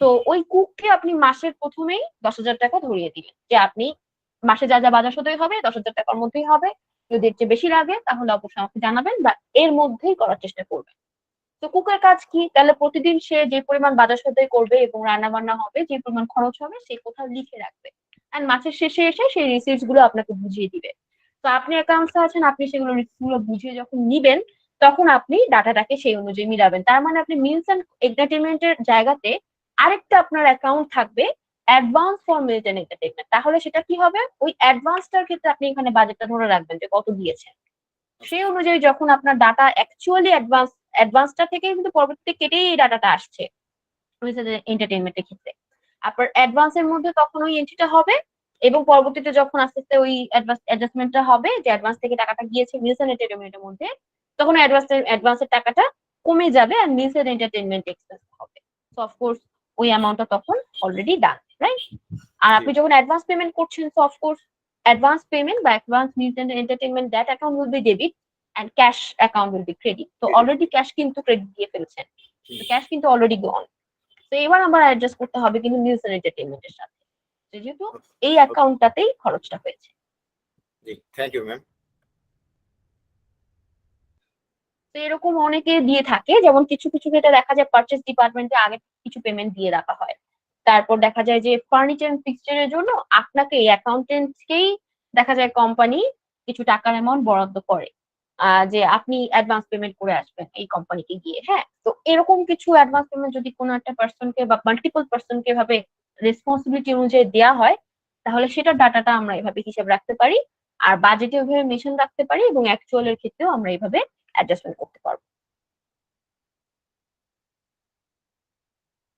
তো ওই কুককে আপনি মাসের প্রথমেই 10,000 টাকা ধরিয়ে দিলেন যে আপনি মাসে যা যা বাজার সদাই হবে 10,000 টাকার মধ্যেই হবে, যদি এর চেয়ে বেশি লাগে তাহলে অবশ্যই আমাকে জানাবেন বা এর মধ্যেই করার চেষ্টা করবেন। তো কুকের কাজ কি, তাহলে প্রতিদিন সে যে পরিমাণ বাজার সদাই করবে এবং রান্না বান্না হবে যে পরিমাণ খরচ হবে সেই কোথাও লিখে রাখবে, এন্ড মাসের শেষে এসে সেই রিসিপ্টস গুলো আপনাকে বুঝিয়ে দিবে। তো আপনি অ্যাকাউন্টসে আছেন, আপনি সেগুলো রিসিপ্ট গুলো বুঝিয়ে যখন নিবেন তখন আপনি ডাটাটাকে সেই অনুযায়ী মিলাবেন। তার মানে আপনি মিলস এন্ড এন্টারটেইনমেন্টের জায়গাতে আরেকটা আপনার অ্যাকাউন্ট থাকবে advance for meals and entertainment. তাহলে সেটা কি হবে, ওই অ্যাডভান্সটার ক্ষেত্রে আপনি এখানে বাজেটটা ধরে রাখবেন যে কত দিয়েছেন, সেই অনুযায়ী যখন আপনার ডাটা অ্যাকচুয়ালি অ্যাডভান্সটা থেকে কিন্তু পরবর্তীতে কেটেই এই ডাটাটা আসছে এন্টারটেইনমেন্টের ক্ষেত্রে। আপনার অ্যাডভান্সের মধ্যে তখন ওই এন্ট্রিটা হবে এবং পরবর্তীতে যখন আস্তে আস্তে ওই অ্যাডজাস্টমেন্টটা হবে যে অ্যাডভান্স থেকে টাকাটা গিয়েছে মিলস এন্ড এন্টারটেইনমেন্টের মধ্যে, তখন অ্যাডভান্সের টাকাটা কমে যাবে আর মিলস এন্ড এন্টারটেইনমেন্ট এক্সপেন্স হবে। সো অফকোর্স ওই অ্যামাউন্টটা তখন অলরেডি ডান, রাইট? আর আপনি যখন অ্যাডভান্স পেমেন্ট করছেন, সো অফকোর্স অ্যাডভান্স পেমেন্ট বা advance meals and entertainment that account will be debit and cash account will be credit. তো অলরেডি ক্যাশ কিন্তু ক্রেডিট দিয়ে ফেলছেন, ক্যাশ কিন্তু অলরেডি গন। তো এবার আমার অ্যাডজাস্ট করতে হবে কিন্তু মিলস এন্ড এন্টারটেইনমেন্টের সাথে, যেহেতু এই অ্যাকাউন্টটাতেই খরচটা হয়েছে। জি, থ্যাংক ইউ ম্যাম। তো এরকম অনেকে দিয়ে থাকে, যেমন কিছু কিছু ক্ষেত্রে দেখা যায় পারচেজ ডিপার্টমেন্টে আগে কিছু পেমেন্ট দিয়ে রাখা হয়, তারপর দেখা যায় যে ফার্নিচার এন্ড ফিক্সচারের জন্য আপনাকে অ্যাকাউন্টেন্টকেই দেখা যায় কোম্পানি কিছু টাকার অ্যামাউন্ট বরাদ্দ করে যে আপনি অ্যাডভান্স পেমেন্ট করে আসবেন এই কোম্পানিকে গিয়ে। হ্যাঁ, তো এরকম কিছু অ্যাডভান্স পেমেন্ট যদি কোনো একটা পার্সনকে বা মাল্টিপল পার্সনকে এভাবে রেসপন্সিবিলিটি অনুযায়ী দেওয়া হয়, তাহলে সেটার ডাটাটা আমরা এভাবে হিসাব রাখতে পারি আর বাজেটে ওইভাবে মেশিন রাখতে পারি এবং অ্যাকচুয়ালের ক্ষেত্রেও আমরা এইভাবে অ্যাডজাস্টমেন্ট করতে পারবো।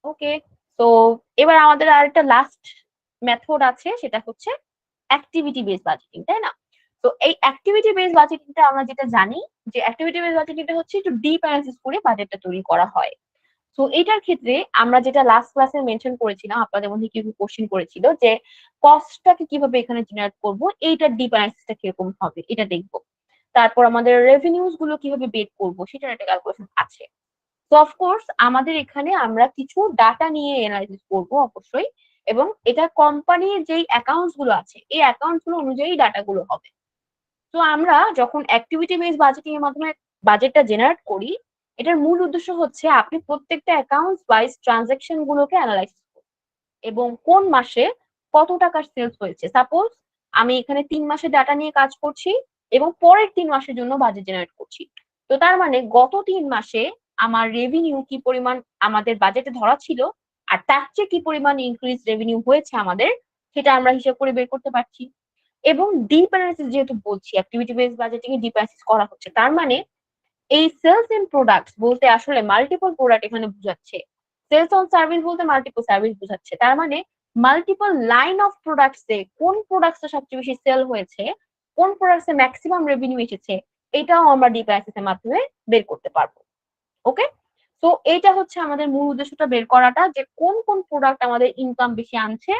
ওকে, তো এবার আমাদের আরেকটা লাস্ট মেথড আছে, সেটা হচ্ছে অ্যাক্টিভিটি বেস বাজেটিং, তাই না? তো এই অ্যাক্টিভিটি বেস বাজেটিংটা আমরা যেটা জানি যে অ্যাক্টিভিটি বেস বাজেটিংটা হচ্ছে একটু ডিপ অ্যানালিসিস করে বাজেটটা তৈরি করা হয়। তো এটার ক্ষেত্রে আমরা যেটা লাস্ট ক্লাসে মেনশন করেছিলাম, আপনাদের মধ্যে কেউ কোশ্চেন করেছিল যে কস্টটাকে কিভাবে এখানে জেনারেট করব, এইটার ডিপ অ্যানালিসিসটা কিরকম হবে এটা দেখবো। তারপর আমাদের রেভিনিউজ গুলো কিভাবে বের করব সেটার একটা ক্যালকুলেশন আছে। তো অফকোর্স আমাদের এখানে আমরা কিছু ডাটা নিয়ে অ্যানালাইসিস করব অবশ্যই, এবং এটা কোম্পানির যেই অ্যাকাউন্টস গুলো আছে এই অ্যাকাউন্টস গুলো অনুযায়ী ডাটা গুলো হবে। তো আমরা যখন অ্যাক্টিভিটি বেস বাজেটিং এর মাধ্যমে বাজেটটা জেনারেট করি, এটার মূল উদ্দেশ্য হচ্ছে আপনি প্রত্যেকটা অ্যাকাউন্টস ওয়াইজ ট্রানজাকশন গুলোকে অ্যানালাইসিস করুন এবং কোন মাসে কত টাকার সেলস হয়েছে। সাপোজ আমি এখানে 3 মাসের ডাটা নিয়ে কাজ করছি এবং পরের 3 মাসের জন্য বাজেট জেনারেট করছি। তো তার মানে গত 3 মাসে আমার রেভিনিউ কি পরিমাণ আমাদের বাজেটে ধরা ছিল আর তার চেয়ে কি পরিমাণ ইনক্রিজ রেভিনিউ হয়েছে আমাদের, সেটা আমরা হিসাব করে বের করতে পারছি। এবং ডিপ অ্যানালিসিস যেহেতু বলছি, activity base budgeting a deep analysis করা হচ্ছে, তার মানে এই সেলস এন্ড প্রোডাক্টস বলতে আসলে মাল্টিপল প্রোডাক্ট এখানে বোঝাচ্ছে, সেলস অন সার্ভিস বলতে মাল্টিপল সার্ভিস বোঝাচ্ছে। তার মানে মাল্টিপল লাইন অফ প্রোডাক্টস এ কোন প্রোডাক্টসটা সবচেয়ে বেশি সেল হয়েছে, কোন প্রোডাক্টস এ ম্যাক্সিমাম রেভিনিউ এসেছে, এটাও আমরা ডিপ অ্যানালিসিস এর মাধ্যমে বের করতে পারবো। ওকে, তো এইটা হচ্ছে আমাদের মূল উদ্দেশ্যটা, বের করাটা যে কোন কোন প্রোডাক্ট আমাদের ইনকাম বেশি আনছে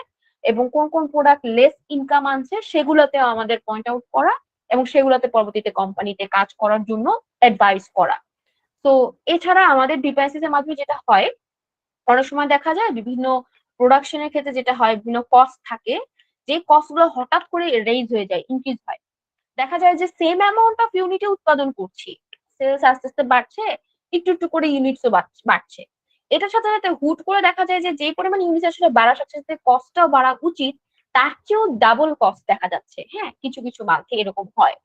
এবং কোন কোন প্রোডাক্ট লেস ইনকাম আনছে সেগুলোতে আমাদের পয়েন্ট আউট করা এবং সেগুলোতে পরবর্তীতে কোম্পানিতে কাজ করার জন্য অ্যাডভাইস করা। তো এছাড়া আমাদের ডিভাইসেস এর মাধ্যমে যেটা হয়, অনেক সময় দেখা যায় বিভিন্ন প্রোডাকশনের ক্ষেত্রে যেটা হয় বিভিন্ন কস্ট থাকে, যে কস্ট গুলো হঠাৎ করে রেইজ হয়ে যায়, ইনক্রিজ হয়। দেখা যায় যে সেম অ্যামাউন্ট অফ ইউনিটে উৎপাদন করছি, সেলস আস্তে আস্তে বাড়ছে, একটু একটু করে ইউনিটসও বাড়ছে। এটার সাথে সাথে হুট করে দেখা যায় যে যে পরিমাণ ইউনিট আসলে বাড়ার সাথে সাথে কস্টটাও বাড়া উচিত, তার চেয়েও ডাবল কস্ট দেখা যাচ্ছে। হ্যাঁ, কিছু কিছু মান্থে এরকম হয়।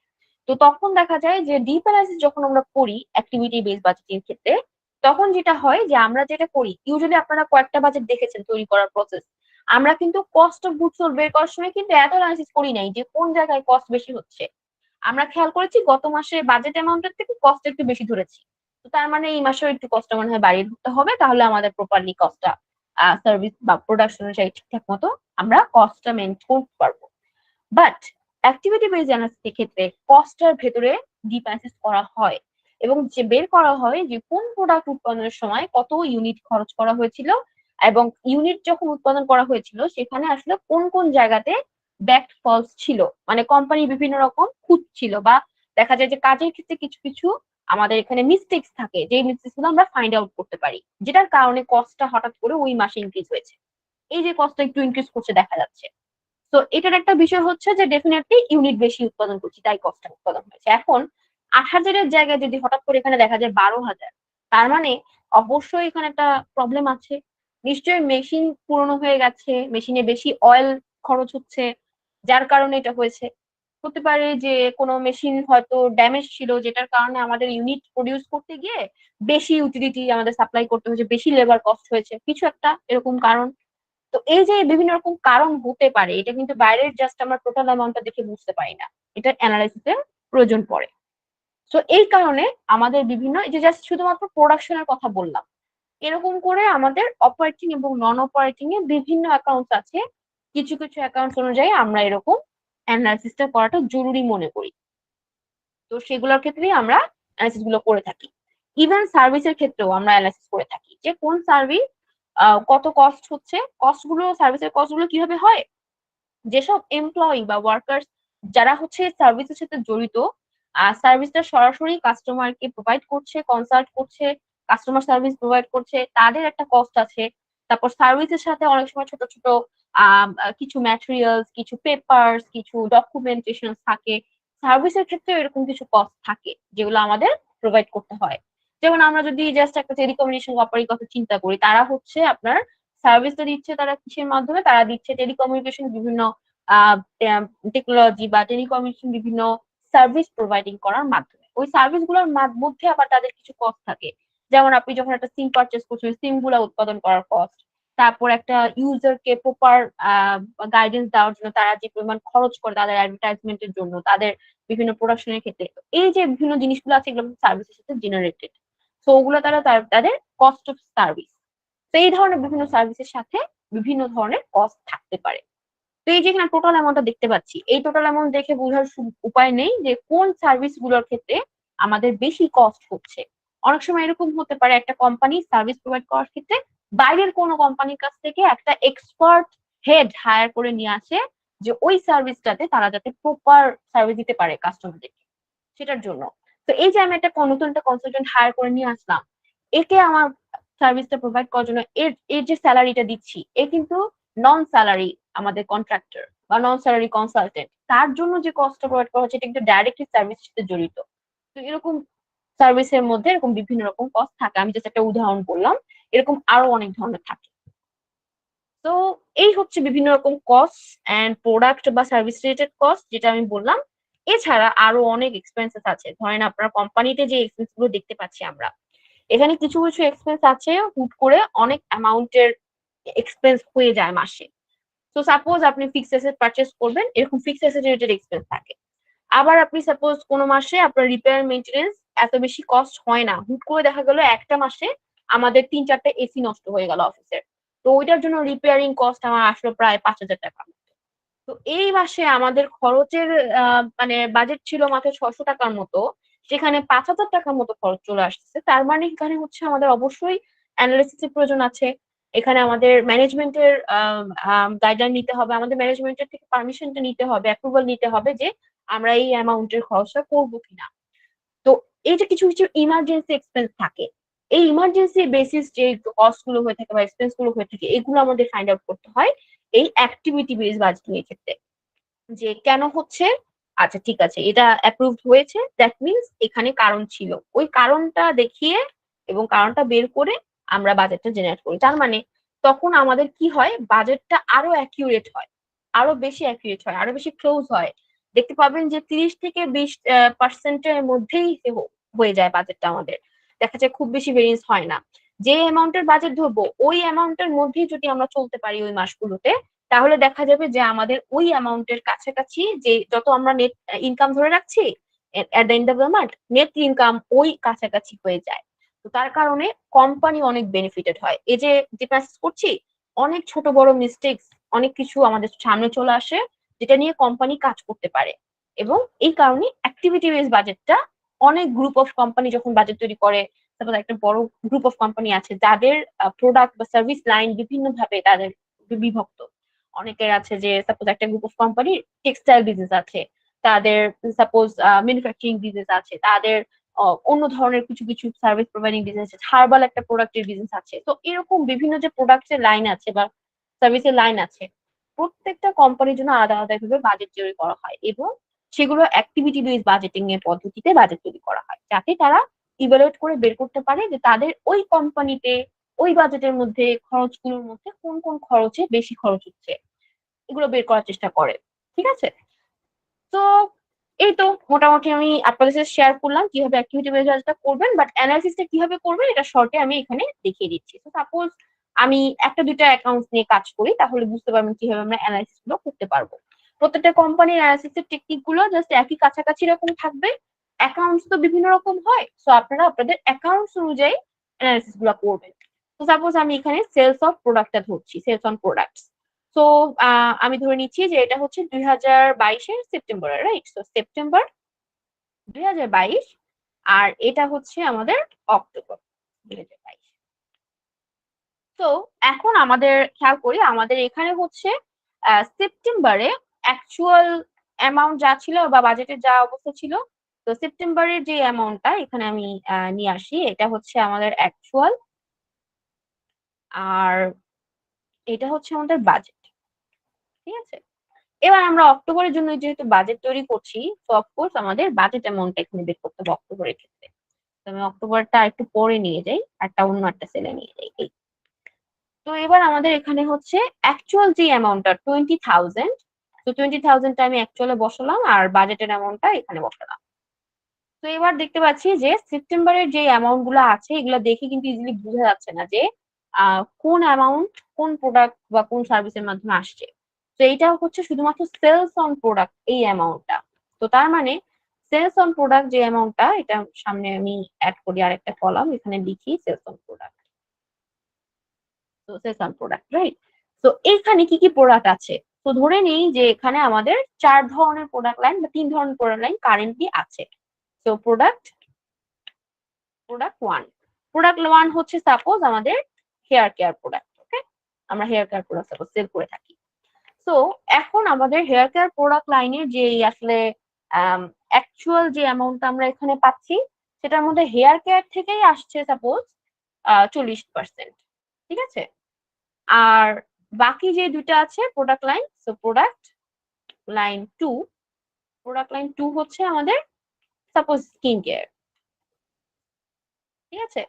তো তখন দেখা যায় যে ডিপ অ্যানালিসিস যখন আমরা করি অ্যাক্টিভিটি বেস বাজেটিং এর ক্ষেত্রে, তখন যেটা হয় যে আমরা যেটা করি, ইউজুয়ালি আপনারা কয়েকটা বাজেট দেখেছেন তৈরি করার প্রসেস, আমরা কিন্তু কস্ট অফ গুডস সোল্ড বের করার সময় কিন্তু এত অ্যানালিসিস করি নাই যে কোন জায়গায় কস্ট বেশি হচ্ছে। আমরা খেয়াল করেছি গত মাসে বাজেট অ্যামাউন্টের থেকে কস্ট একটু বেশি ধরেছি, তো তার মানে এই মাসেও একটু কষ্ট মনে হয় বাড়িয়ে ধরতে হবে, তাহলে আমাদের প্রপারলি কস্টটা সার্ভিস বা প্রোডাকশন অনুযায়ী ঠিকঠাক মতো আমরা কস্টটা মেনটেন করতে পারবো। বাট অ্যাক্টিভিটি বেস অ্যানালিসিস ক্ষেত্রে কস্টের ভেতরে ডিপ অ্যানালিসিস করা হয় এবং যে বের করা হয় যে কোন প্রোডাক্ট উৎপাদনের সময় কত ইউনিট খরচ করা হয়েছিল এবং ইউনিট যখন উৎপাদন করা হয়েছিল সেখানে আসলে কোন কোন জায়গাতে ব্যাকড ফলস ছিল, মানে কোম্পানি বিভিন্ন রকম খুঁত ছিল বা দেখা যায় যে কাজের ক্ষেত্রে কিছু কিছু আমাদের এখানে মিস্টেক্স থাকে, যে মিস্টেক্স গুলো আমরা ফাইন্ড আউট করতে পারি, যেটার কারণে কস্টটা হঠাৎ করে ওই মাসে ইনক্রিজ হয়েছে। এই যে কস্টটা একটু ইনক্রিজ করছে দেখা যাচ্ছে, তো এটার একটা বিষয় হচ্ছে যে ডেফিনেটলি ইউনিট বেশি উৎপাদন করছি তাই কস্টটা উৎপাদন হয়েছে। এখন 8,000-এর জায়গায় যদি হঠাৎ করে এখানে দেখা যায় 12,000, তার মানে অবশ্যই এখানে একটা প্রবলেম আছে। নিশ্চয়ই মেশিন পুরনো হয়ে গেছে, মেশিনে বেশি অয়েল খরচ হচ্ছে, যার কারণে এটা হয়েছে। হতে পারে যে কোনো মেশিন হয়তো ড্যামেজ ছিল, যেটার কারণে আমাদের ইউনিট প্রডিউস করতে গিয়ে বেশি ইউটিলিটি আমাদের সাপ্লাই করতে হয়েছে, বেশি লেবার কস্ট হয়েছে, কিছু একটা এরকম কারণ। তো এই যে বিভিন্ন রকম কারণ হতে পারে, এটা কিন্তু বাইরের জাস্ট আমরা টোটাল অ্যামাউন্টটা দেখে বুঝতে পারি না, এটা অ্যানালাইসিসের প্রয়োজন পড়ে। তো এই কারণে আমাদের বিভিন্ন, এই যে জাস্ট শুধুমাত্র প্রোডাকশনের কথা বললাম, এরকম করে আমাদের অপারেটিং এবং নন অপারেটিং এ বিভিন্ন অ্যাকাউন্টস আছে। কিছু কিছু অ্যাকাউন্টস অনুযায়ী আমরা এরকম অ্যানালাইসিসটা করাটা জরুরি মনে করি। তো সেগুলোর ক্ষেত্রেই আমরা অ্যানালাইসিস গুলো করে থাকি। ইভেন সার্ভিসের ক্ষেত্রেও আমরা অ্যানালাইসিস করে থাকি যে কোন সার্ভিস কত কস্ট হচ্ছে, কস্ট গুলো, সার্ভিসের কস্ট গুলো কিভাবে হয়। যেসব এমপ্লয়ি বা ওয়ার্কার্স যারা হচ্ছে সার্ভিসের সাথে জড়িত, সার্ভিসটা সরাসরি কাস্টমারকে প্রোভাইড করছে, কনসাল্ট করছে, কাস্টমার সার্ভিস প্রোভাইড করছে, তাদের একটা কস্ট আছে। তারপর সার্ভিসের সাথে অনেক সময় ছোট ছোট কিছু ম্যাটেরিয়ালস, কিছু পেপারস, কিছু ডকুমেন্টেশন থাকে। সার্ভিসের ক্ষেত্রে এরকম কিছু কস্ট থাকে যেগুলো আমাদের প্রোভাইড করতে হয়। যেমন আমরা যদি জাস্ট একটা টেলিকমিউনিকেশন কোম্পানির কথা চিন্তা করি, তারা হচ্ছে আপনার সার্ভিসটা দিচ্ছে, তারা কিসের মাধ্যমে তারা দিচ্ছে, টেলিকমিউনিকেশন বিভিন্ন টেকনোলজি বা টেলিকমিউনিকেশন বিভিন্ন সার্ভিস প্রোভাইডিং করার মাধ্যমে। ওই সার্ভিস গুলোর মধ্যে আবার তাদের কিছু কস্ট থাকে। যেমন আপনি যখন একটা সিম পারচেস করছেন, সিম গুলা উৎপাদন করার কস্ট, তারপর একটা ইউজারকে প্রপার গাইডেন্স দেওয়ার জন্য তারা যে পরিমাণ খরচ করে তাদের অ্যাডভার্টাইজমেন্টের জন্য, তাদের বিভিন্ন প্রোডাকশনের ক্ষেত্রে, এই যে বিভিন্ন জিনিসগুলো আছে এগুলো সার্ভিসের সাথে জেনারেটেড। তো ওগুলো তারা তাদের কস্ট অফ সার্ভিস। তো এই ধরনের বিভিন্ন সার্ভিসের সাথে বিভিন্ন ধরনের কস্ট থাকতে পারে। তো এই যে এখানে টোটাল অ্যামাউন্টটা দেখতে পাচ্ছি, এই টোটাল অ্যামাউন্ট দেখে বোঝার উপায় নেই যে কোন সার্ভিস গুলোর ক্ষেত্রে আমাদের বেশি কস্ট হচ্ছে। অনেক সময় এরকম হতে পারে একটা কোম্পানি সার্ভিস প্রোভাইড করার ক্ষেত্রে বাইরের কোনো কোম্পানির কাছ থেকে একটা এক্সপার্ট হেড হায়ার করে নিয়ে আসে, যে ওই সার্ভিসটাতে তারা যাতে প্রপার সার্ভিস দিতে পারে কাস্টমারদেরকে, সেটার জন্য। তো এই যে আমি একটা নতুন একটা কনসালটেন্ট হায়ার করে নিয়ে আসলাম, একে আমার সার্ভিসটা প্রোভাইড করার জন্য এর এর যে স্যালারিটা দিচ্ছি, এ কিন্তু নন স্যালারি আমাদের কন্ট্রাক্টর বা নন স্যালারি কনসালটেন্ট, তার জন্য যে কস্টটা প্রোভাইড করা হচ্ছে এটা কিন্তু ডাইরেক্টলি সার্ভিসের সাথে জড়িত। তো এরকম সার্ভিসের মধ্যে এরকম বিভিন্ন রকম কস্ট থাকে, আমি জাস্ট একটা উদাহরণ বললাম, এরকম আরো অনেক ধরনের থাকে। তো এই হচ্ছে বিভিন্ন রকম কস্ট এন্ড প্রোডাক্ট বা সার্ভিস রিলেটেড কস্ট যেটা আমি বললাম। এছাড়া আরো অনেক এক্সপেন্সেস আছে, ধরেন আপনার কোম্পানিতে যে এক্সপেন্স গুলো দেখতে পাচ্ছি আমরা, এখানে কিছু কিছু এক্সপেন্স আছে হুট করে অনেক অ্যামাউন্টের এক্সপেন্স হয়ে যায় মাসে। তো সাপোজ আপনি ফিক্সড অ্যাসেট পারচেজ করবেন, এরকম ফিক্সড অ্যাসেট রিলেটেড এক্সপেন্স থাকে। আবার আপনি সাপোজ কোনো মাসে আপনার রিপেয়ার মেইনটেনেন্স এত বেশি কস্ট হয় না, হুট করে দেখা গেল একটা মাসে আমাদের 3-4টা এসি নষ্ট হয়ে গেল অফিসের, তো ওইটার জন্য রিপেয়ারিং কস্ট আমার আসলো প্রায় 5,000 টাকা। তো এই মাসে আমাদের খরচের মানে বাজেট ছিল মাত্র 600 টাকার মতো, সেখানে 5,000 টাকার মতো খরচ চলে আসতেছে। তার মানে এখানে হচ্ছে আমাদের অবশ্যই অ্যানালিসিসের প্রয়োজন আছে। এখানে আমাদের ম্যানেজমেন্টের গাইডলাইন নিতে হবে, আমাদের ম্যানেজমেন্টের থেকে পারমিশনটা নিতে হবে, অ্যাপ্রুভাল নিতে হবে যে আমরা এই অ্যামাউন্টের খরচটা করবো কিনা। তো এই যে কিছু কিছু ইমার্জেন্সি এক্সপেন্স থাকে, এই ইমার্জেন্সি বেসিস যে কস্ট গুলো হয়ে থাকে বা এক্সপেন্স গুলো হয়ে থাকে, এগুলো আমাদের ফাইন্ড আউট করতে হয় এই অ্যাক্টিভিটি বেস বাজেটিং এর ক্ষেত্রে, যে কেন হচ্ছে। আচ্ছা ঠিক আছে, এটা অ্যাপ্রুভড হয়েছে, দ্যাট মিনস এখানে কারণ ছিল, ওই কারণটা দেখিয়ে এবং কারণটা বের করে আমরা বাজেটটা জেনারেট করি। তার মানে তখন আমাদের কি হয়, বাজেটটা আরো অ্যাকিউরেট হয়, আরো বেশি অ্যাকিউরেট হয়, আরো বেশি ক্লোজ হয়। দেখতে পাবেন যে 30 থেকে 20% মধ্যেই হয়ে যায় বাজেটটা আমাদের, দেখা যায় খুব বেশি ভেরিয়েন্স হয় না। যে অ্যামাউন্টের বাজেট ধরবো ওই অ্যামাউন্টের মধ্যেই যদি আমরা চলতে পারি ওই মাসগুলোতে, তাহলে দেখা যাবে যে আমাদের ওই অ্যামাউন্টের কাছাকাছি, যে যত আমরা নেট ইনকাম ধরে রাখছি at the end of the month, net income ওই কাছাকাছি হয়ে যায়। তো তার কারণে কোম্পানি অনেক বেনিফিটেড হয়। এই যে যে কাজ করছি, অনেক ছোট বড় মিস্টেকস, অনেক কিছু আমাদের সামনে চলে আসে যেটা নিয়ে কোম্পানি কাজ করতে পারে। এবং এই কারণে অ্যাক্টিভিটি বেস বাজেটটা, অনেক গ্রুপ অফ কোম্পানি যখন বাজেট তৈরি করে, তারপর একটা বড় গ্রুপ অফ কোম্পানি আছে যাদের প্রোডাক্ট বা সার্ভিস লাইন বিভিন্ন ভাবে তাদের বিভক্ত। অনেকের আছে যে সাপোজ একটা গ্রুপ অফ কোম্পানির টেক্সটাইল বিজনেস আছে, তাদের সাপোজ ম্যানুফ্যাকচারিং বিজনেস আছে, তাদের অন্য ধরনের কিছু কিছু সার্ভিস প্রোভাইডিং বিজনেস আছে, হার্বাল একটা প্রোডাক্টের বিজনেস আছে। তো এরকম বিভিন্ন যে প্রোডাক্টের লাইন আছে বা সার্ভিসের লাইন আছে, প্রত্যেকটা কোম্পানির জন্য আলাদা আলাদা ভাবে বাজেট তৈরি করা হয় এবং সেগুলো অ্যাক্টিভিটি বেস বাজেটিং এর পদ্ধতিতে বাজেট তৈরি করা হয়, যাতে তারা ইভালুয়েট করে বের করতে পারে যে তাদের ওই কোম্পানিতে ওই বাজেটের মধ্যে খরচগুলোর মধ্যে কোন কোন খরচে বেশি খরচ হচ্ছে। এগুলো বের করার চেষ্টা করে। ঠিক আছে? তো এই তো মোটামুটি আমি আপনাদের সাথে শেয়ার করলাম কিভাবে অ্যাক্টিভিটি বেসড রেজাল্টটা করবেন, বাট অ্যানালাইসিসটা কিভাবে করবেন এটা শর্টে আমি এখানে দেখিয়ে দিচ্ছি। তো সাপোজ আমি একটা দুইটা অ্যাকাউন্টস নিয়ে কাজ করি, তাহলে বুঝতে পারবেন কিভাবে আমরা অ্যানালাইসিস গুলো করতে পারবো। প্রত্যেকটা কোম্পানির অ্যানালাইসিসের টেকনিক গুলো জাস্ট একই কাছাকাছি রকম থাকবে। অ্যাকাউন্টস তো বিভিন্ন রকম হয়, সো আপনারা আপনাদের অ্যাকাউন্টস অনুযায়ী অ্যানালাইসিস গুলো করবেন। তো সাপোজ আমি এখানে সেলস অফ প্রোডাক্টটা ধরছি, সেলস অন প্রোডাক্টস। তো আমি ধরে নিচ্ছি যে এটা হচ্ছে 2022-এর সেপ্টেম্বর, রাইট? তো সেপ্টেম্বর 2022, আর এটা হচ্ছে আমাদের অক্টোবর 2022। তো এখন আমাদের খেয়াল করি, আমাদের এখানে হচ্ছে সেপ্টেম্বরে অ্যাকচুয়াল অ্যামাউন্ট যা ছিল বা বাজেটের যা অবস্থা ছিল, তো সেপ্টেম্বরের যে অ্যামাউন্টটা এখানে আমি নিয়ে আসি, এটা হচ্ছে আমাদের অ্যাকচুয়াল, আর এটা হচ্ছে আমাদের বাজেট। ঠিক আছে? এবার আমরা অক্টোবরের জন্য যেহেতু বাজেট তৈরি করছি, তো অফকোর্স আমাদের বাজেট অ্যামাউন্টটা এখানে বের করতে হবে অক্টোবরের ক্ষেত্রে। তো আমি অক্টোবরটা একটু পরে নিয়ে যাই, অন্য একটা সেলে নিয়ে যাই। এই তো এবার আমাদের এখানে হচ্ছে অ্যাকচুয়াল যে অ্যামাউন্টটা 20,000, তো 20,000টা আমি অ্যাকচুয়ালে বসালাম আর বাজেটের অ্যামাউন্টটা এখানে বসালাম। তো এবার দেখতে পাচ্ছি যে সেপ্টেম্বরের যে অ্যামাউন্ট গুলো আছে এগুলো দেখে কিন্তু ইজিলি বোঝা যাচ্ছে না যে কোন অ্যামাউন্ট কোন প্রোডাক্ট বা কোন সার্ভিসের মাধ্যমে আসছে। তো এইটা হচ্ছে শুধুমাত্র সেলস অন প্রোডাক্ট এই অ্যামাউন্টটা। তো তার মানে সেলস অন প্রোডাক্ট যে অ্যামাউন্টটা, এটা সামনে আমি অ্যাড করি আরেকটা কলাম, এখানে লিখি সেলস অন প্রোডাক্ট। তো সেলস অন প্রোডাক্ট, রাইট? তো এখানে কি কি প্রোডাক্ট আছে? তো ধরে নেই যে এখানে আমাদের 4 ধরনের প্রোডাক্ট লাইন বা 3 ধরনের প্রোডাক্ট লাইন কারেন্টলি আছে। তো প্রোডাক্ট 1, প্রোডাক্ট 1 হচ্ছে সাপোজ আমাদের হেয়ার কেয়ার প্রোডাক্ট। ওকে, আমরা hair care product suppose sell করে থাকি। তো এখন আমাদের হেয়ার কেয়ার প্রোডাক্ট লাইনের যে আসলে অ্যাকচুয়াল যে অ্যামাউন্টটা আমরা এখানে পাচ্ছি, সেটার মধ্যে হেয়ার কেয়ার থেকেই আসছে সাপোজ 40%। ঠিক আছে? আর বাকি যে দুইটা আছে product line, so product line 2, product line 2 হচ্ছে আমাদের সাপোজ স্কিন কেয়ার। ঠিক আছে?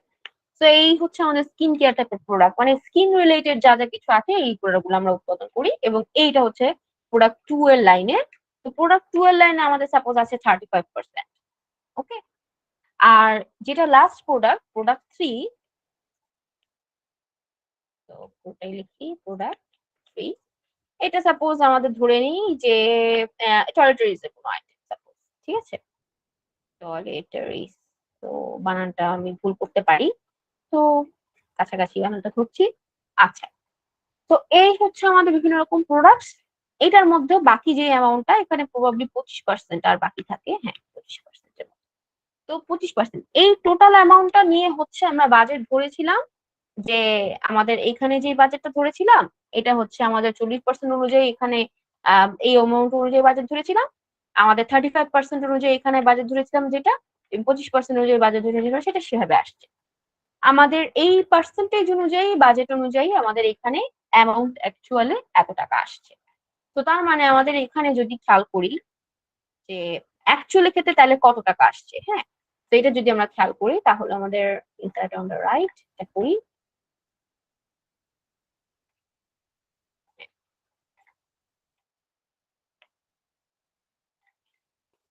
তো এই হচ্ছে আমাদের স্কিন কেয়ার টাইপের প্রোডাক্ট, মানে স্কিন রিলেটেড যা যা কিছু আছে এই প্রোডাক্ট গুলো আমরা উৎপাদন করি, এবং এইটা হচ্ছে প্রোডাক্ট 2 এর লাইনে। তো প্রোডাক্ট 2 এর লাইনে আমাদের সাপোজ আছে 35%। ওকে, আর যেটা লাস্ট প্রোডাক্ট, প্রোডাক্ট 3, তো ওটাই লিখি প্রোডাক্ট 3, এটা সাপোজ আমাদের ধরে নিই যে টয়লেটরিজ এর কোনো আইটেম সাপোজ। ঠিক আছে? টয়লেটরিজ, তো বানানটা আমি ভুল করতে পারি, তো কাছাকাছি বানানটা ধরছি। আচ্ছা, তো এই হচ্ছে আমাদের বিভিন্ন রকম প্রোডাক্টস। এটার মধ্যে বাকি যে অ্যামাউন্টটা এখানে প্রবাবলি 25% আর বাকি থাকে, হ্যাঁ 25% এর মতো। তো 25% এই টোটাল অ্যামাউন্টটা নিয়ে হচ্ছে আমরা বাজেট ধরেছিলাম, যে আমাদের এখানে যে বাজেটটা ধরেছিলাম এটা হচ্ছে আমাদের 40% অনুযায়ী এখানে এই অ্যামাউন্ট অনুযায়ী বাজেট ধরেছিলাম, আমাদের 35% অনুযায়ী এখানে বাজেট ধরেছিলাম যেটা, 25% অনুযায়ী বাজেট ধরেছিলাম সেটা সেভাবে আসছে। আমাদের এই পার্সেন্টেজ অনুযায়ী বাজেট অনুযায়ী আমাদের এখানে অ্যামাউন্ট অ্যাকচুয়ালি এত টাকা আসছে। তো তার মানে আমাদের এখানে যদি খেয়াল করি যে অ্যাকচুয়ালি ক্ষেত্রে তাহলে কত টাকা আসছে, হ্যাঁ, তো এটা যদি আমরা খেয়াল করি তাহলে আমাদের ইনসাইড অন দ্য রাইট এটা করি।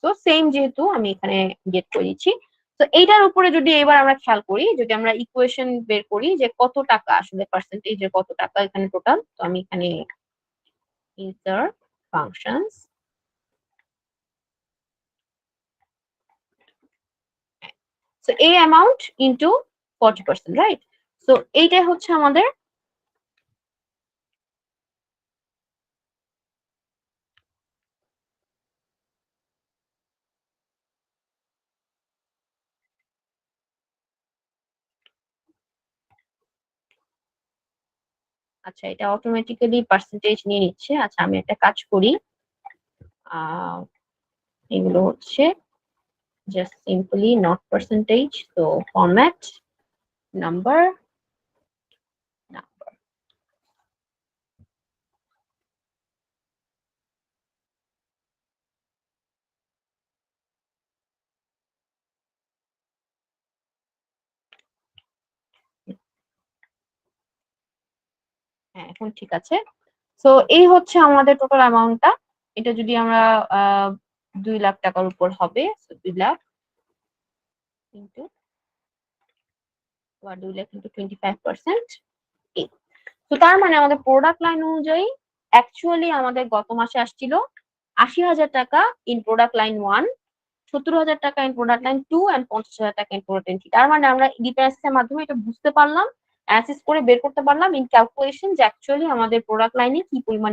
তো সেম যেহেতু আমি এখানে গেট করে দিচ্ছি, তো এইটার উপরে যদি এবার আমরা খেয়াল করি, যদি আমরা ইকুয়েশন বের করি যে কত টাকা আসলে পার্সেন্টেজের কত টাকা এখানে টোটাল, তো আমি এখানে ইনসার্ট ফাংশনস, সো এই অ্যামাউন্ট ইনটু 40%, রাইট? সো এইটাই হচ্ছে আমাদের আচ্ছা, এটা অটোমেটিক্যালি পার্সেন্টেজ নিয়ে নিচ্ছে। আচ্ছা, আমি একটা কাজ করি, আহ এগুলো হচ্ছে জাস্ট সিম্পলি নট পার্সেন্টেজ, তো ফরম্যাট নাম্বার নাম্বার। হ্যাঁ, এখন ঠিক আছে। সো এই হচ্ছে আমাদের টোটাল অ্যামাউন্টটা। এটা যদি আমরা 2 লাখ টাকার উপর হবে, 2 লাখ ইন্টু 2 লাখ ইন্টু 25%। তো তার মানে আমাদের প্রোডাক্ট লাইন অনুযায়ী অ্যাকচুয়ালি আমাদের গত মাসে আসছিল 80,000 টাকা ইন প্রোডাক্ট লাইন 1, 70,000 টাকা ইন প্রোডাক্ট লাইন 2 এন্ড 50,000 টাকা ইন প্রোডাক্ট লাইন 3। তার মানে আমরা ডিফারেন্স এর মাধ্যমে এটা বুঝতে পারলাম, অ্যানালাইসিস করে বের করতে পারলাম ইন ক্যালকুলেশন যে অ্যাকচুয়ালি আমাদের প্রোডাক্ট লাইনে কি পরিমাণ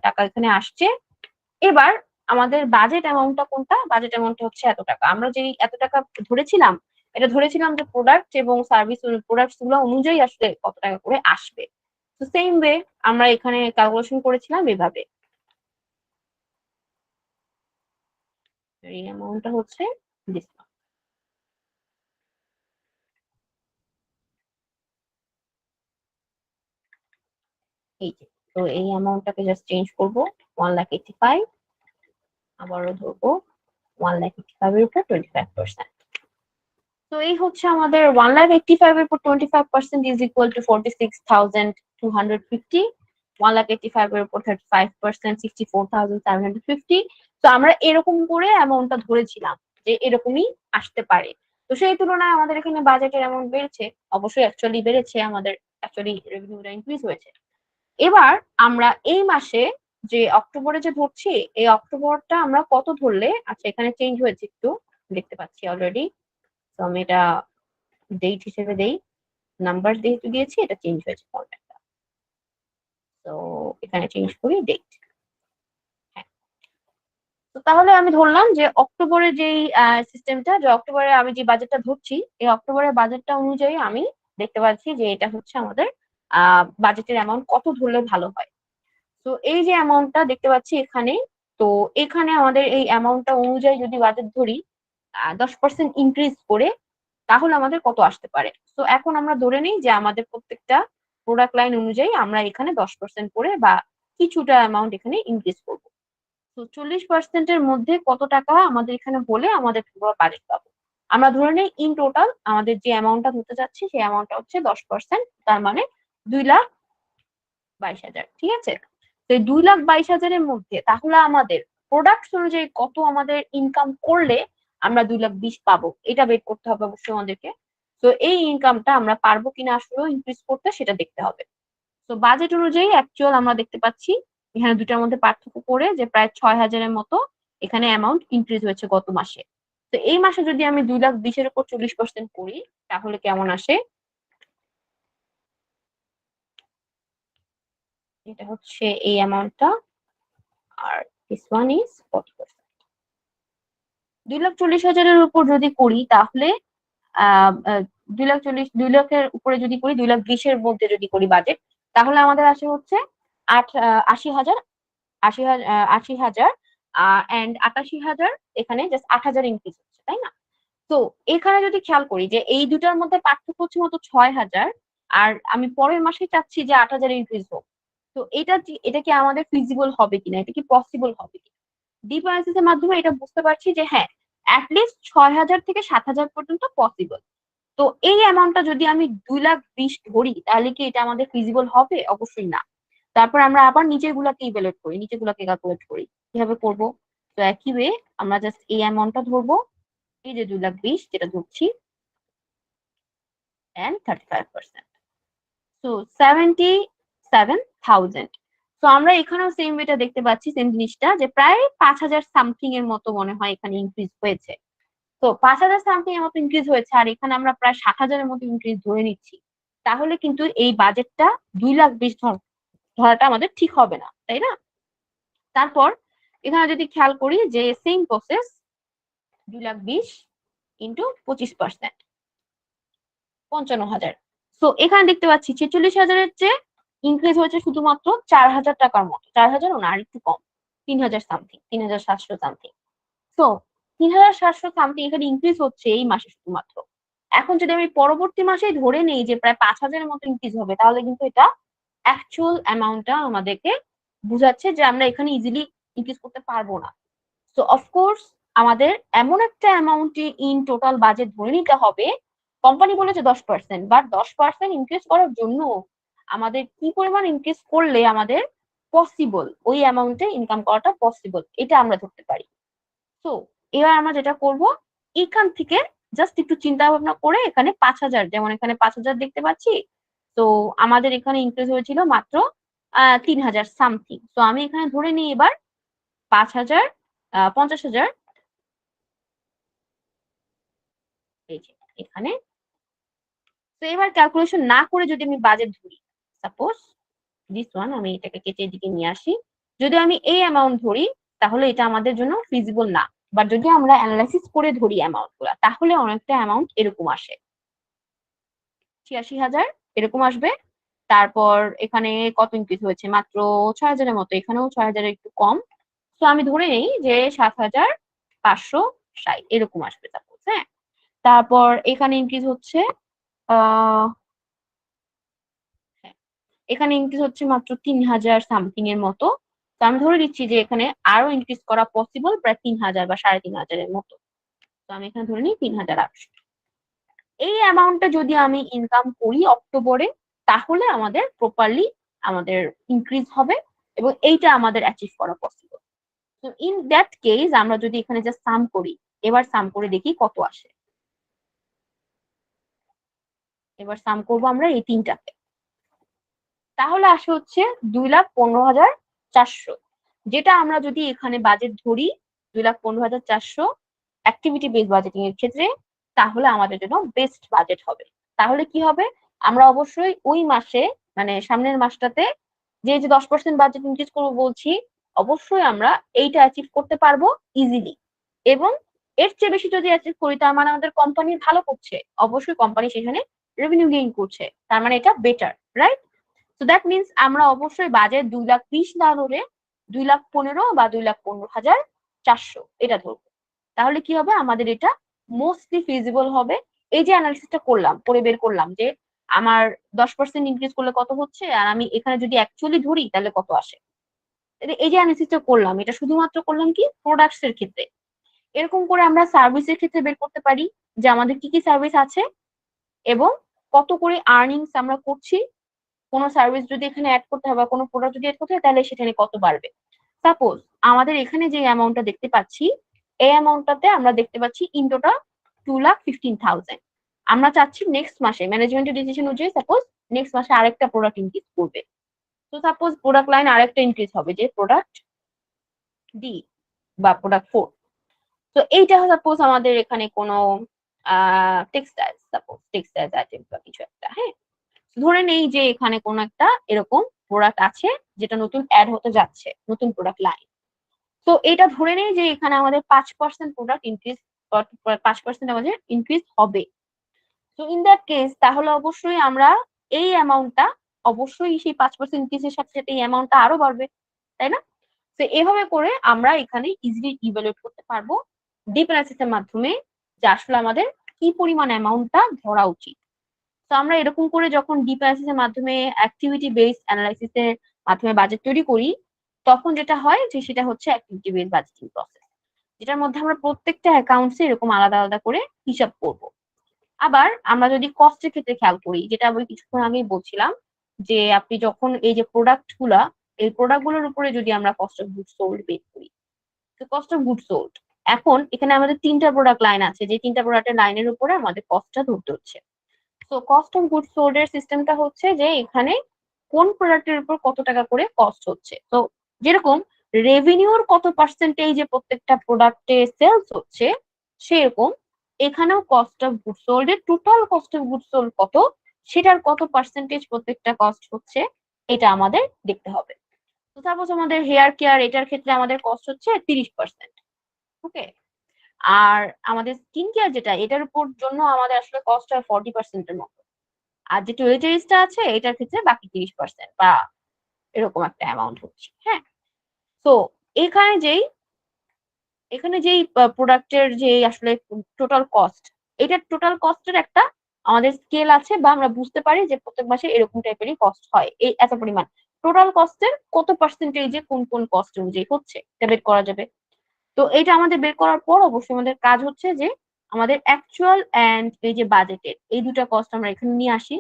টাকা এখানে আসছে। এবার আমাদের বাজেট অ্যামাউন্টটা কোনটা? বাজেট অ্যামাউন্টটা হচ্ছে এত টাকা। আমরা যেই এত টাকা ধরেছিলাম, এটা ধরেছিলাম যে প্রোডাক্ট এবং সার্ভিস প্রোডাক্টস গুলো অনুযায়ী আসলে কত টাকা করে আসবে। তো সেম ওয়ে আমরা এখানে ক্যালকুলেশন করেছিলাম এভাবে। এই অ্যামাউন্টটা হচ্ছে this one। এই যে, তো এই অ্যামাউন্টটাকে জাস্ট চেঞ্জ করবো 1,85,000, আবারও ধরবো 1,85,000 এর উপর 25%। তো এই হচ্ছে আমাদের 1,85,000 এর উপর 25% ইজ ইকুয়াল টু 46,250। 1,85,000 এর উপর 35% 64,750। তো আমরা এরকম করে অ্যামাউন্টটা ধরেছিলাম যে এরকমই আসতে পারে। তো সেই তুলনায় আমাদের এখানে বাজেটের অ্যামাউন্ট বেড়েছে, অবশ্যই অ্যাকচুয়ালি বেড়েছে, আমাদের অ্যাকচুয়ালি রেভিনিউটা ইনক্রিজ হয়েছে। এবার আমরা এই মাসে যে অক্টোবরে যে ধরছি, এই অক্টোবরটা আমরা কত ধরলে, আচ্ছা এখানে চেঞ্জ হয়েছে একটু, দেখতে পাচ্ছি অলরেডি। তো আমি এটা ডেট হিসেবে দেই, নাম্বার যেহেতু দিয়েছি এটা চেঞ্জ হয়েছে ফরম্যাটটা। তো এখানে চেঞ্জ করি ডেট। হ্যাঁ, তো তাহলে আমি ধরলাম যে অক্টোবরের যেই সিস্টেমটা, যে অক্টোবরে আমি যে বাজেটটা ধরছি, এই অক্টোবরের বাজেটটা অনুযায়ী আমি দেখতে পাচ্ছি যে এটা হচ্ছে আমাদের বাজেটের অ্যামাউন্ট কত ধরলে ভালো হয়। তো এই যে অ্যামাউন্টটা দেখতে পাচ্ছি এখানে, তো এখানে আমাদের এই অ্যামাউন্টটা অনুযায়ী যদি বাজেট ধরি 10% ইনক্রিজ করে, তাহলে আমাদের কত আসতে পারে। তো এখন আমরা ধরে নিই যে আমাদের প্রত্যেকটা প্রোডাক্ট লাইন অনুযায়ী আমরা এখানে 10% করে বা কিছুটা অ্যামাউন্ট এখানে ইনক্রিজ করব। তো 40% এর মধ্যে কত টাকা আমাদের এখানে হলে আমাদের পুরো বাজেট পাবো। আমরা ধরে নিই ইন টোটাল আমাদের যে অ্যামাউন্টটা ধরতে চাচ্ছি সেই অ্যামাউন্টটা হচ্ছে 10%, তার মানে 2,22,000। ঠিক আছে? তো এই 2,22,000 এর মধ্যে তাহলে আমাদের প্রোডাক্টস অনুযায়ী কত আমাদের ইনকাম করলে আমরা 2,20,000 পাবো, এটা বের করতে হবে অবশ্যই আমাদেরকে। তো এই ইনকামটা আমরা পারবো কিনা আসলে ইনক্রিজ করতে সেটা দেখতে হবে। তো বাজেট অনুযায়ী অ্যাকচুয়াল আমরা দেখতে পাচ্ছি এখানে দুটার মধ্যে পার্থক্য করে যে প্রায় 6,000 এর মতো এখানে অ্যামাউন্ট ইনক্রিজ হয়েছে গত মাসে। তো এই মাসে যদি আমি 2,20,000 এর উপর 40% করি তাহলে কেমন আসে? এটা হচ্ছে এই অ্যামাউন্টটা, আর দিস ওয়ান ইজ 40%। 2,40,000 এর উপর যদি করি তাহলে 2 লাখের উপরে যদি করি, 2,20,000 এর মধ্যে যদি করি বাজেট, তাহলে আমাদের আসে হচ্ছে 80,000, 80,000 এন্ড 88,000। এখানে জাস্ট 8,000 ইনক্রিজ হচ্ছে, তাই না? তো এখানে যদি খেয়াল করি যে এই দুটার মধ্যে পার্থক্য হচ্ছে মতো 6,000, আর আমি পরের মাসে চাচ্ছি যে 8,000 ইনক্রিজ হোক। তো এটা কি আমাদের ফিজিবল হবে কিনা, এটা কি পসিবল হবে কিনা? ডিপ অ্যানালিসিস এর মাধ্যমে এটা বুঝতে পারছি যে হ্যাঁ, অ্যাটলিস্ট 6,000 থেকে 7,000 পর্যন্ত পসিবল। তো এই অ্যামাউন্টটা যদি আমি 2,20,000 ধরি তাহলে কি এটা আমাদের ফিজিবল হবে? অবশ্যই না। তারপর আমরা আবার নিচের গুলাকে ইভ্যালুয়েট করি, নিচের গুলাকে ক্যালকুলেট করি। কিভাবে করব? তো একই ওয়ে আমরা জাস্ট এই অ্যামাউন্টটা ধরবো, এই যে 2,20,000 যেটা ধরছি, এন্ড 35%, সো 77,000। তো আমরা এখানেও সেম ওয়েটা দেখতে পাচ্ছি, সেম জিনিসটা, যে প্রায় 5,000 সামথিং এর মতো মনে হয় এখানে ইনক্রিজ হয়েছে। তো 5,000 সামথিং এর মতো ইনক্রিজ হয়েছে, আর এখানে আমরা প্রায় 7,000 এর মতো ইনক্রিজ ধরে নিচ্ছি। তাহলে কিন্তু এই বাজেটটা 2,20,000 ধরাটা আমাদের ঠিক হবে না, তাই না? তারপর এখানে যদি খেয়াল করি যে সেম প্রসেস, 2,20,000 ইন্টু 25%, 55,000। সো এখানে দেখতে পাচ্ছি 46,000 এর চেয়ে ইনক্রিজ হয়েছে শুধুমাত্র 4,000 টাকার মতো, 4,000 না আর একটু কম, 3,000 সামথিং, 3,700 সামথিং। সো 3,700 সামথিং এখানে ইনক্রিজ হচ্ছে এই মাসে শুধুমাত্র। এখন যদি আমি পরবর্তী মাসে ধরে নেই যে প্রায় 5,000 এর মতো ইনক্রিজ হবে, তাহলে কিন্তু এটা অ্যাকচুয়াল অ্যামাউন্টটা আমাদেরকে বুঝাচ্ছে যে আমরা এখানে ইজিলি ইনক্রিজ করতে পারবো না। সো অফকোর্স আমাদের এমন একটা অ্যামাউন্টে ইন টোটাল বাজেট ধরে নিতে হবে। কোম্পানি বলেছে 10%, বাট 10% ইনক্রিজ করার জন্য আমাদের কি পরিমাণ ইনক্রিজ করলে আমাদের পসিবল, ওই অ্যামাউন্টে ইনকাম করাটা পসিবল, এটা আমরা ধরতে পারি। তো এবার আমরা যেটা করব, এখান থেকে জাস্ট একটু চিন্তা ভাবনা করে এখানে 5,000, যেমন এখানে 5,000 দেখতে পাচ্ছি, তো আমাদের এখানে ইনক্রিজ হয়েছিল মাত্র 3,000 সামথিং। তো আমি এখানে ধরে নিই এবার 5,000, 50,000, এই যে এখানে। তো এবার ক্যালকুলেশন না করে যদি আমি বাজেট ধরি, সাপোজ দিস ওয়ান, আমি এটাকে কেটে এদিকে নিয়ে আসি, যদি আমি এই অ্যামাউন্ট ধরি তাহলে এটা আমাদের জন্য ফিজিবল না। বাট যদি আমরা অ্যানালাইসিস করে ধরি অ্যামাউন্ট গুলা, তাহলে অনেকটা অ্যামাউন্ট এরকম আসে, 86,000 এরকম আসবে। তারপর এখানে কত ইনক্রিজ হয়েছে, মাত্র 6,000 এর মতো, এখানেও 6,000 একটু কম। তো আমি ধরে নেই যে 7,560 এরকম আসবে সাপোজ, হ্যাঁ। তারপর এখানে ইনক্রিজ হচ্ছে আহ হ্যাঁ, এখানে ইনক্রিজ হচ্ছে মাত্র 3,000 সামথিং এর মতো। তো আমি ধরে দিচ্ছি যে এখানে আরো ইনক্রিজ করা পসিবল প্রায় 3,000 বা 3,500 এর মতো। তো আমি এখানে ধরে নিই 3,800। এই অ্যামাউন্টটা যদি আমি ইনকাম করি অক্টোবরে, তাহলে আমাদের প্রপারলি আমাদের ইনক্রিজ হবে এবং এইটা আমাদের অ্যাচিভ করা পসিবল। তো ইন দ্যাট কেস আমরা যদি এখানে জাস্ট সাম করি, এবার সাম করে দেখি কত আসে। এবার সাম করবো আমরা এই তিনটাকে, তাহলে আসে হচ্ছে 2,15,400। যেটা আমরা যদি এখানে বাজেট ধরি 2,15,400 অ্যাক্টিভিটি বেস বাজেটিং এর ক্ষেত্রে, তাহলে আমাদের জন্য বেস্ট বাজেট হবে। তাহলে কি হবে, আমরা অবশ্যই ওই মাসে, মানে সামনের মাসটাতে যে 10% বাজেট ইনক্রিজ করবো বলছি, অবশ্যই আমরা এইটা অ্যাচিভ করতে পারবো ইজিলি। এবং এর চেয়ে বেশি যদি অ্যাচিভ করি, তার মানে আমাদের কোম্পানি ভালো করছে, অবশ্যই কোম্পানি সেখানে রেভিনিউ গেইন করছে, তার মানে এটা বেটার, রাইট? তো দ্যাট মিনস আমরা অবশ্যই বাজেট 2,20,000 না ধরে 2,15,000 বা 2,15,400 এটা ধরবো। তাহলে কি হবে, আমাদের এটা মোস্টলি ফিজিবল হবে। এই যে অ্যানালিসিসটা করলাম, করে বের করলাম যে আমার 10% ইনক্রিজ করলে কত হচ্ছে, আর আমি এখানে যদি অ্যাকচুয়ালি ধরি তাহলে কত আসে। এই যে অ্যানালিসিসটা করলাম, এটা শুধুমাত্র করলাম কি প্রোডাক্টস এর ক্ষেত্রে। এরকম করে আমরা সার্ভিসের ক্ষেত্রে বের করতে পারি যে আমাদের কি কি সার্ভিস আছে এবং কত করে আর্নিংস আমরা করছি। কোনো সার্ভিস যদি এখানে অ্যাড করতে হয় বা কোনো প্রোডাক্ট যদি অ্যাড করতে হয়, তাহলে সেখানে কত বাড়বে। সাপোজ আমাদের এখানে যে অ্যামাউন্টটা দেখতে পাচ্ছি, এই অ্যামাউন্টটাতে আমরা দেখতে পাচ্ছি ইন টোটাল 2,15,000। আমরা চাচ্ছি নেক্সট মাসে ম্যানেজমেন্টের ডিসিশন অনুযায়ী সাপোজ নেক্সট মাসে আরেকটা প্রোডাক্ট ইনক্রিজ করবে। তো সাপোজ প্রোডাক্ট লাইন আরেকটা ইনক্রিজ হবে, যে প্রোডাক্ট ডি বা প্রোডাক্ট 4। তো এইটা সাপোজ আমাদের এখানে কোনো টেক্সটাইল, সাপোজ টেক্সটাইল আইটেম বা কিছু একটা, হ্যাঁ। ধরে নেই যে এখানে কোন একটা এরকম প্রোডাক্ট আছে যেটা নতুন অ্যাড হতে যাচ্ছে, নতুন প্রোডাক্ট লাইন। তো এটা ধরে নেই যে এখানে আমাদের 5% প্রোডাক্ট ইনক্রিজ, 5% আমাদের ইনক্রিজ হবে। তো ইন দ্যাট কেস তাহলে অবশ্যই আমরা এই অ্যামাউন্টটা, অবশ্যই সেই 5% ইনক্রিজের সাথে সাথে এই অ্যামাউন্টটা আরো বাড়বে, তাই না? তো এভাবে করে আমরা এখানে ইজিলি ইভ্যালুয়েট করতে পারবো ডিপ অ্যানালিসিসের মাধ্যমে যে আসলে আমাদের কি পরিমাণ অ্যামাউন্টটা ধরা উচিত। তো আমরা এরকম করে যখন ডিপ অ্যানালিসিস এর মাধ্যমে অ্যাক্টিভিটি বেসড অ্যানালাইসিস এর মাধ্যমে বাজেট তৈরি করি, তখন যেটা হয় যে সেটা হচ্ছে অ্যাক্টিভিটি বেসড বাজেটিং প্রসেস, যেটার মধ্যে আমরা প্রত্যেকটা অ্যাকাউন্টসে এরকম আলাদা আলাদা করে হিসাব করব। আবার আমরা যদি কস্টের ক্ষেত্রে খেয়াল করি, যেটা আমি কিছুক্ষণ আগেই বলছিলাম, যে আপনি যখন এই যে প্রোডাক্ট গুলা, এই প্রোডাক্ট গুলোর উপরে যদি আমরা কস্ট অফ গুডস সোল্ড বের করি, তো কস্ট অফ গুডস সোল্ড, এখন এখানে আমাদের 3টা প্রোডাক্ট লাইন আছে, যে 3টা প্রোডাক্টের লাইনের উপরে আমাদের কস্টটা ধরতে হচ্ছে। তো কস্ট অফ গুডস সোল্ড এর সিস্টেমটা হচ্ছে যে এখানে কোন প্রোডাক্টের উপর কত টাকা করে কস্ট হচ্ছে। তো যেরকম রেভিনিউর কত পার্সেন্টেজে প্রত্যেকটা প্রোডাক্টে সেলস হচ্ছে, সেরকম এখানেও কস্ট অফ গুডস সোল্ড এর total cost of goods sold কত, সেটার কত পার্সেন্টেজ প্রত্যেকটা কস্ট হচ্ছে, এটা আমাদের দেখতে হবে। তো সাপোজ আমাদের হেয়ার কেয়ার, এটার ক্ষেত্রে আমাদের কস্ট হচ্ছে 30%, ওকে। আর আমাদের স্কিন কেয়ার যেটা, এটার উপর জন্য আমাদের আসলে কস্ট হয় 40% এর মতো। আর যে টয়লেটারিজটা আছে এটার ক্ষেত্রে বাকি 30% বা এরকম একটা অ্যামাউন্ট হচ্ছে, হ্যাঁ। তো এখানে যেই প্রোডাক্টের যে আসলে টোটাল কস্ট, এটার টোটাল কস্টের একটা আমাদের স্কেল আছে, বা আমরা বুঝতে পারি যে প্রত্যেক মাসে এরকম টাইপেরই কস্ট হয়, এই এত পরিমাণ টোটাল কস্টের কত পার্সেন্টেজে কোন কোন কস্ট অনুযায়ী হচ্ছে, এটা বের করা যাবে। তো এটা আমাদের বের করার পর অবশ্যই আমাদের কাজ হচ্ছে যে আমাদের অ্যাকচুয়াল এন্ড এই যে বাজেটের এই দুটা কস্ট আমরা এখানে নিয়ে আসি।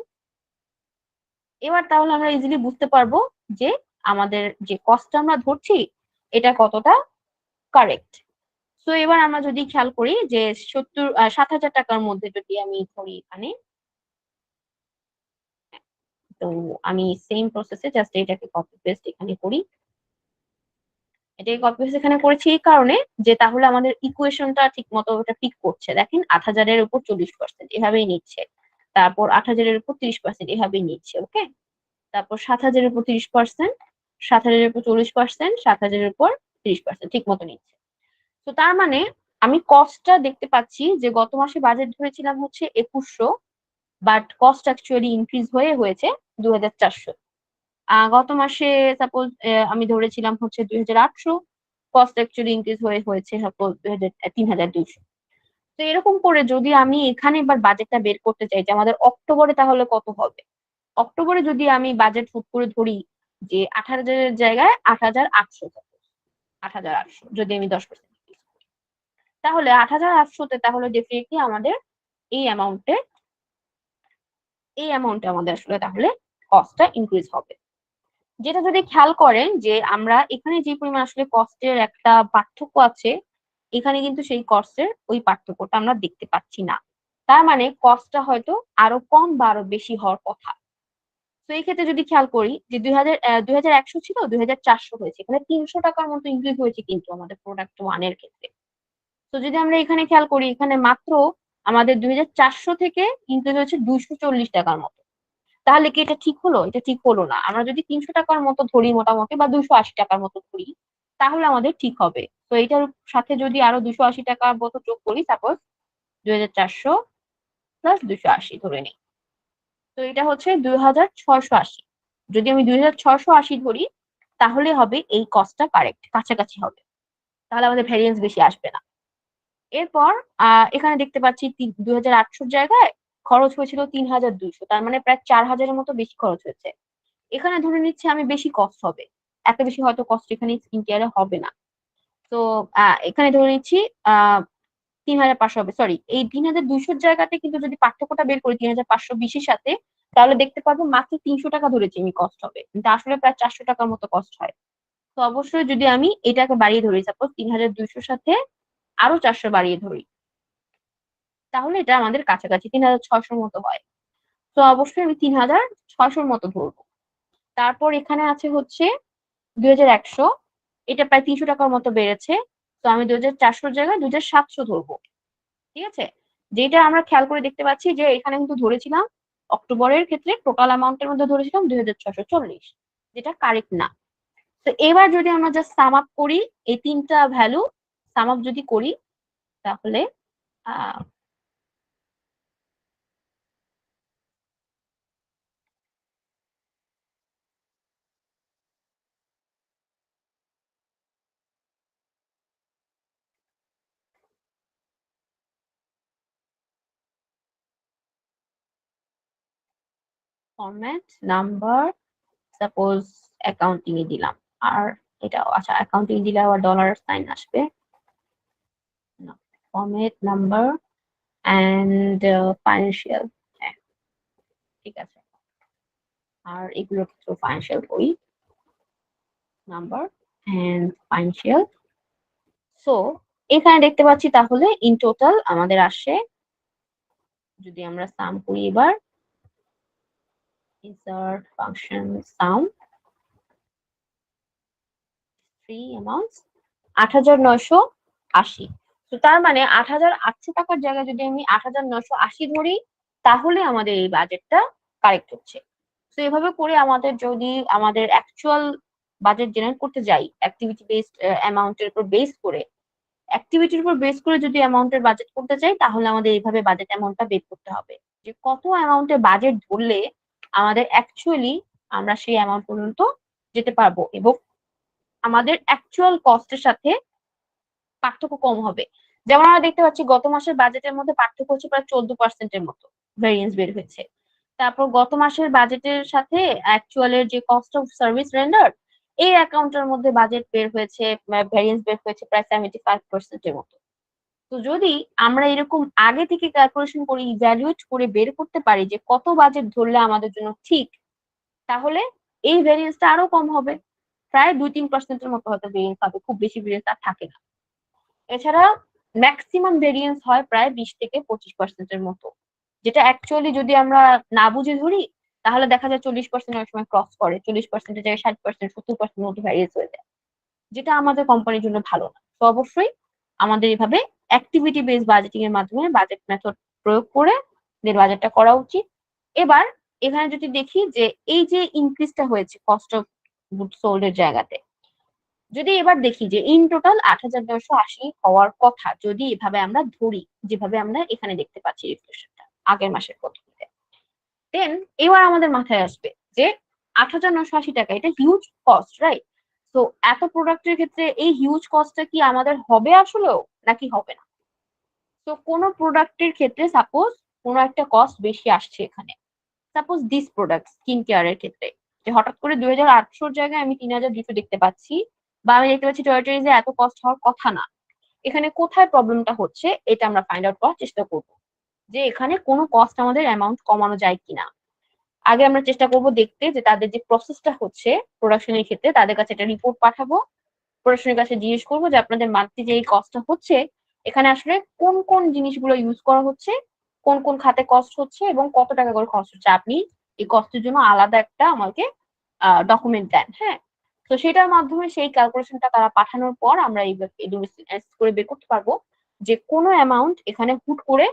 এবার তাহলে আমরা ইজিলি বুঝতে পারবো যে আমাদের যে কস্টটা আমরা ধরছি এটা কতটা কারেক্ট। তো এবার আমরা যদি খেয়াল করি যে 7,000 টাকার মধ্যে যদি আমি ধরি এখানে, তো আমি সেম প্রসেসে জাস্ট এটাকে কপি পেস্ট এখানে করি। এটাকে কপি পেস্ট এখানে করেছি এই কারণে যে তাহলে আমাদের ইকুয়েশনটা ঠিক মতো ওটা পিক করছে। দেখেন 8,000 এর উপর 40% এভাবেই নিচ্ছে, তারপর 8,000 এর উপর 30% এভাবেই নিচ্ছে। ওকে, তারপর 7,000 এর উপর 30%, 7,000 এর উপর 40%, 7,000 এর উপর 30% ঠিক মতো নিচ্ছে। তো তার মানে আমি কস্টটা দেখতে পাচ্ছি যে গত মাসে বাজেট ধরেছিলাম হচ্ছে 2100, বাট কস্ট অ্যাকচুয়ালি ইনক্রিজ হয়েছে 2,400। গত মাসে সাপোজ আমি ধরেছিলাম হচ্ছে 2,800, কস্ট অ্যাকচুয়ালি ইনক্রিজ হয়েছে সাপোজ 3,200। তো এরকম করে যদি আমি এখানে এবার বাজেটটা বের করতে চাই যে আমাদের অক্টোবরে তাহলে কত হবে, অক্টোবরে যদি আমি বাজেট হুট করে ধরি যে 8,000 এর জায়গায় 8,800, 8,800 যদি আমি 10% তাহলে 8,800 তে তাহলে ডেফিনেটলি আমাদের এই অ্যামাউন্টে আমাদের আসলে তাহলে কস্টটা ইনক্রিজ হবে। যেটা যদি খেয়াল করেন যে আমরা এখানে যে পরিমাণ আসলে কস্টের একটা পার্থক্য আছে, এখানে কিন্তু সেই কস্টের ওই পার্থক্যটা আমরা দেখতে পাচ্ছি না। তার মানে কস্টটা হয়তো আরো কম বা আরো বেশি হওয়ার কথা। তো এই ক্ষেত্রে যদি খেয়াল করি যে 2,100 ছিল 2,400 হয়েছে, এখানে 300 টাকার মতো ইনক্রিজ হয়েছে কিন্তু আমাদের প্রোডাক্ট 1 এর ক্ষেত্রে। তো যদি আমরা এখানে খেয়াল করি এখানে মাত্র আমাদের 2,400 থেকে ইনক্রিজ হয়েছে 240 টাকার মতো। তাহলে কি এটা ঠিক হলো? এটা ঠিক হলো না। আমরা যদি 300 টাকার মতো ধরি মোটামুটি বা 280 টাকার মতো ধরি তাহলে আমাদের ঠিক হবে। তো এটার সাথে যদি আরো 280 টাকার মতো যোগ করি, সাপোজ 2,400 প্লাস 280 ধরে নিই, তো এটা হচ্ছে 2,680। যদি আমি 2,680 ধরি তাহলে হবে এই কস্টটা কারেক্ট, কাছাকাছি হবে, তাহলে আমাদের ভ্যারিয়েন্স বেশি আসবে না। এরপর এখানে দেখতে পাচ্ছি 2,800 জায়গায় খরচ হয়েছিল 3,200, তার মানে প্রায় 4,000 এর মতো বেশি খরচ হয়েছে। এখানে ধরে নিচ্ছি আমি বেশি কস্ট হবে, এত বেশি হয়তো কস্ট এখানে স্কিন কেয়ারে হবে না। তো এখানে ধরে নিচ্ছি 3,500 হবে, সরি এই 3,200 জায়গাতে কিন্তু যদি পার্থক্যটা বের করি 3,520 এর সাথে, তাহলে দেখতে পাবো মাত্র 300 টাকা ধরেছি আমি কস্ট হবে, কিন্তু আসলে প্রায় 400 টাকার মতো কস্ট হয়। তো অবশ্যই যদি আমি এটাকে বাড়িয়ে ধরি, সাপোজ 3,200 সাথে আরো 400 বাড়িয়ে ধরি, তাহলে এটা আমাদের কাছাকাছি 3,600 মতো হয়। তো অবশ্যই আমি 3,600 মতো ধরবো। তারপর এখানে আছে হচ্ছে 2,100, এটা প্রায় 300 টাকার মতো বেড়েছে। তো আমি 2,400 জায়গায় 2,700 ধরবো। ঠিক আছে, যেটা আমরা খেয়াল করে দেখতে পাচ্ছি যে এখানে কিন্তু ধরেছিলাম অক্টোবরের ক্ষেত্রে টোটাল অ্যামাউন্টের মধ্যে ধরেছিলাম 2,640, যেটা কারেক্ট না। তো এবার যদি আমরা জাস্ট সাম আপ করি, এই তিনটা ভ্যালু সাম আপ যদি করি তাহলে ফরম্যাট নাম্বার সাপোজ অ্যাকাউন্টিং এ দিলাম, আর এটা আচ্ছা অ্যাকাউন্টিং দিলে আবার ডলার সাইন আসবে না, ফরম্যাট নাম্বার এন্ড ফাইন্যান্সিয়াল, হ্যাঁ ঠিক আছে। আর এগুলো কিছু ফাইন্যান্সিয়াল করি, নাম্বার এন্ড ফাইন্যান্সিয়াল। সো এখানে দেখতে পাচ্ছি তাহলে ইন টোটাল আমাদের আসে, যদি আমরা সাম করি এবার ইনসার্ট ফাংশন সাম থ্রি অ্যামাউন্টস 8,980। তো তার মানে 8,800 টাকার জায়গায় যদি আমি 8,980 ধরি তাহলে আমাদের এই বাজেটটা কারেক্ট হচ্ছে। তো এভাবে করে আমাদের যদি আমাদের অ্যাকচুয়াল বাজেট জেনারেট করতে যাই অ্যাক্টিভিটি বেসড অ্যামাউন্টের উপর বেস করে, অ্যাক্টিভিটির উপর বেস করে যদি অ্যামাউন্টের বাজেট করতে চাই তাহলে আমাদের এইভাবে বাজেট অ্যামাউন্টটা বের করতে হবে যে কত অ্যামাউন্টের বাজেট ধরলে আমাদের অ্যাকচুয়ালি আমরা সেই অ্যামাউন্ট পর্যন্ত যেতে পারবো এবং আমাদের অ্যাকচুয়াল কস্টের সাথে পার্থক্য কম হবে। যেমন আমরা দেখতে পাচ্ছি গত মাসের বাজেটের মধ্যে পার্থক্য হচ্ছে প্রায় 14% মতো ভেরিয়েন্স বের হয়েছে। তারপর গত মাসের বাজেটের সাথে অ্যাকচুয়ালের যে কস্ট অফ সার্ভিস রেন্ডার এই অ্যাকাউন্টের মধ্যে বাজেট বের হয়েছে, ভেরিয়েন্স বের হয়েছে প্রায় 75% মতো। তো যদি আমরা এরকম আগে থেকে ক্যালকুলেশন করে ইভ্যালুয়েট করে বের করতে পারি যে কত বাজেট ধরলে আমাদের জন্য ঠিক, তাহলে এই ভেরিয়েন্সটা আরো কম হবে। প্রায় 2-3% মতো হয়তো ভেরিয়েন্স হবে, খুব বেশি ভেরিয়েন্স আর থাকে না। এছাড়া ম্যাক্সিমাম ভেরিয়েন্স হয় প্রায় 20-25% মতো, যেটা অ্যাকচুয়ালি যদি আমরা না বুঝে ধরি তাহলে দেখা যায় 40% অনেক সময় ক্রস করে, 40%-এর জায়গায় 60%, 70% মতো ভ্যারিয়েন্স হয়ে যায়, যেটা আমাদের কোম্পানির জন্য ভালো না। তো অবশ্যই আমাদের এভাবে অ্যাক্টিভিটি বেস বাজেটিং এর মাধ্যমে বাজেট মেথড প্রয়োগ করে বাজেটটা করা উচিত। এবার এখানে যদি দেখি যে এই যে ইনক্রিজটা হয়েছে কস্ট অফ গুড সোল্ড এর জায়গাতে, যদি এবার দেখি যে ইন টোটাল 8,980 হওয়ার কথা, যদি এভাবে আমরা ধরি যেভাবে আমরা এখানে দেখতে পাচ্ছি রিফ্লেকশনটা আগের মাসের প্রথমে, দেন এবার আমাদের মাথায় আসবে যে 8,980 টাকা এটা হিউজ কস্ট, রাইট? তো এত প্রোডাক্টের ক্ষেত্রে এই হিউজ কস্টটা কি আমাদের হবে আসলেও নাকি হবে না? তো কোন প্রোডাক্টের ক্ষেত্রে সাপোজ কোনো একটা কস্ট বেশি আসছে এখানে, সাপোজ দিস প্রোডাক্ট স্কিন কেয়ারের ক্ষেত্রে, যে হঠাৎ করে 2,800 জায়গায় আমি 3,200 দেখতে পাচ্ছি, বা আমি দেখতে পাচ্ছি টয়টারিজে এত কস্ট হওয়ার কথা না। এখানে কোথায় প্রবলেমটা হচ্ছে এটা আমরা ফাইন্ড আউট করার চেষ্টা করব, যে এখানে কোনো কস্ট আমাদের অ্যামাউন্ট কমানো যায় কিনা। আগে আমরা চেষ্টা করব দেখতে যে তাদের যে প্রসেসটা হচ্ছে প্রোডাকশনের ক্ষেত্রে, তাদের কাছে একটা রিপোর্ট পাঠাবো, প্রোডাকশনের কাছে জিজ্ঞেস করবো যে আপনাদের মান্থলি যে এই কস্টটা হচ্ছে এখানে আসলে কোন কোন জিনিসগুলো ইউজ করা হচ্ছে, কোন কোন খাতে কস্ট হচ্ছে এবং কত টাকা করে খরচ হচ্ছে, আপনি এই কস্টের জন্য আলাদা একটা আমাকে ডকুমেন্ট দেন। হ্যাঁ, তো সেটার মাধ্যমে সেই ক্যালকুলেশনটা তারা পাঠানোর পর আমরা এই করে বের করতে পারবো যে কোনো অ্যামাউন্ট এখানে হুট করে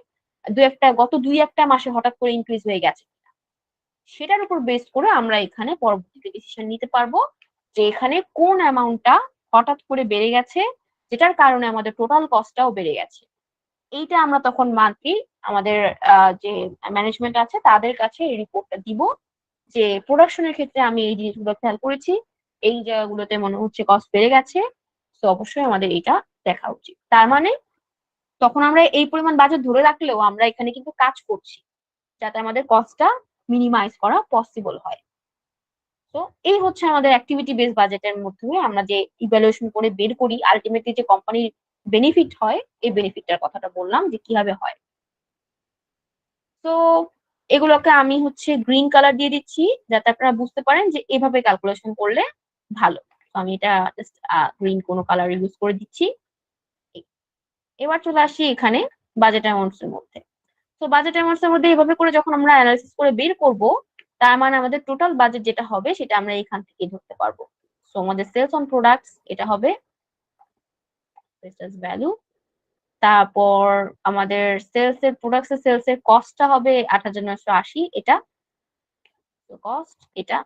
গত 2-1 মাসে হঠাৎ করে ইনক্রিজ হয়ে গেছে, সেটার উপর বেস করে আমরা এখানে পরবর্তীতে ডিসিশন নিতে পারবো যে এখানে কোন অ্যামাউন্টটা হঠাৎ করে বেড়ে গেছে, যেটার কারণে আমাদের টোটাল কস্টটাও বেড়ে গেছে। এইটা আমরা তখন মান্থলি আমাদের যে ম্যানেজমেন্ট আছে তাদের কাছে এই রিপোর্টটা দিব, যে প্রোডাকশনের ক্ষেত্রে আমি এই জিনিসগুলো খেয়াল করেছি, এই জায়গাগুলোতে মনে হচ্ছে কস্ট বেড়ে গেছে, তো অবশ্যই আমাদের এটা দেখা উচিত। তার মানে তখন আমরা এই পরিমাণ বাজেট ধরে রাখলেও আমরা এখানে কিন্তু কাজ করছি যাতে আমাদের কস্টটা মিনিমাইজ করা পসিবল হয়। তো এই হচ্ছে আমাদের অ্যাক্টিভিটি বেস বাজেটের মাধ্যমে আমরা যে ইভ্যালুয়েশন করে বের করি আলটিমেটলি যে কোম্পানির বেনিফিট হয়, এই বেনিফিটটার কথাটা বললাম যে কিভাবে হয়। তো এগুলোকে আমি হচ্ছে গ্রিন কালার দিয়ে দিচ্ছি যাতে আপনারা বুঝতে পারেন যে এভাবে ক্যালকুলেশন করলে ভালো। তো আমি এটা জাস্ট গ্রিন কোনো কালার ইউজ করে দিচ্ছি। এবার চলে আসি এখানে বাজেট অ্যামাউন্টস এর মধ্যে। তো বাজেট অ্যামাউন্টস এর মধ্যে এভাবে করে যখন আমরা অ্যানালাইসিস করে বের করব, তার মানে আমাদের টোটাল বাজেট যেটা হবে সেটা আমরা এখান থেকে ধরতে পারবো। সো আমাদের সেলস অন প্রোডাক্টস এটা হবে সেলস ভ্যালু, তারপর আমাদের সেলস এর কস্টটা হবে 8,980, এটা কস্ট, এটা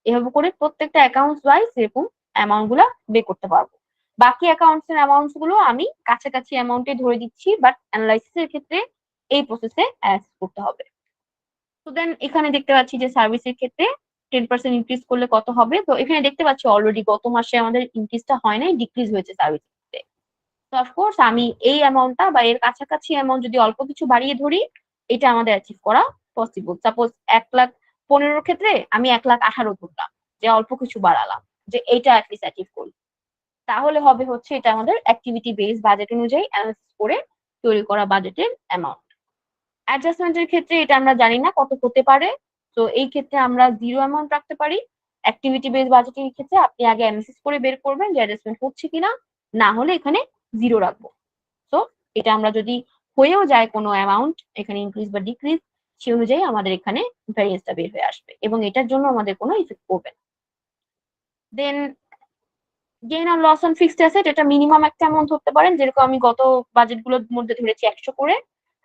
এভাবে করে প্রত্যেকটা অ্যাকাউন্টস ওয়াইজ এরকম অ্যামাউন্ট গুলা বের করতে পারবো। বাকি অ্যাকাউন্টস এর অ্যামাউন্টস গুলো আমি কাছাকাছি অ্যামাউন্টে ধরে দিচ্ছি, বাট অ্যানালাইসিস এর ক্ষেত্রে এই প্রসেসে অ্যানালাইসিস করতে হবে। তো দেন এখানে দেখতে পাচ্ছি যে সার্ভিসের ক্ষেত্রে 10% ইনক্রিজ করলে কত হবে। তো এখানে দেখতে পাচ্ছি অলরেডি গত মাসে আমাদের ইনক্রিজটা হয় নাই, ডিক্রিজ হয়েছে সার্ভিসের ক্ষেত্রে। তো অফকোর্স আমি এই অ্যামাউন্টটা বা এর কাছাকাছি অ্যামাউন্ট যদি অল্প কিছু বাড়িয়ে ধরি, এটা আমাদের অ্যাচিভ করা পসিবল। সাপোজ 1,15,000 ক্ষেত্রে আমি 1,18,000 ধরলাম, যে অল্প কিছু বাড়ালাম, যে এইটা অ্যাটলিস্ট অ্যাচিভ করি, তাহলে হবে হচ্ছে এটা আমাদের অ্যাক্টিভিটি বেস বাজেট অনুযায়ী অ্যানালাইসিস করে তৈরি করা বাজেটের অ্যামাউন্ট। অ্যাডজাস্টমেন্টের ক্ষেত্রে এটা আমরা জানি না কত হতে পারে, তো এই ক্ষেত্রে আমরা 0 অ্যামাউন্ট রাখতে পারি। অ্যাক্টিভিটি বেস বাজেটের ক্ষেত্রে আপনি আগে অ্যানালিসিস করে বের করবেন যে অ্যাডজাস্টমেন্ট হচ্ছে কিনা, না হলে এখানে 0 রাখবো। তো এটা আমরা যদি হয়েও যায় কোনো অ্যামাউন্ট এখানে ইনক্রিজ বা ডিক্রিজ, সেই অনুযায়ী আমাদের এখানে ভ্যারিয়েন্সটা বের হয়ে আসবে এবং এটার জন্য আমাদের কোনো ইফেক্ট পড়বে না। দেন গেইন আর লস অন ফিক্সড অ্যাসেট, এটা মিনিমাম একটা অ্যামাউন্ট ধরতে পারেন, যেরকম আমি গত বাজেটগুলোর মধ্যে ধরেছি 100 করে,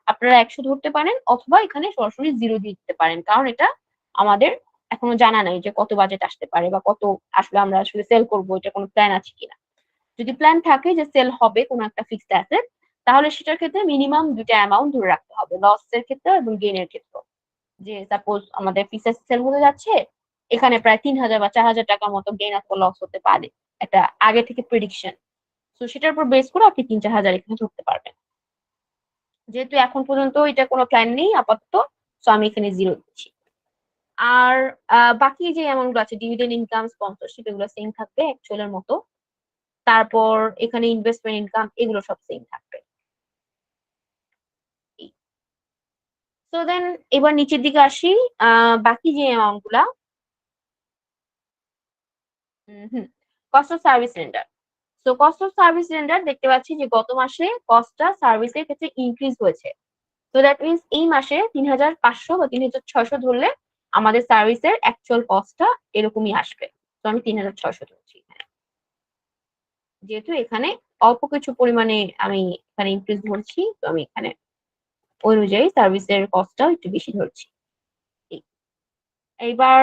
আপনারা 100 ধরতে পারেন, অথবা এখানে সরাসরি 0 দিয়ে দিতে পারেন, কারণ এটা আমাদের এখনো জানা নাই যে কত বাজেট আসতে পারে বা কত আসলে আমরা আসলে সেল করবো, এটা কোনো প্ল্যান আছে কিনা। যদি প্ল্যান থাকে যে সেল হবে কোনো একটা ফিক্সড অ্যাসেট, তাহলে সেটার ক্ষেত্রে মিনিমাম 2টা অ্যামাউন্ট ধরে রাখতে হবে, লস এর ক্ষেত্রে এবং গেইনের ক্ষেত্রে। যে সাপোজ আমাদের ফিক্সড সেল হতে যাচ্ছে, এখানে প্রায় 3,000 বা 4,000 টাকার মতো গেইন অথবা লস হতে পারে, একটা আগে থেকে প্রেডিকশন। তো সেটার উপর বেস করে আপনি 3-4 হাজার এখানে ধরতে পারবেন। যেহেতু এখন পর্যন্ত এটা কোনো প্ল্যান নেই আপাতত, তো আমি এখানে 0 দিচ্ছি। আর বাকি যে অ্যামাউন্ট গুলো আছে, ডিভিডেন্ড ইনকাম, স্পন্সরশিপ, এগুলো সেম থাকবে অ্যাকচুয়ালের মতো। তারপর এখানে ইনভেস্টমেন্ট ইনকাম, এগুলো সব সেম থাকবে। তো দেন এবার নিচের দিকে আসি, বাকি যে অ্যামাউন্ট গুলা, hmm, cost of service render. So cost of service render দেখতে পাচ্ছি যে গত মাসে কস্টটা সার্ভিসের ক্ষেত্রে ইনক্রিজ হয়েছে। তো দ্যাট মিনস এই মাসে ৩৫০০ বা ৩৬০০ ধরলে আমাদের সার্ভিসের অ্যাকচুয়াল কস্টটা এরকমই আসবে। তো আমি ৩৬০০ ধরছি এখানে। যেহেতু এখানে অল্প কিছু পরিমাণে আমি এখানে ইনক্রিজ ধরছি, তো আমি এখানে ওই অনুযায়ী সার্ভিসের কস্টটাও একটু বেশি ধরছি। এইবার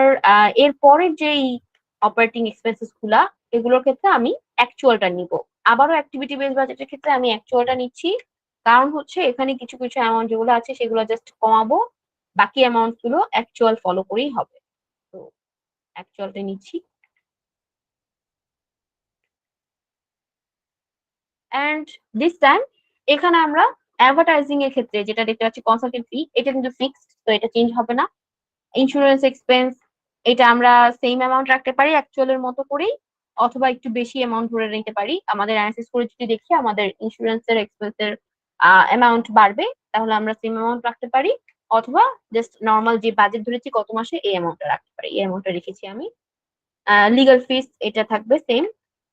এর পরের যেই অপারেটিং এক্সপেন্সেস গুলা এগুলোর ক্ষেত্রে আমি অ্যাকচুয়ালটা নিব। আবারও অ্যাক্টিভিটি বেস বাজেটের ক্ষেত্রে আমি অ্যাকচুয়ালটা নিচ্ছি, কারণ হচ্ছে এখানে কিছু কিছু অ্যামাউন্ট যেগুলো আছে সেগুলো জাস্ট কমাবো, বাকি অ্যামাউন্ট গুলো অ্যাকচুয়াল ফলো করেই হবে। তো অ্যাকচুয়ালটা নিচ্ছি। অ্যান্ড দিস টাইম এখানে আমরা অ্যাডভার্টাইজিং এর ক্ষেত্রে যেটা দেখতে পাচ্ছি কনসালটেন্ট ফি, এটা কিন্তু ফিক্সড, তো এটা চেঞ্জ হবে না। ইন্স্যুরেন্স এক্সপেন্স এটা আমরা সেম অ্যামাউন্ট রাখতে পারি অ্যাকচুয়ালের মতো করেই, অথবা একটু বেশি অ্যামাউন্ট ধরে নিতে পারি। আমাদের অ্যানালাইসিস করে যদি দেখি আমাদের ইন্স্যুরেন্সের এক্সপেন্সের অ্যামাউন্ট বাড়বে, তাহলে আমরা সেম অ্যামাউন্ট রাখতে পারি, অথবা জাস্ট নর্মাল যে বাজেট ধরেছি গত মাসে এই অ্যামাউন্টটা রাখতে পারি। এই অ্যামাউন্টটা রেখেছি আমি। লিগাল ফিস এটা থাকবে সেম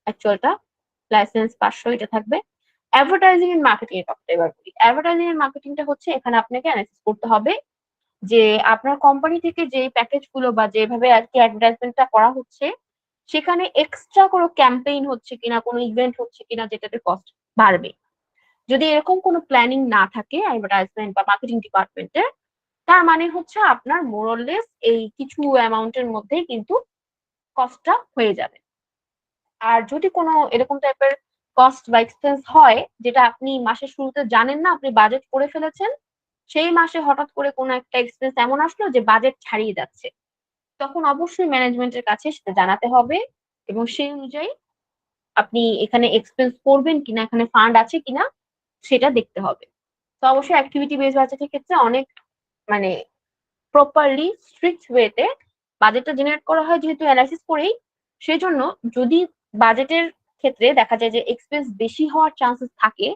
অ্যাকচুয়ালটা, লাইসেন্স 500 এটা থাকবে। অ্যাডভার্টাইজিং এন্ড মার্কেটিং এর কথাটা এবার বলি। অ্যাডভার্টাইজিং এন্ড মার্কেটিংটা হচ্ছে এখানে আপনাকে অ্যানালাইসিস করতে হবে যে আপনার কোম্পানি থেকে যে প্যাকেজ গুলো বা যেভাবে আর কি অ্যাডভার্টাইজমেন্টটা করা হচ্ছে সেখানে এক্সট্রা কোনো ক্যাম্পেইন হচ্ছে কিনা, কোনো ইভেন্ট হচ্ছে কিনা যেটাতে কস্ট বাড়বে। যদি এরকম কোনো প্ল্যানিং না থাকে অ্যাডভার্টাইজমেন্ট বা মার্কেটিং ডিপার্টমেন্টে, তার মানে হচ্ছে আপনার মোরলেস এই কিছু অ্যামাউন্টের মধ্যেই কিন্তু কস্টটা হয়ে যাবে। আর যদি কোনো এরকম টাইপের কস্ট বা এক্সপেন্স হয় যেটা আপনি মাসের শুরুতে জানেন না, আপনি বাজেট করে ফেলেছেন, সেই মাসে হঠাৎ করে কোনো একটা এক্সপেন্স এমন আসলো যে বাজেট ছাড়িয়ে যাচ্ছে, তখন অবশ্যই ম্যানেজমেন্টের কাছে সেটা জানাতে হবে এবং সেই অনুযায়ী আপনি এখানে এক্সপেন্স করবেন কিনা, এখানে ফান্ড আছে কিনা সেটা দেখতে হবে। তো অবশ্যই অ্যাক্টিভিটি বেস বাজেটের ক্ষেত্রে অনেক মানে প্রপারলি স্ট্রিক্ট ওয়েতে বাজেটটা জেনারেট করা হয় যেহেতু অ্যানালাইসিস করেই, সেজন্য যদি বাজেটের ক্ষেত্রে দেখা যায় যে এক্সপেন্স বেশি হওয়ার চান্সেস থাকে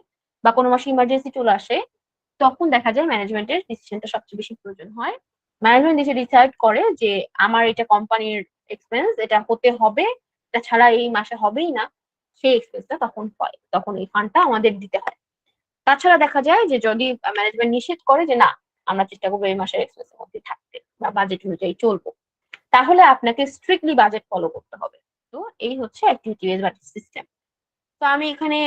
বা কোনো মাসে ইমার্জেন্সি চলে আসে, তখন দেখা যায় ম্যানেজমেন্টের ডিসিশনটা সবচেয়ে বেশি প্রয়োজন হয়। ম্যানেজমেন্ট এসে ডিসাইড করে যে আমার এটা কোম্পানির এক্সপেন্স, এটা হতে হবে, এটা ছাড়া এই মাসে হবেই না, সেই এক্সপেন্সটা তখন হয়, তখন এই ফান্ডটা আমাদের দিতে হয়। তাছাড়া দেখা যায় যে যদি ম্যানেজমেন্ট নিষেধ করে যে না আমরা চেষ্টা করবো এই মাসের এক্সপেন্সের মধ্যে থাকতে বা বাজেট অনুযায়ী চলবো, তাহলে আপনাকে স্ট্রিক্টলি বাজেট ফলো করতে হবে। তো এই হচ্ছে অ্যাক্টিভিটি বেস বাজেট সিস্টেম। তো আমি এখানে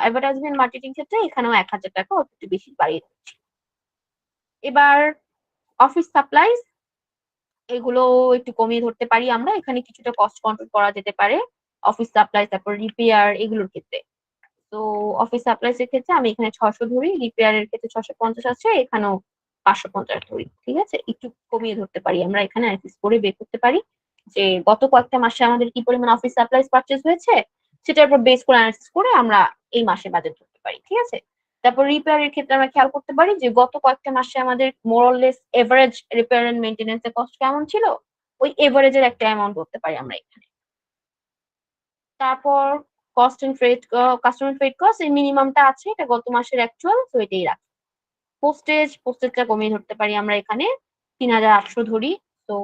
অ্যাডভার্টাইজমেন্ট মার্কেটিং ক্ষেত্রে এখানেও ১,০০০ টাকা অল্প একটু বেশি বাড়িয়ে দিচ্ছি। এবার অফিস সাপ্লাইজ এগুলো একটু কমিয়ে ধরতে পারি আমরা, এখানে কিছুটা কস্ট কন্ট্রোল করা যেতে পারে অফিস সাপ্লাইজ তারপর রিপেয়ার এগুলোর ক্ষেত্রে। তো অফিস সাপ্লাইজ এর ক্ষেত্রে আমি এখানে ৬০০ ধরি, রিপেয়ার এর ক্ষেত্রে ৬৫০ আছে, এখানেও ৫৫০ ধরি। ঠিক আছে, একটু কমিয়ে ধরতে পারি আমরা, এখানে অ্যানালাইসিস করে বের করতে পারি যে গত কয়েকটা মাসে আমাদের কি পরিমাণ অফিস সাপ্লাইজ পারচেজ হয়েছে, সেটার উপর বেস করে অ্যানালাইসিস করে আমরা এই মাসে বাজেট ধরতে পারি। ঠিক আছে, তারপর রিপেয়ার এর ক্ষেত্রে আমরা খেয়াল করতে পারি যে গত কয়েকটা মাসে আমাদের মোরলেস এভারেজ রিপেয়ার এন্ড মেইনটেনেন্স এর কস্ট কেমন ছিল, ওই এভারেজের একটা অ্যামাউন্ট ধরতে পারি আমরা এখানে। তারপর cost and freight, customer freight cost এই মিনিমামটা আছে, এটা গত মাসের অ্যাকচুয়াল, তো এটাই রাখি। পোস্টেজটা কমিয়ে ধরতে পারি আমরা এখানে ৩,৮০০ ধরি। তো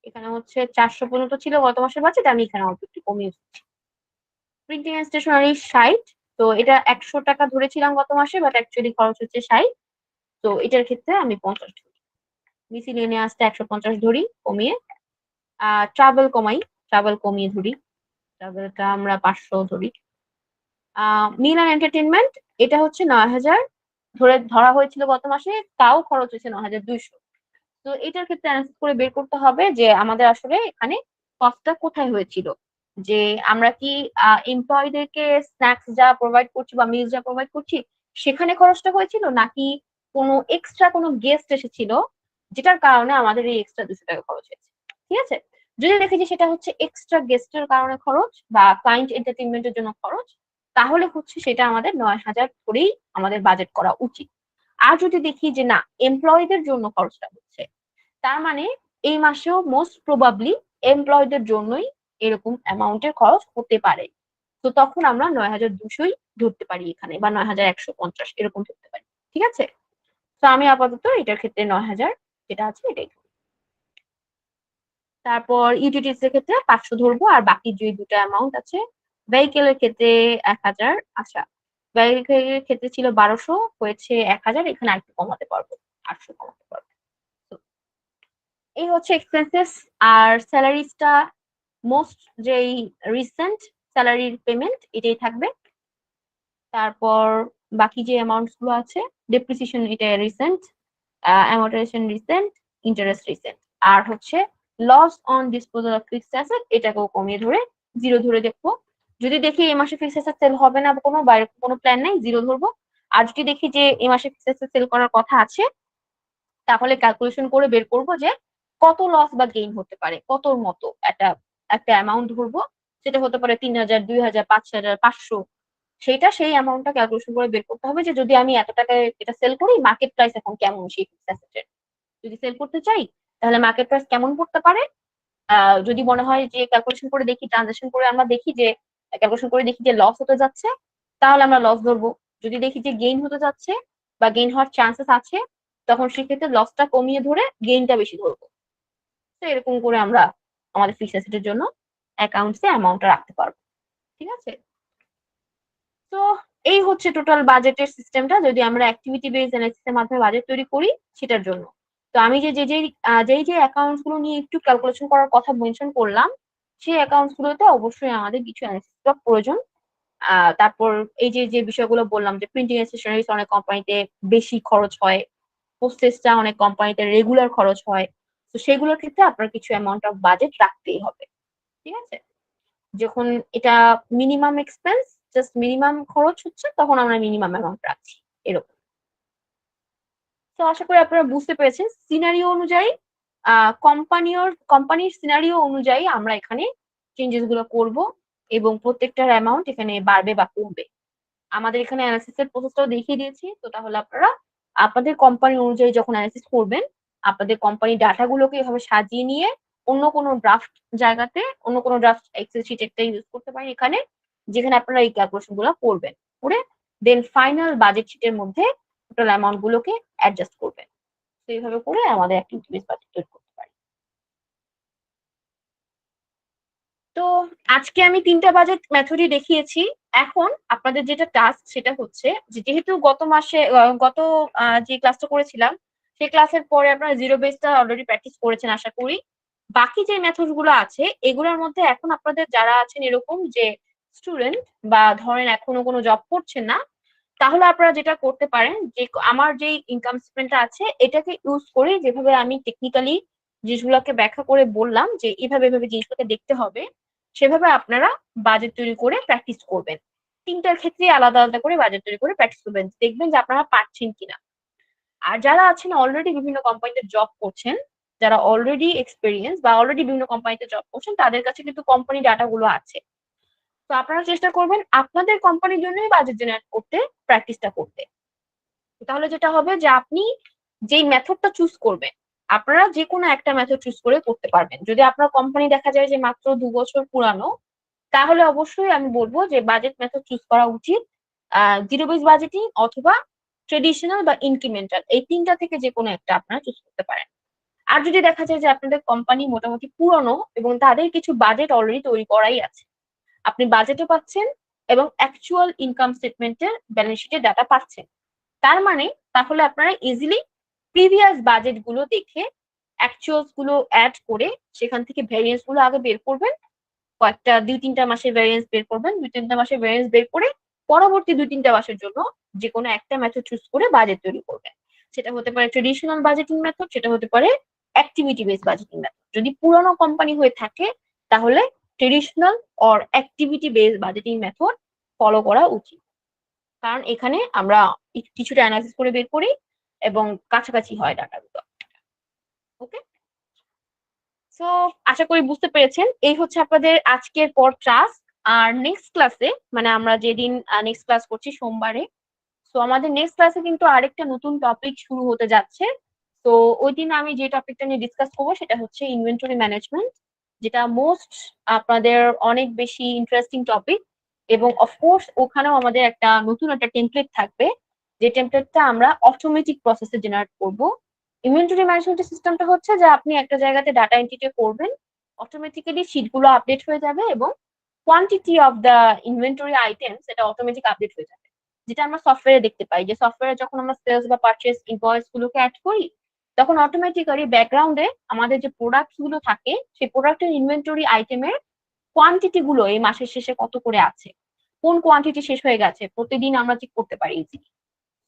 এখানে হচ্ছে ৪০০ পর্যন্ত ছিল গত মাসের বাজেট, আমি এখানে অল্প একটু কমিয়ে দিচ্ছি। প্রিন্টিং এন্ড স্টেশনারি ৬০, তো এটা ১০০ টাকা ধরেছিলাম গত মাসে, বাট অ্যাকচুয়ালি খরচ হচ্ছে ৬০, তো এটার ক্ষেত্রে আমি ৫০ ধরি। মিসেলেনিয়াসটা ১৫০ ধরি কমিয়ে। ট্রাভেল কমাই, ট্রাভেল কমিয়ে ধরি, ট্রাভেলটা আমরা ৫০০ ধরি। মিল অ্যান্ড এন্টারটেইনমেন্ট এটা হচ্ছে ৯,০০০ ধরা হয়েছিল গত মাসে, তাও খরচ হয়েছে ৯,২০০। তো এটার ক্ষেত্রে অ্যানালাইসিস করে বের করতে হবে যে আমাদের আসলে এখানে কস্টটা কোথায় হয়েছিল, যে আমরা কি এমপ্লয়ীদেরকে স্ন্যাক্স যা প্রোভাইড করছি বা মিলস যা প্রোভাইড করছি সেখানে খরচটা হয়েছিল, নাকি কোনো এক্সট্রা কোনো গেস্ট এসেছিল যেটার কারণে আমাদের এই এক্সট্রা ২০০ টাকা খরচ হয়েছে। ঠিক আছে, যদি দেখি যে সেটা হচ্ছে এক্সট্রা গেস্টের কারণে খরচ বা ক্লায়েন্ট এন্টারটেইনমেন্টের জন্য খরচ, তাহলে হচ্ছে সেটা আমাদের ৯,০০০ করেই আমাদের বাজেট করা উচিত। আর যদি দেখি যে না এমপ্লয়ীদের জন্য খরচটা হচ্ছে, তার মানে এই মাসেও মোস্ট প্রবাবলি এমপ্লয়ীদের জন্যই এরকম অ্যামাউন্টের খরচ হতে পারে, তো তখন আমরা ৯,২০০ই ধরতে পারি এখানে, বা ৯,১৫০ এরকম ধরতে পারি। ঠিক আছে, তো আমি আপাতত এটার ক্ষেত্রে ৯,০০০ যেটা আছে এটাই ধরি। তারপর ইউটিলিটিস এর ক্ষেত্রে 500 ধরবো, আর বাকি যে দুটো অ্যামাউন্ট আছে ভেহিকেলের ক্ষেত্রে 1000। আচ্ছা, ভেহিকেলের ক্ষেত্রে ছিল 1200, হয়েছে 1000, এখানে আরেকটু কমাতে পারবো, 800 কমাতে পারবো। তো এই হচ্ছে এক্সপেন্সেস। আর স্যালারিজটা মোস্ট যেই রিসেন্ট স্যালারির পেমেন্ট এটাই থাকবে। তারপর বাকি যে অ্যামাউন্টস গুলো আছে, ডেপ্রিসিয়েশন এটা recent, amortization recent, interest recent, আর হচ্ছে loss on disposal of fixed asset এটাকেও কমিয়ে ধরে 0 ধরে দেখবো। যদি দেখি এই মাসে ফিক্সড অ্যাসেট সেল হবে না, কোনো বাইরে কোনো প্ল্যান নাই, 0 ধরবো। আর যদি দেখি যে এই মাসে ফিক্সড অ্যাসেট সেল করার কথা আছে, তাহলে ক্যালকুলেশন করে বের করব যে কত লস বা গেইন হতে পারে, কতর মতো একটা একটা অ্যামাউন্ট ধরবো। সেটা হতে পারে 3000, 2000, 5000, 500। সেইটা সেই অ্যামাউন্টটা ক্যালকুলেশন করে বের করতে হবে যে যদি আমি এত টাকায় এটা সেল করি, মার্কেট প্রাইস এখন কেমন সেই ফিক্সড অ্যাসেটের। যদি সেল করতে চাই তাহলে মার্কেট প্রাইস কেমন পড়তে পারে। যদি মনে হয় যে ক্যালকুলেশন করে দেখি, ট্রানজাকশন করে আমরা দেখি যে ক্যালকুলেশন করে দেখি যে লস হতে যাচ্ছে, তাহলে আমরা লস ধরবো। যদি দেখি যে গেইন হতে যাচ্ছে বা গেইন হওয়ার চান্সেস আছে, তখন সেক্ষেত্রে লসটা কমিয়ে ধরে গেইনটা বেশি ধরবো। তো এরকম করে আমরা আমাদের ফিক্সড অ্যাসেটের জন্য অ্যাকাউন্টসে অ্যামাউন্টটা রাখতে পারবো। ঠিক আছে? তো এই হচ্ছে টোটাল বাজেটের সিস্টেমটা, যদি আমরা অ্যাক্টিভিটি বেস অ্যানালিসিস এর মাধ্যমে বাজেট তৈরি করি সেটার জন্য। তো আমি যেই অ্যাকাউন্টস গুলো নিয়ে একটু ক্যালকুলেশন করার কথা মেনশন করলাম, সেই অ্যাকাউন্টস গুলোতে অবশ্যই আমাদের কিছু অ্যানালিসিস প্রয়োজন। তারপর এই যে বিষয়গুলো বললাম যে প্রিন্টিং এর স্টেশনারিজ অনেক কোম্পানিতে বেশি খরচ হয়, পোস্টেজটা অনেক কোম্পানিতে রেগুলার খরচ হয়। তো সেগুলোর ক্ষেত্রে আপনার কিছু অ্যামাউন্ট অফ বাজেট রাখতেই হবে। ঠিক আছে? যখন এটা মিনিমাম এক্সপেন্স, জাস্ট মিনিমাম খরচ হচ্ছে, তখন আমরা মিনিমাম অ্যামাউন্ট রাখছি, এরকম। তো আশা করি আপনারা বুঝতে পেরেছেন সিনারিও অনুযায়ী, কোম্পানির সিনারিও অনুযায়ী আমরা এখানে চেঞ্জেস গুলো করব, এবং প্রত্যেকটার অ্যামাউন্ট এখানে বাড়বে বা কমবে। আমাদের এখানে অ্যানালিসিস এর প্রসেসটাও দেখিয়ে দিয়েছি। তো তাহলে আপনারা আপনাদের কোম্পানি অনুযায়ী যখন অ্যানালিসিস করবেন, আপনাদের কোম্পানির ডাটা গুলোকে এভাবে সাজিয়ে নিয়ে অন্য কোনো ড্রাফট জায়গাতে, অন্য কোনো ড্রাফট এক্সেল শিট একটা ইউজ করতে পারেন এখানে, যেখানে আপনারা এই ক্যালকুলেশন গুলো করবেন, করে দেন ফাইনাল বাজেট শিটের মধ্যে টোটাল অ্যামাউন্ট গুলোকে অ্যাডজাস্ট করবেন। তো এইভাবে করে আমাদের অ্যাক্টিভিটি বেস বাজেট তৈরি করতে পারি। তো আজকে আমি 3টা বাজেট মেথডই দেখিয়েছি। এখন আপনাদের যেটা টাস্ক সেটা হচ্ছে যে যেহেতু গত মাসে গত যে ক্লাসটা করেছিলাম সেই ক্লাসের পরে আপনারা জিরো বেসটা অলরেডি প্র্যাকটিস করেছেন আশা করি। বাকি যে মেথড গুলো আছে এগুলোর মধ্যে এখন আপনাদের যারা আছেন এরকম যে স্টুডেন্ট বা ধরেন এখনো কোনো জব করছেন না, তাহলে আপনারা যেটা করতে পারেন যে আমার যে ইনকাম স্টেটমেন্টটা আছে এটাকে ইউজ করে, যেভাবে আমি টেকনিক্যালি জিনিসগুলোকে ব্যাখ্যা করে বললাম যে এভাবে এভাবে জিনিসগুলোকে দেখতে হবে, সেভাবে আপনারা বাজেট তৈরি করে প্র্যাকটিস করবেন। 3টার ক্ষেত্রে আলাদা আলাদা করে বাজেট তৈরি করে প্র্যাকটিস করবেন, দেখবেন যে আপনারা পারছেন কিনা। আর যারা আছেন অলরেডি বিভিন্ন কোম্পানিতে জব করছেন, যারা অলরেডি এক্সপেরিয়েন্স বা অলরেডি বিভিন্ন কোম্পানিতে জব করছেন, তাদের কাছে কিন্তু কোম্পানি ডাটা গুলো আছে। তো আপনারা চেষ্টা করবেন আপনাদের কোম্পানির জন্যই বাজেট জেনারেট করতে, প্র্যাকটিসটা করতে। তাহলে যেটা হবে যে আপনি যেই মেথডটা চুজ করবেন, আপনারা যে কোনো একটা মেথড চুজ করে করতে পারবেন। যদি আপনার কোম্পানি দেখা যায় যে মাত্র 2 বছর পুরানো, তাহলে অবশ্যই আমি বলবো যে বাজেট মেথড চুজ করা উচিত। জিরো বেস বাজেটিং অথবা ট্রেডিশনাল বা ইনক্রিমেন্টাল, এই 3টা থেকে যে কোনো একটা আপনারা চুজ করতে পারেন। আর যদি দেখা যায় যে আপনাদের কোম্পানি মোটামুটি পুরনো এবং তাদের কিছু বাজেট অলরেডি তৈরি করাই আছে, আপনি বাজেটও পাচ্ছেন এবং অ্যাকচুয়াল ইনকাম স্টেটমেন্টের ব্যালেন্স শিটের ডাটা পাচ্ছেন, তার মানে তাহলে আপনারা ইজিলি প্রিভিয়াস বাজেট গুলো দেখে অ্যাকচুয়ালস গুলো অ্যাড করে সেখান থেকে ভ্যারিয়েন্স গুলো আগে বের করবেন। কয়েকটা 2-3টা মাসের ভ্যারিয়েন্স বের করবেন, 2-3টা মাসের ভ্যারিয়েন্স বের করে পরবর্তী 2-3টা মাসের জন্য যে কোনো একটা মেথড চুজ করে বাজেট তৈরি করবেন। সেটা হতে পারে ট্রেডিশনাল বাজেটিং মেথড, সেটা হতে পারে অ্যাক্টিভিটি বেস বাজেটিং মেথড। যদি পুরনো কোম্পানি হয়ে থাকে তাহলে traditional or activity base budgeting method follow করা উচিত, কারণ এখানে আমরা কিছুটা অ্যানালাইসিস করে বের করি এবং কাছাকাছি হয় ডাটাগুলো। ওকে, সো আশা করি বুঝতে পেরেছেন। এই হচ্ছে আপনাদের আজকের পর টাস্ক। আর নেক্সট ক্লাসে, মানে আমরা যেদিন নেক্সট ক্লাস করছি সোমবারে, তো আমাদের নেক্সট ক্লাসে কিন্তু আরেকটা নতুন টপিক শুরু হতে যাচ্ছে। তো ওই দিন আমি যে টপিকটা নিয়ে ডিসকাস করবো সেটা হচ্ছে ইনভেন্টরি ম্যানেজমেন্ট, যেটা মোস্ট আপনাদের অনেক বেশি ইন্টারেস্টিং টপিক। এবং অফকোর্স ওখানেও আমাদের একটা নতুন একটা টেমপ্লেট থাকবে, যে টেমপ্লেটটা আমরা অটোমেটিক প্রসেসে জেনারেট করব। ইনভেন্টরি ম্যানেজমেন্টের সিস্টেমটা হচ্ছে যে আপনি একটা জায়গাতে ডাটা এন্ট্রিটা করবেন, অটোমেটিক্যালি শিটগুলো আপডেট হয়ে যাবে এবং quantity of the inventory items এটা অটোমেটিক আপডেট হয়ে যাবে, যেটা আমরা সফটওয়্যারে দেখতে পাই যে সফটওয়্যারে যখন আমরা সেলস বা পারচেজ ইনভয়েস গুলোকে অ্যাড করি তখন অটোমেটিক্যালি ব্যাকগ্রাউন্ডে আমাদের যে প্রোডাক্ট গুলো থাকে সেই প্রোডাক্টের ইনভেন্টরি আইটেমের কোয়ান্টিটি গুলো এই মাসের শেষে কত করে আছে, কোন কোয়ান্টিটি শেষ হয়ে গেছে প্রতিদিন আমরা চেক করতে পারি ইজিলি।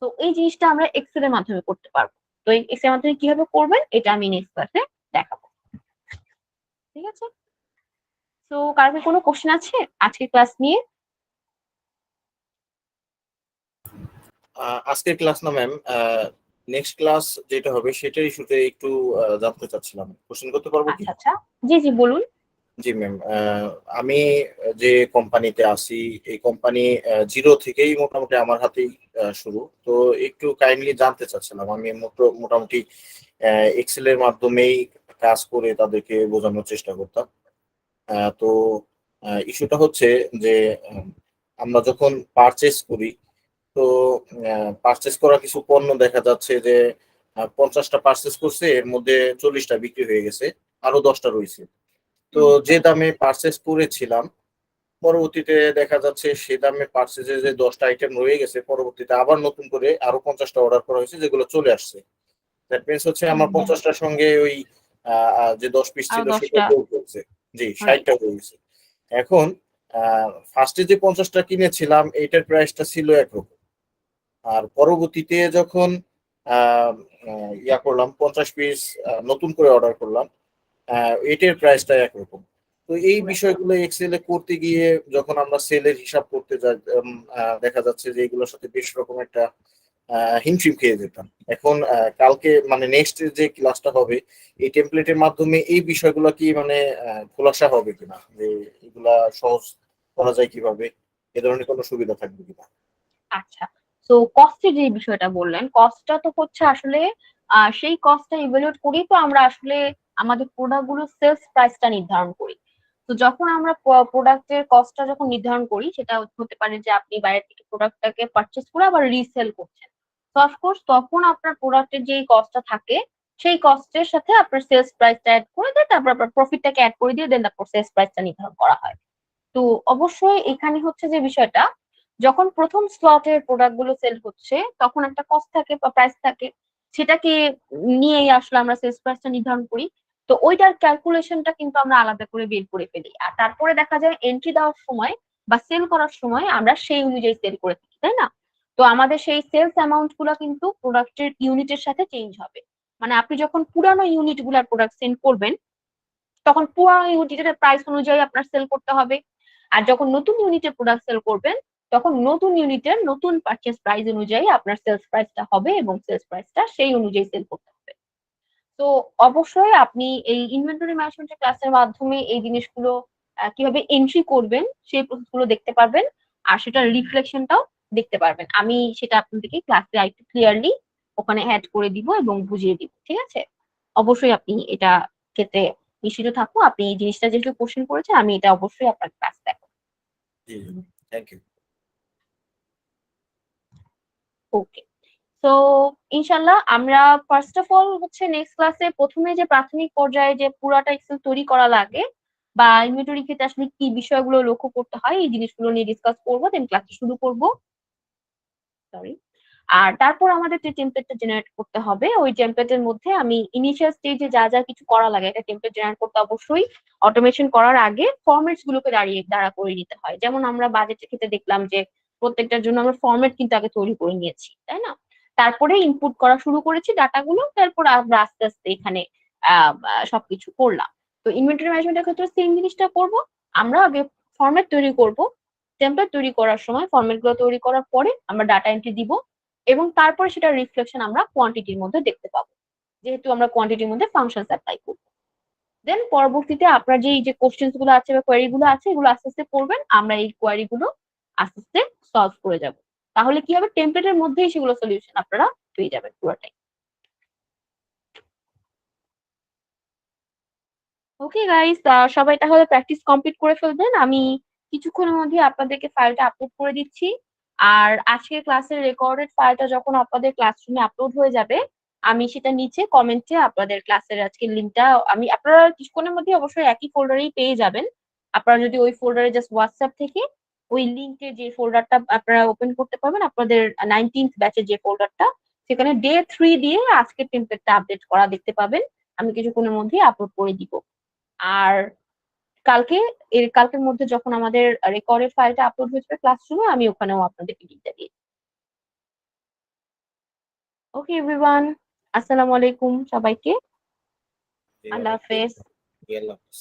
তো এই জিনিসটা আমরা এক্সেল এর মাধ্যমে করতে পারবো। তো এই এক্সেল এর মাধ্যমে কিভাবে করবেন এটা আমি নেক্সট ক্লাসে দেখাবো, ঠিক আছে? তো কারো কি কোনো কোশ্চেন আছে আজকের ক্লাস নিয়ে? আজকের ক্লাস না ম্যাম, নেক্সট ক্লাস যেটা হবে সেটার ইস্যুতে একটু জানতে চাচ্ছিলাম, কোশ্চেন করতে পারবো কি? আচ্ছা আচ্ছা, জি জি বলুন। জি ম্যাম, আমি যে কোম্পানিতে আছি এই কোম্পানি জিরো থেকেই মোটামুটি আমার হাতেই শুরু। তো একটু কাইন্ডলি জানতে চাচ্ছিলাম, আমি মোটামুটি এক্সেল এর মাধ্যমেই কাজ করে তাদেরকে বোঝানোর চেষ্টা করতাম। তো ইস্যুটা হচ্ছে যে আমরা যখন পারচেস করি, তো পারচেস করা কিছু পণ্য দেখা যাচ্ছে যে 50টা পারচেস করছে, এর মধ্যে 40টা বিক্রি হয়ে গেছে, আরো 10টা রয়েছে। তো যে দামে পারচেস করেছিলাম পরবর্তীতে দেখা যাচ্ছে সে দামে পারচেজে যে 10টা আইটেম রয়ে গেছে, পরবর্তীতে আবার নতুন করে আরো 50টা অর্ডার করা হয়েছে যেগুলো চলে আসছে। দ্যাট মিনস হচ্ছে আমার 50টার সঙ্গে ওই যে 10 পিস আরো ছিল সেটা 10টা, যোগ হয়েছে। জি, রাইট। 60টা হয়ে গেছে। এখন ফার্স্টে যে 50টা কিনেছিলাম এইটার প্রাইসটা ছিল একরকম, আর পরবর্তীতে যখন আহ, ইয়া করলাম 50 পিস নতুন করে অর্ডার করলাম, এটার প্রাইসটা একরকম। তো এই বিষয়গুলো এক্সেলে করতে গিয়ে যখন আমরা সেলের হিসাব করতে যাই, দেখা যাচ্ছে যে এগুলোর সাথে বেশ রকম একটা হিমশিম খেয়ে যেতাম। এখন কালকে মানে নেক্সট যে ক্লাসটা হবে এই টেমপ্লেটের মাধ্যমে এই বিষয়গুলো কি মানে খোলাসা হবে কিনা, যে এগুলা সহজ করা যায় কিভাবে, এ ধরনের কোনো সুবিধা থাকবে কিনা? আচ্ছা, তো কস্টের যে বিষয়টা বললেন, কস্টটা তো হচ্ছে আসলে সেই কস্টটা ইভ্যালুয়েট করেই তো আমরা আসলে আমাদের প্রোডাক্ট গুলো সেলস প্রাইসটা নির্ধারণ করি। তো যখন আমরা প্রোডাক্টের কস্টটা যখন নির্ধারণ করি সেটা হতে পারে যে আপনি বাইরে থেকে প্রোডাক্টটাকে পারচেজ করে আবার রিসেল করছেন, তো অফকোর্স তখন আপনার প্রোডাক্টের যে কস্টটা থাকে সেই কস্টের সাথে আপনার সেলস প্রাইসটা অ্যাড করে দিয়ে তারপর আপনার প্রফিটটাকে অ্যাড করে দিয়ে দেন তারপর সেলস প্রাইসটা নির্ধারণ করা হয়। তো অবশ্যই এখানে হচ্ছে যে বিষয়টা, যখন প্রথম স্লটের প্রোডাক্ট গুলো সেল হচ্ছে তখন একটা কস্ট থাকে বা প্রাইস থাকে, সেটাকে নিয়েই আসলে আমরা সেলস প্রাইসটা নির্ধারণ করি। তো ওইটার ক্যালকুলেশনটা কিন্তু আমরা আলাদা করে বের করে ফেলি, আর তারপরে দেখা যায় এন্ট্রি দেওয়ার সময় বা সেল করার সময় আমরা সেই অনুযায়ী সেল করে থাকি, তাই না? তো আমাদের সেই সেলস অ্যামাউন্ট গুলো কিন্তু প্রোডাক্টের ইউনিটের সাথে চেঞ্জ হবে। মানে আপনি যখন পুরানো ইউনিট গুলার প্রোডাক্ট সেন্ড করবেন তখন পুরানো ইউনিটের প্রাইস অনুযায়ী আপনার সেল করতে হবে, আর যখন নতুন ইউনিটের প্রোডাক্ট সেল করবেন তখন নতুন ইউনিটের নতুন পারচেজ প্রাইস অনুযায়ী আপনার সেলস প্রাইসটা হবে এবং সেলস প্রাইসটা সেই অনুযায়ী সেল করতে হবে। তো অবশ্যই আপনি এই ইনভেন্টরি ম্যানেজমেন্টের ক্লাসের মাধ্যমে এই জিনিসগুলো কিভাবে এন্ট্রি করবেন সেই প্রসেস গুলো দেখতে পারবেন, আর সেটার রিফ্লেকশনটাও দেখতে পারবেন। আমি সেটা আপনাদেরকে ক্লাসে আরেকটু ক্লিয়ারলি ওখানে অ্যাড করে দিব এবং বুঝিয়ে দিব, ঠিক আছে? অবশ্যই আপনি এটা ক্ষেত্রে নিশ্চিত থাকুন, আপনি এই জিনিসটা যেহেতু কোশ্চেন করেছেন আমি এটা অবশ্যই আপনার ক্লাস দেখাবো। জি, থ্যাংক ইউ। ওকে, তো ইনশাল্লাহ আমরা ফার্স্ট অফ অল হচ্ছে নেক্সট ক্লাসে প্রথমে যে প্রাথমিক পর্যায়ে যে পুরাটা এক্সেল তৈরি করা লাগে বা ইনভেন্টরি ক্ষেত্রে আসলে কি বিষয়গুলো লক্ষ্য করতে হয় এই জিনিসগুলো নিয়ে ডিসকাস করবো, দেন ক্লাস শুরু করব। সরি। আর তারপর আমাদের যে টেমপ্লেটটা জেনারেট করতে হবে ওই টেমপ্লেটের মধ্যে আমি ইনিশিয়াল স্টেজে যা যা কিছু করা লাগে একটা টেমপ্লেট জেনারেট করতে অবশ্যই অটোমেশন করার আগে ফরম্যাটস গুলোকে দাঁড়া করে নিতে হয়। যেমন আমরা বাজেটের ক্ষেত্রে দেখলাম যে প্রত্যেকটার জন্য আমরা ফরম্যাট কিন্তু আগে তৈরি করে নিয়েছি, তাই না? তারপরে ইনপুট করা শুরু করেছি ডাটাগুলো, তারপর আমরা আস্তে আস্তে এখানে সবকিছু করলাম। তো ইনভেন্টরি ম্যানেজমেন্টের ক্ষেত্রে সেম জিনিসটা করব, আমরা আগে ফরম্যাট তৈরি করব, টেমপ্লেট তৈরি করার সময় ফরম্যাট গুলো তৈরি করার পরে আমরা ডাটা এন্ট্রি দিব এবং তারপরে সেটার রিফ্লেকশন আমরা কোয়ান্টিটির মধ্যে দেখতে পাবো, যেহেতু আমরা কোয়ান্টিটির মধ্যে ফাংশন অ্যাপ্লাই করব। দেন পরবর্তীতে আপনার যে এই যে কোশ্চেন গুলো আছে বা কোয়ারি গুলো আছে এগুলো আস্তে আস্তে করবেন, আমরা এই কোয়ারি গুলো আস্তে আস্তে সলভ করে যাব। তাহলে কি হবে, টেমপ্লেটের মধ্যেই সেগুলো সলিউশন আপনারা পেয়ে যাবেন পুরোটাই। ওকে গাইস, সবাই তাহলে প্র্যাকটিস কমপ্লিট করে ফেলবেন, আমি কিছুক্ষণের মধ্যে আপনাদেরকে ফাইলটা আপলোড করে দিচ্ছি। আর আজকের ক্লাসের রেকর্ডেড ফাইলটা যখন আপনাদের ক্লাসরুমে আপলোড হয়ে যাবে আমি সেটা নিচে কমেন্টে আপনাদের ক্লাসের আজকের লিঙ্কটা আমি আপনারা কিছুক্ষণের মধ্যে অবশ্যই একই ফোল্ডারেই পেয়ে যাবেন। আপনারা যদি ওই ফোল্ডারে জাস্ট হোয়াটসঅ্যাপ থেকে ওই লিঙ্কের যে ফোল্ডারটা আপনারা ওপেন করতে পারবেন, আপনাদের 19th ব্যাচের যে ফোল্ডারটা, সেখানে ডে 3 দিয়ে আজকের টেমপ্লেটটা আপডেট করা দেখতে পাবেন। আমি কিছুক্ষণের মধ্যেই আপলোড করে দিব। আর কালকের মধ্যে যখন আমাদের রেকর্ডেড ফাইলটা আপলোড হয়ে যাবে ক্লাসরুমে, আমি ওখানেও আপনাদেরকে লিঙ্কটা দিয়ে। ওকে এভরিওয়ান, আসসালামু আলাইকুম সবাইকে। আল্লাহ হাফেজ। আল্লাহ হাফেজ।